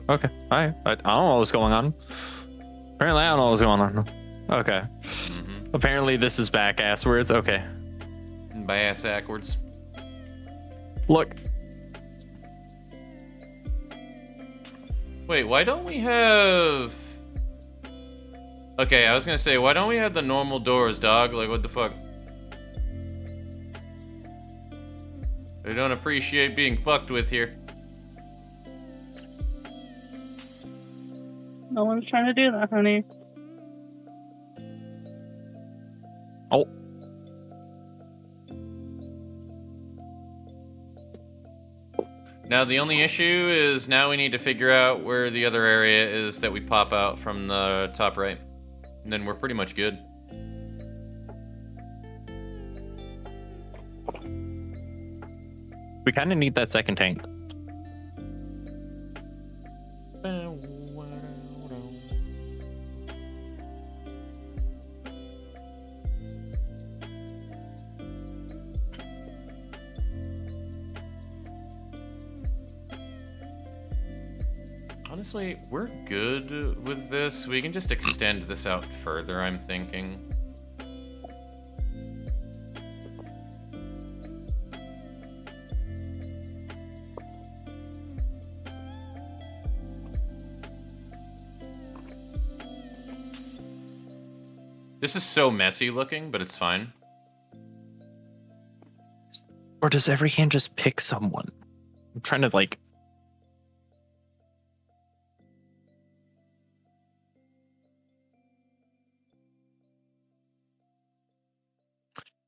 okay. I don't know what's going on. Apparently, I don't know what's going on. Okay. Mm-hmm. Apparently, this is back ass words. Okay. By ass backwards. Look. Wait, why don't we have... Okay, I was gonna say, why don't we have the normal doors, dog? Like, what the fuck? I don't appreciate being fucked with here. No one's trying to do that, honey. Oh. Now, the only issue is now we need to figure out where the other area is that we pop out from the top right. And then we're pretty much good. We kind of need that second tank. Honestly, we're good with this. We can just extend this out further, I'm thinking. This is so messy looking, but it's fine. Or does every hand just pick someone? I'm trying to like.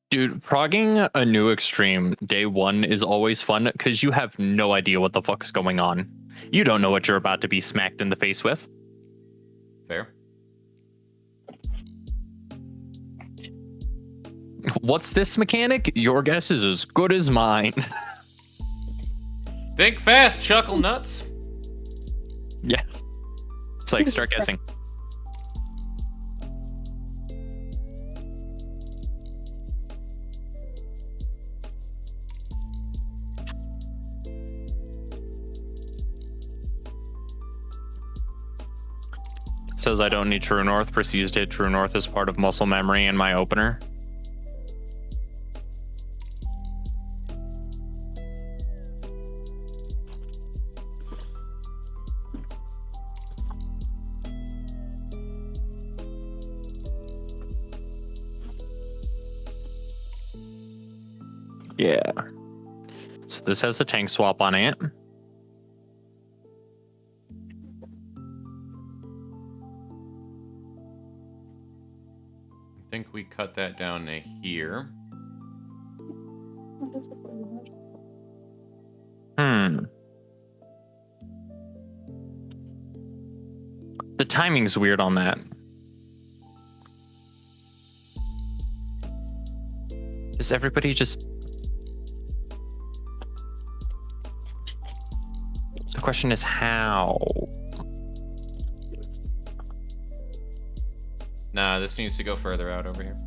Dude, progging a new extreme day one is always fun because you have no idea what the fuck's going on. You don't know what you're about to be smacked in the face with. Fair. What's this mechanic? Your guess is as good as mine. Think fast, chuckle nuts. Yeah. It's like, start guessing. Says I don't need True North. Proceeds to hit True North as part of muscle memory in my opener. Yeah. So this has a tank swap on it. I think we cut that down to here. The timing's weird on that. Is everybody just... The question is how? Nah, this needs to go further out over here.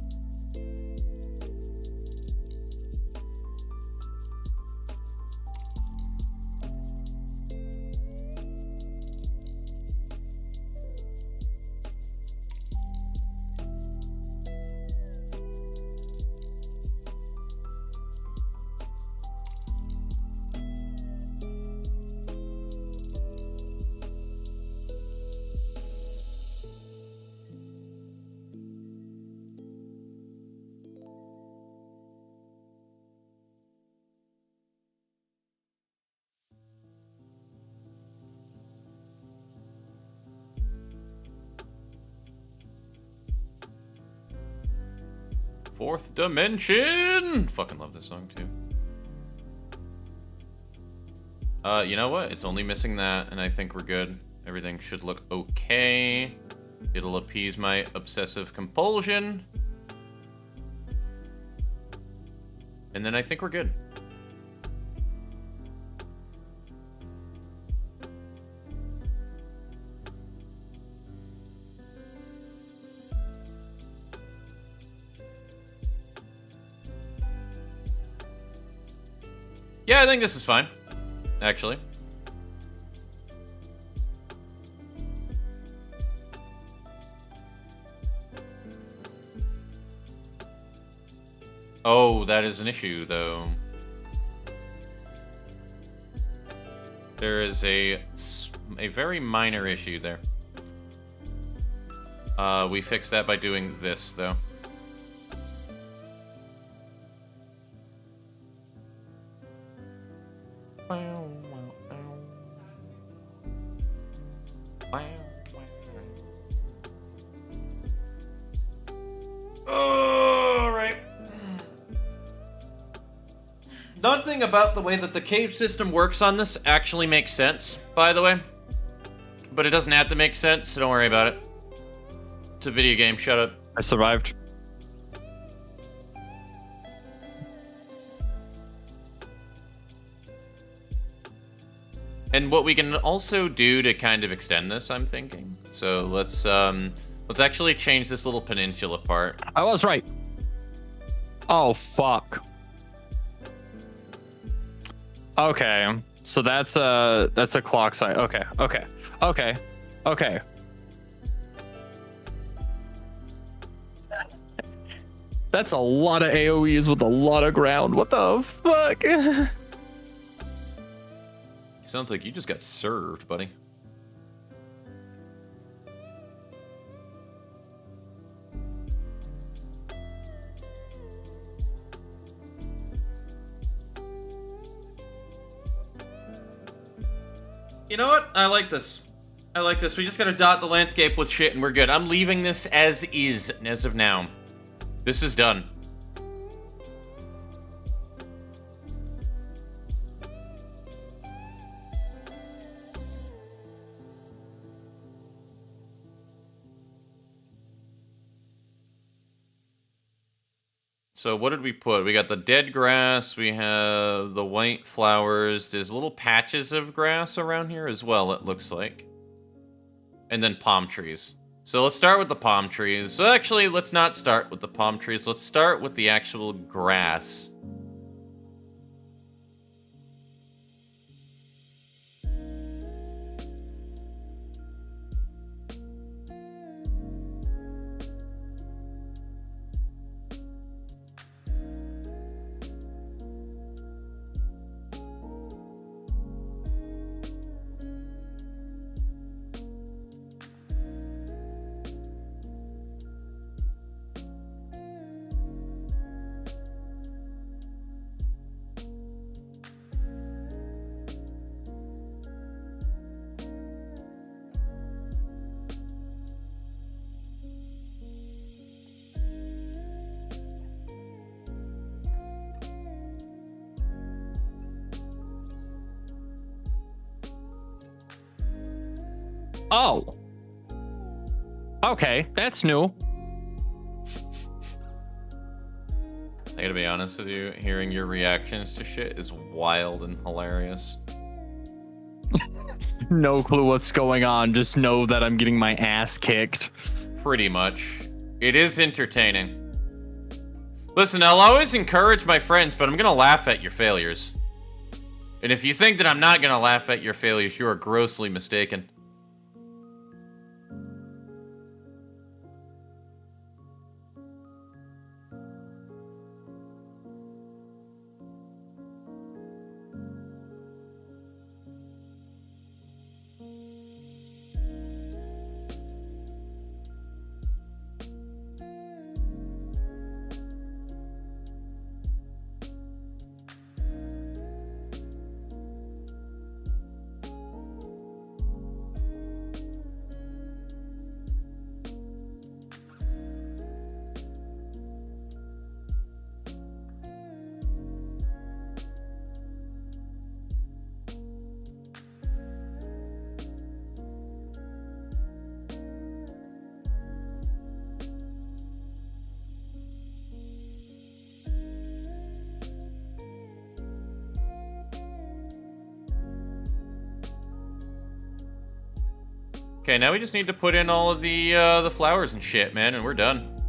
Fourth Dimension! Fucking love this song too. You know what? It's only missing that, and I think we're good. Everything should look okay. It'll appease my obsessive compulsion. And then I think we're good. Yeah, I think this is fine, actually. Oh, that is an issue, though. There is a very minor issue there. We fixed that by doing this, though. Alright. Nothing about the way that the cave system works on this actually makes sense, by the way. But it doesn't have to make sense, so don't worry about it. It's a video game, shut up. I survived. And what we can also do to kind of extend this, I'm thinking. So let's actually change this little peninsula part. I was right. Oh, fuck. Okay. So that's a clock side. Okay. That's a lot of AoEs with a lot of ground. What the fuck? Sounds like you just got served, buddy. You know what? I like this. I like this. We just gotta dot the landscape with shit and we're good. I'm leaving this as is as of now. This is done. So what did we put? We got the dead grass, we have the white flowers, there's little patches of grass around here as well, it looks like. And then palm trees. So let's start with the palm trees. So actually, let's not start with the palm trees, let's start with the actual grass. Oh. Okay, that's new. I gotta be honest with you, hearing your reactions to shit is wild and hilarious. No clue what's going on. Just know that I'm getting my ass kicked. Pretty much. It is entertaining. Listen, I'll always encourage my friends, but I'm gonna laugh at your failures. And if you think that I'm not gonna laugh at your failures, you are grossly mistaken. Okay, now we just need to put in all of the flowers and shit, man, and we're done.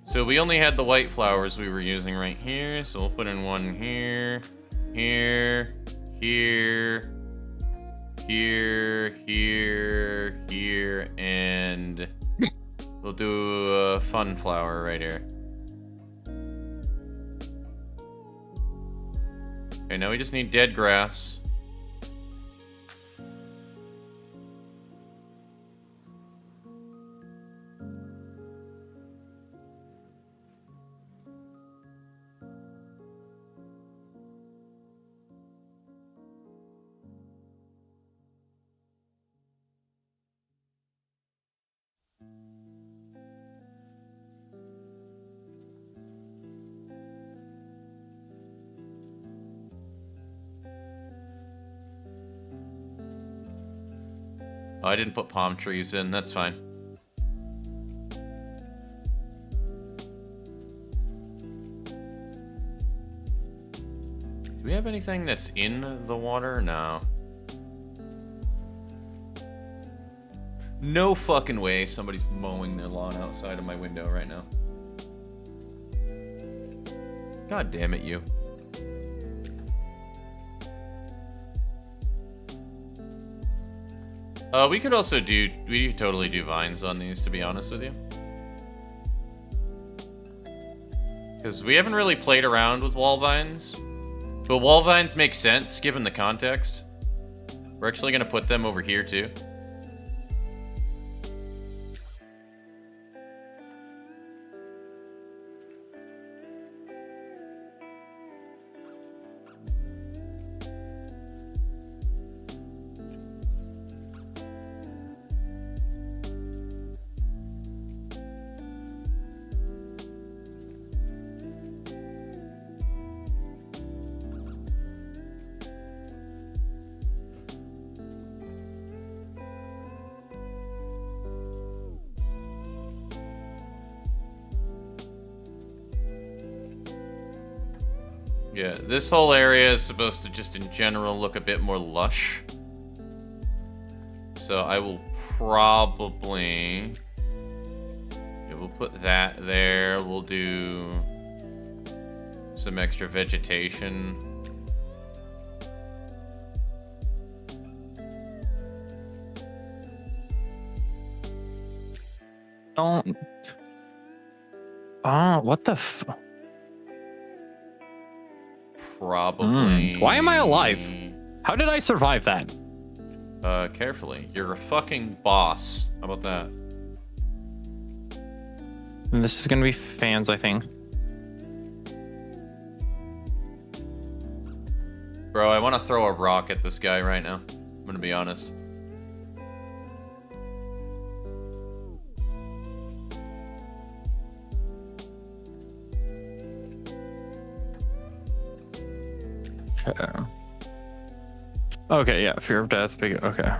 So we only had the white flowers we were using right here, so we'll put in one here, here, here, here, here, here, and we'll do a fun flower right here. Okay, now we just need dead grass. Oh, I didn't put palm trees in, that's fine. Do we have anything that's in the water? No. No fucking way somebody's mowing their lawn outside of my window right now. God damn it, you. We could also we could totally do vines on these, to be honest with you. Because we haven't really played around with wall vines. But wall vines make sense, given the context. We're actually going to put them over here, too. Yeah, this whole area is supposed to just in general look a bit more lush. So I will probably... Yeah, we'll put that there. We'll do some extra vegetation. Don't... Oh, what the f... Probably... Why am I alive? How did I survive that? Carefully. You're a fucking boss. How about that? And this is gonna be fans, I think. Bro, I want to throw a rock at this guy right now. I'm gonna be honest. Okay, yeah, fear of death. Big. Okay.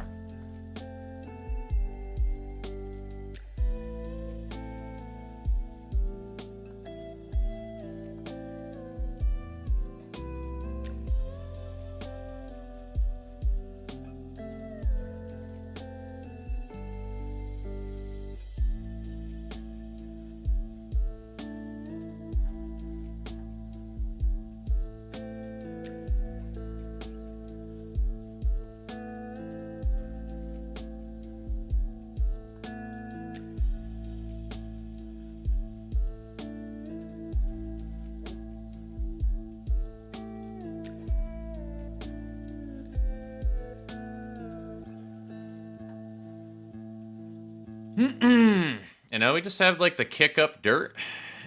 And now we just have like the kick up dirt,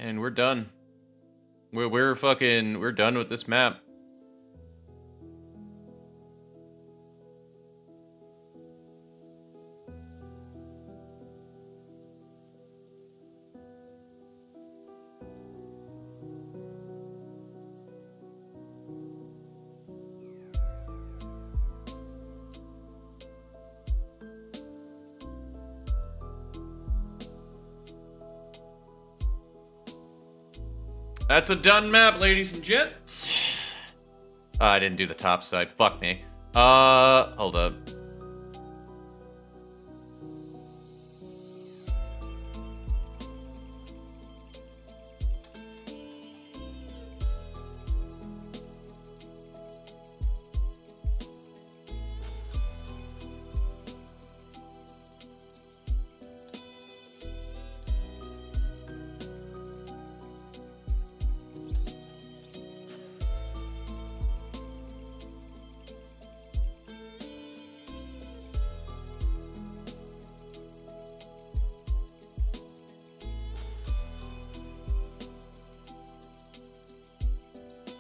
and we're done. We're done with this map. That's a done map, ladies and gents. I didn't do the top side. Fuck me. Hold up.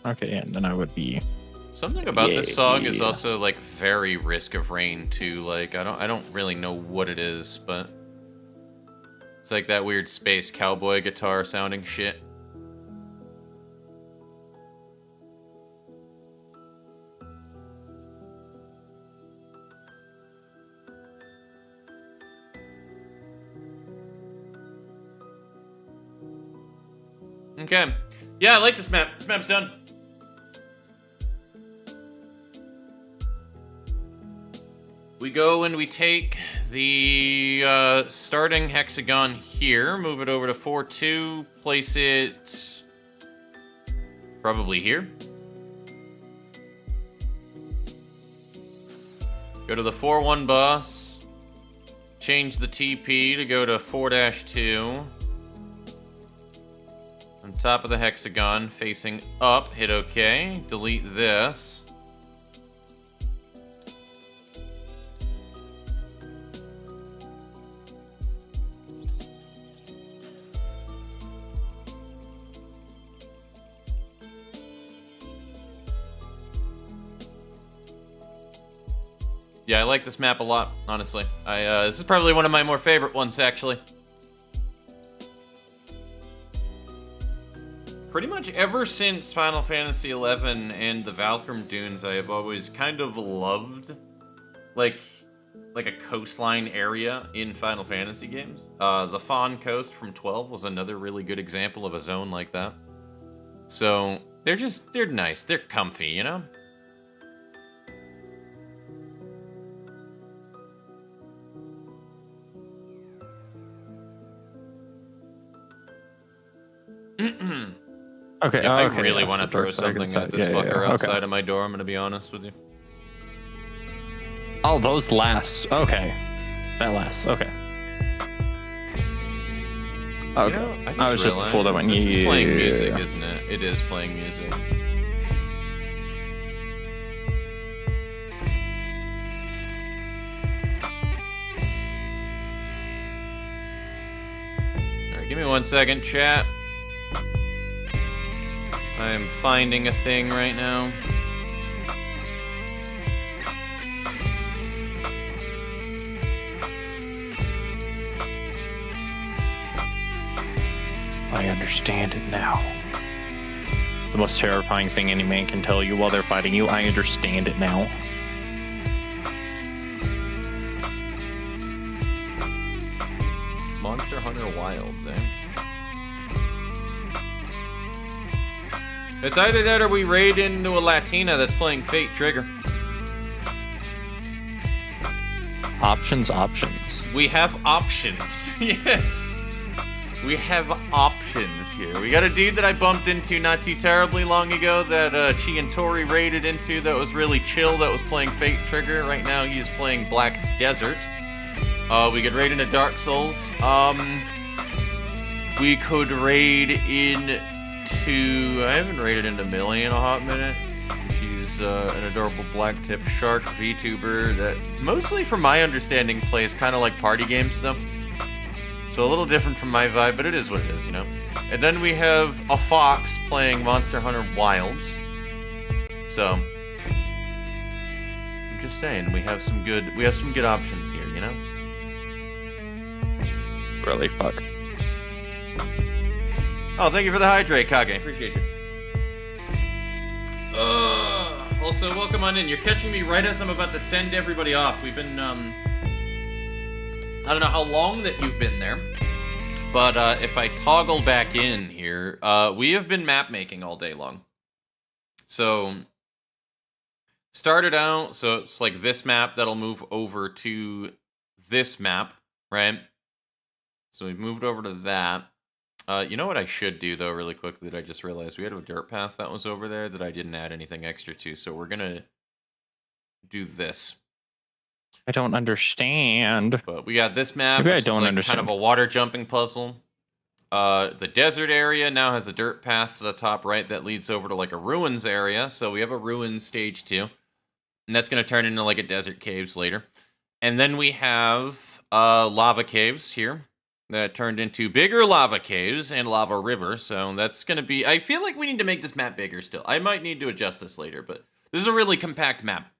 Okay, and then I would be. Something about this song is Yeah. also like very Risk of Rain too. Like I don't really know what it is, but it's like that weird space cowboy guitar sounding shit. Okay. Yeah, I like this map. This map's done. We go and we take the starting hexagon here, move it over to 4-2, place it probably here. Go to the 4-1 boss, change the TP to go to 4-2. On top of the hexagon, facing up, hit OK, delete this. Yeah, I like this map a lot, honestly. This is probably one of my more favorite ones, actually. Pretty much ever since Final Fantasy XI and the Valkyrie Dunes, I have always kind of loved, like a coastline area in Final Fantasy games. The Fawn Coast from 12 was another really good example of a zone like that. So, they're nice. They're comfy, you know? Okay, Yeah, I okay, really yeah, want to so throw dark side something inside. at this Yeah, fucker yeah, outside okay. of my door, I'm gonna be honest with you. Oh, those last. Okay. That lasts. Okay. Okay. You know, I was just the fool that went, This is playing music, yeah. isn't it? It is playing music. Alright, give me 1 second, chat. I am finding a thing right now. I understand it now. The most terrifying thing any man can tell you while they're fighting you, I understand it now. Monster Hunter Wilds, eh? It's either that or we raid into a Latina that's playing Fate Trigger. Options, options. We have options. Yeah. We have options here. We got a dude that I bumped into not too terribly long ago that Chi and Tori raided into that was really chill, that was playing Fate Trigger. Right now he is playing Black Desert. We could raid into Dark Souls. We could raid into... I haven't raided into Millie in a hot minute. She's an adorable black-tip shark VTuber that, mostly from my understanding, plays kind of like party games though. So a little different from my vibe, but it is what it is, you know? And then we have a fox playing Monster Hunter Wilds. So, I'm just saying, we have some good options here, you know? Really, fuck. Oh, thank you for the hydrate, Kage. Appreciate you. Also, welcome on in. You're catching me right as I'm about to send everybody off. We've been, I don't know how long that you've been there, but if I toggle back in here, we have been map making all day long. So, started out, so it's like this map that'll move over to this map, right? So we've moved over to that. You know what I should do, though, really quickly, that I just realized? We had a dirt path that was over there that I didn't add anything extra to, so we're going to do this. I don't understand. But we got this map, Maybe I which don't is like understand. kind of a water jumping puzzle. The desert area now has a dirt path to the top right that leads over to like a ruins area, so we have a ruins stage 2. And that's going to turn into like a desert caves later. And then we have lava caves here. That turned into bigger lava caves and lava river, so that's going to be... I feel like we need to make this map bigger still. I might need to adjust this later, but this is a really compact map.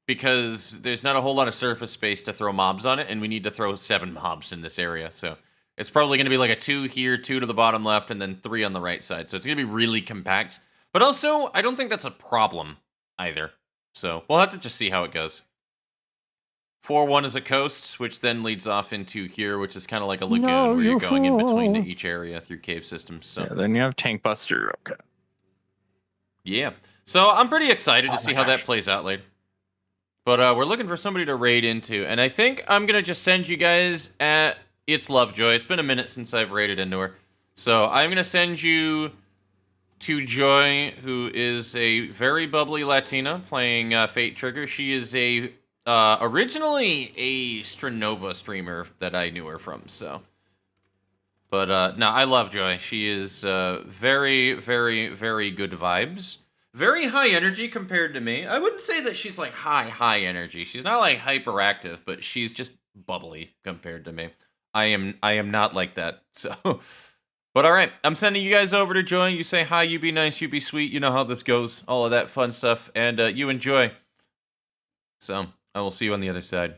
Because there's not a whole lot of surface space to throw mobs on it, and we need to throw 7 mobs in this area, so... It's probably going to be like a 2 here, 2 to the bottom left, and then 3 on the right side, so it's going to be really compact. But also, I don't think that's a problem, either. So, we'll have to just see how it goes. 4-1 is a coast, which then leads off into here, which is kind of like a lagoon where you're going in between each area through cave systems. So Yeah, then you have Tank Buster. Okay. yeah, so I'm pretty excited to see how that plays out later. But we're looking for somebody to raid into, and I think I'm gonna just send you guys at It's Lovejoy. It's been a minute since I've raided into her, so I'm gonna send you to Joy, who is a very bubbly Latina playing Fate Trigger. She is a originally a Stranova streamer that I knew her from, so. But, no, I love Joy. She is very, very, very good vibes. Very high energy compared to me. I wouldn't say that she's, like, high energy. She's not, like, hyperactive, but she's just bubbly compared to me. I am not like that, so. But, all right, I'm sending you guys over to Joy. You say hi, you be nice, you be sweet. You know how this goes. All of that fun stuff, and you enjoy. So, I will see you on the other side.